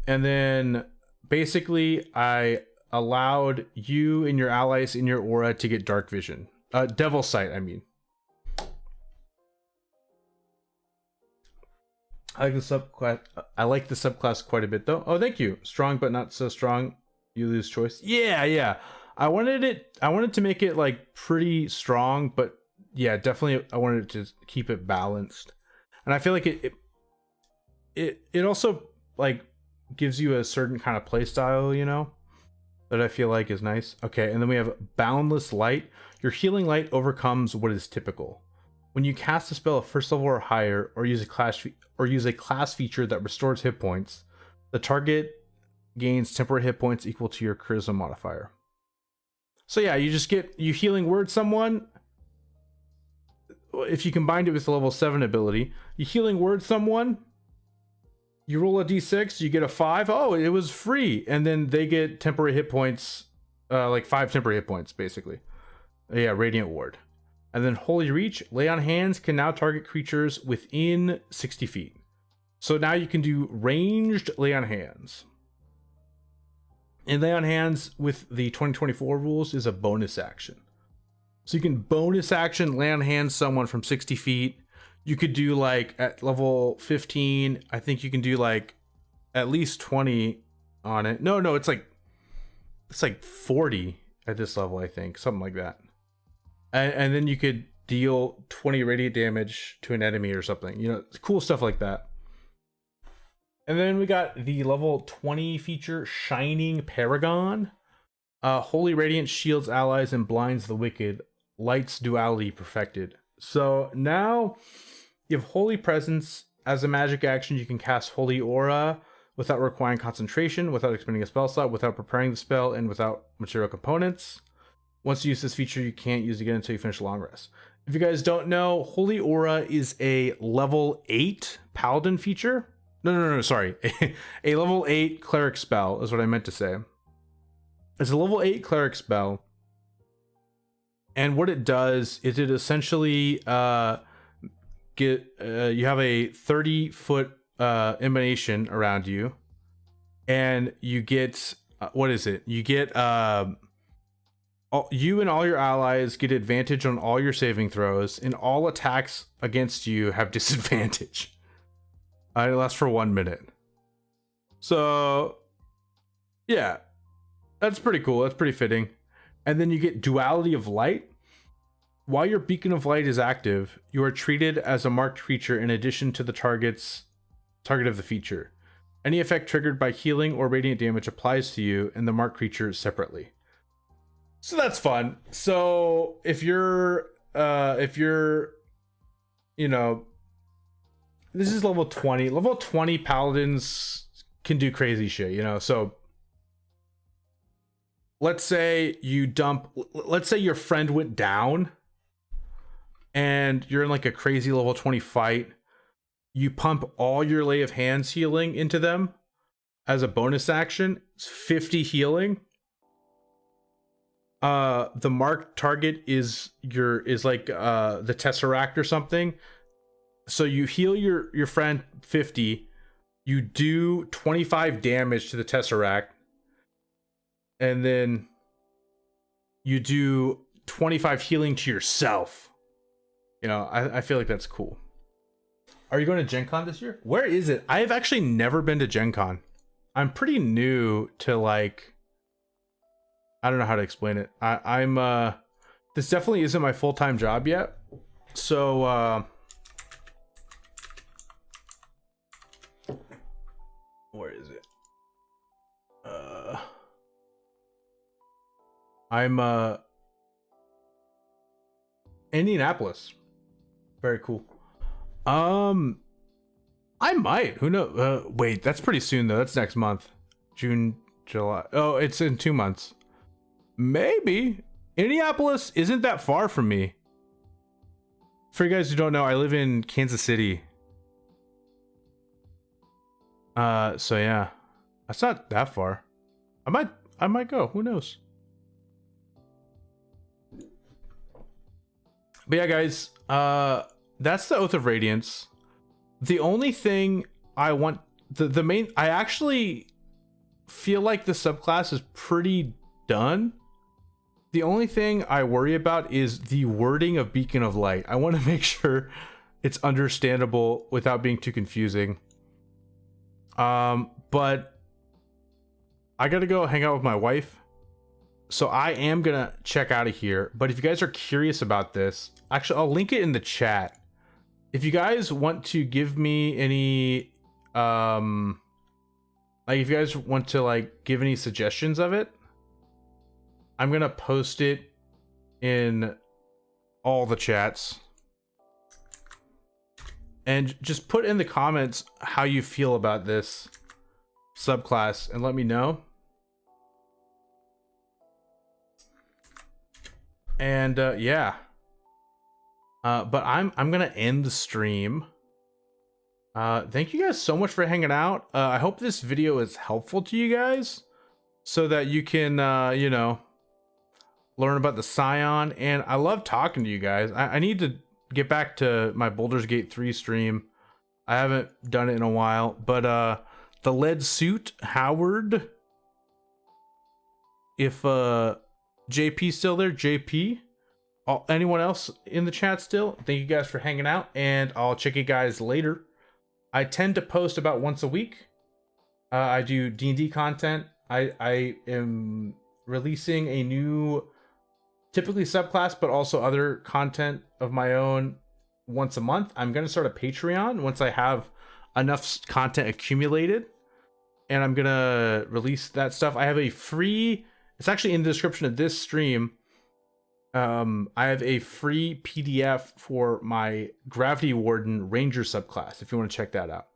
And then basically I allowed you and your allies in your aura to get dark vision. Devil sight, I mean. I like the subclass quite a bit though. Oh, thank you. Strong but not so strong. You lose choice. Yeah. I wanted to make it like pretty strong, but yeah, definitely I wanted to keep it balanced. And I feel like it also like gives you a certain kind of play style, you know, that I feel like is nice. Okay, and then we have Boundless Light. Your healing light overcomes what is typical. When you cast a spell of first level or higher, or use a class feature that restores hit points, the target gains temporary hit points equal to your charisma modifier. So yeah, you healing word someone. If you combined it with the level 7 ability, you healing word someone, you roll a d6, you get a 5. Oh, it was free, and then they get temporary hit points, like 5 temporary hit points, basically. Yeah, Radiant Ward. And then Holy Reach, Lay on Hands can now target creatures within 60 feet. So now you can do ranged Lay on Hands. And Lay on Hands with the 2024 rules is a bonus action. So you can bonus action Lay on Hands someone from 60 feet. You could do like at level 15, I think you can do like at least 20 on it. No, it's like 40 at this level, I think, something like that. And then you could deal 20 radiant damage to an enemy or something, you know, cool stuff like that. And then we got the level 20 feature, Shining Paragon. Holy Radiance shields allies and blinds the wicked. Light's duality perfected. So now you have Holy Presence. As a magic action, you can cast Holy Aura without requiring concentration, without expending a spell slot, without preparing the spell, and without material components. Once you use this feature, you can't use it again until you finish a long rest. If you guys don't know, Holy Aura is a level 8 Paladin feature. No, sorry. A level 8 Cleric spell is what I meant to say. It's a level 8 Cleric spell. And what it does is it essentially you have a 30-foot emanation around you, and you get what is it? You get you and all your allies get advantage on all your saving throws, and all attacks against you have disadvantage. It lasts for 1 minute. So yeah, that's pretty cool. That's pretty fitting. And then you get Duality of Light. While your Beacon of Light is active, you are treated as a marked creature in addition to the target of the feature. Any effect triggered by healing or radiant damage applies to you and the marked creature separately. So that's fun. So if you're you know, this is level 20. Level 20 paladins can do crazy shit, you know. So let's say your friend went down and you're in like a crazy level 20 fight. You pump all your Lay of Hands healing into them as a bonus action. It's 50 healing. The marked target is like the Tesseract or something. So you heal your friend 50, you do 25 damage to the Tesseract, and then you do 25 healing to yourself. You know, I feel like that's cool. Are you going to Gen Con this year? Where is it? I have actually never been to Gen Con. I'm pretty new to, like, I don't know how to explain it. I'm this definitely isn't my full-time job yet. So where is it? I'm Indianapolis. Very cool. I might. Who knows? Wait, that's pretty soon though. That's next month. June, July. Oh, it's in 2 months. Maybe. Indianapolis isn't that far from me. For you guys who don't know, I live in Kansas City. So yeah, that's not that far. I might go. Who knows? But yeah, guys, that's the Oath of Radiance. The only thing I want, the main, I actually feel like the subclass is pretty done. The only thing I worry about is the wording of Beacon of Light. I want to make sure it's understandable without being too confusing. But I gotta go hang out with my wife, so I am gonna check out of here. But if you guys are curious about this, actually I'll link it in the chat. If you guys want to give me any like if you guys want to like give any suggestions of it, I'm gonna post it in all the chats. And just put in the comments how you feel about this subclass and let me know. And yeah. But I'm gonna end the stream. Thank you guys so much for hanging out. I hope this video is helpful to you guys so that you can you know, learn about the Psion. And I love talking to you guys. I need to get back to my Baldur's Gate 3 stream. I haven't done it in a while, but the lead suit Howard, if JP's still there, JP, anyone else in the chat still, thank you guys for hanging out, and I'll check you guys later. I tend to post about once a week. I do D&D content. I am releasing a new, typically subclass, but also other content of my own once a month. I'm going to start a Patreon once I have enough content accumulated, and I'm going to release that stuff. I have a free, it's actually in the description of this stream. I have a free PDF for my Gravity Warden Ranger subclass if you want to check that out.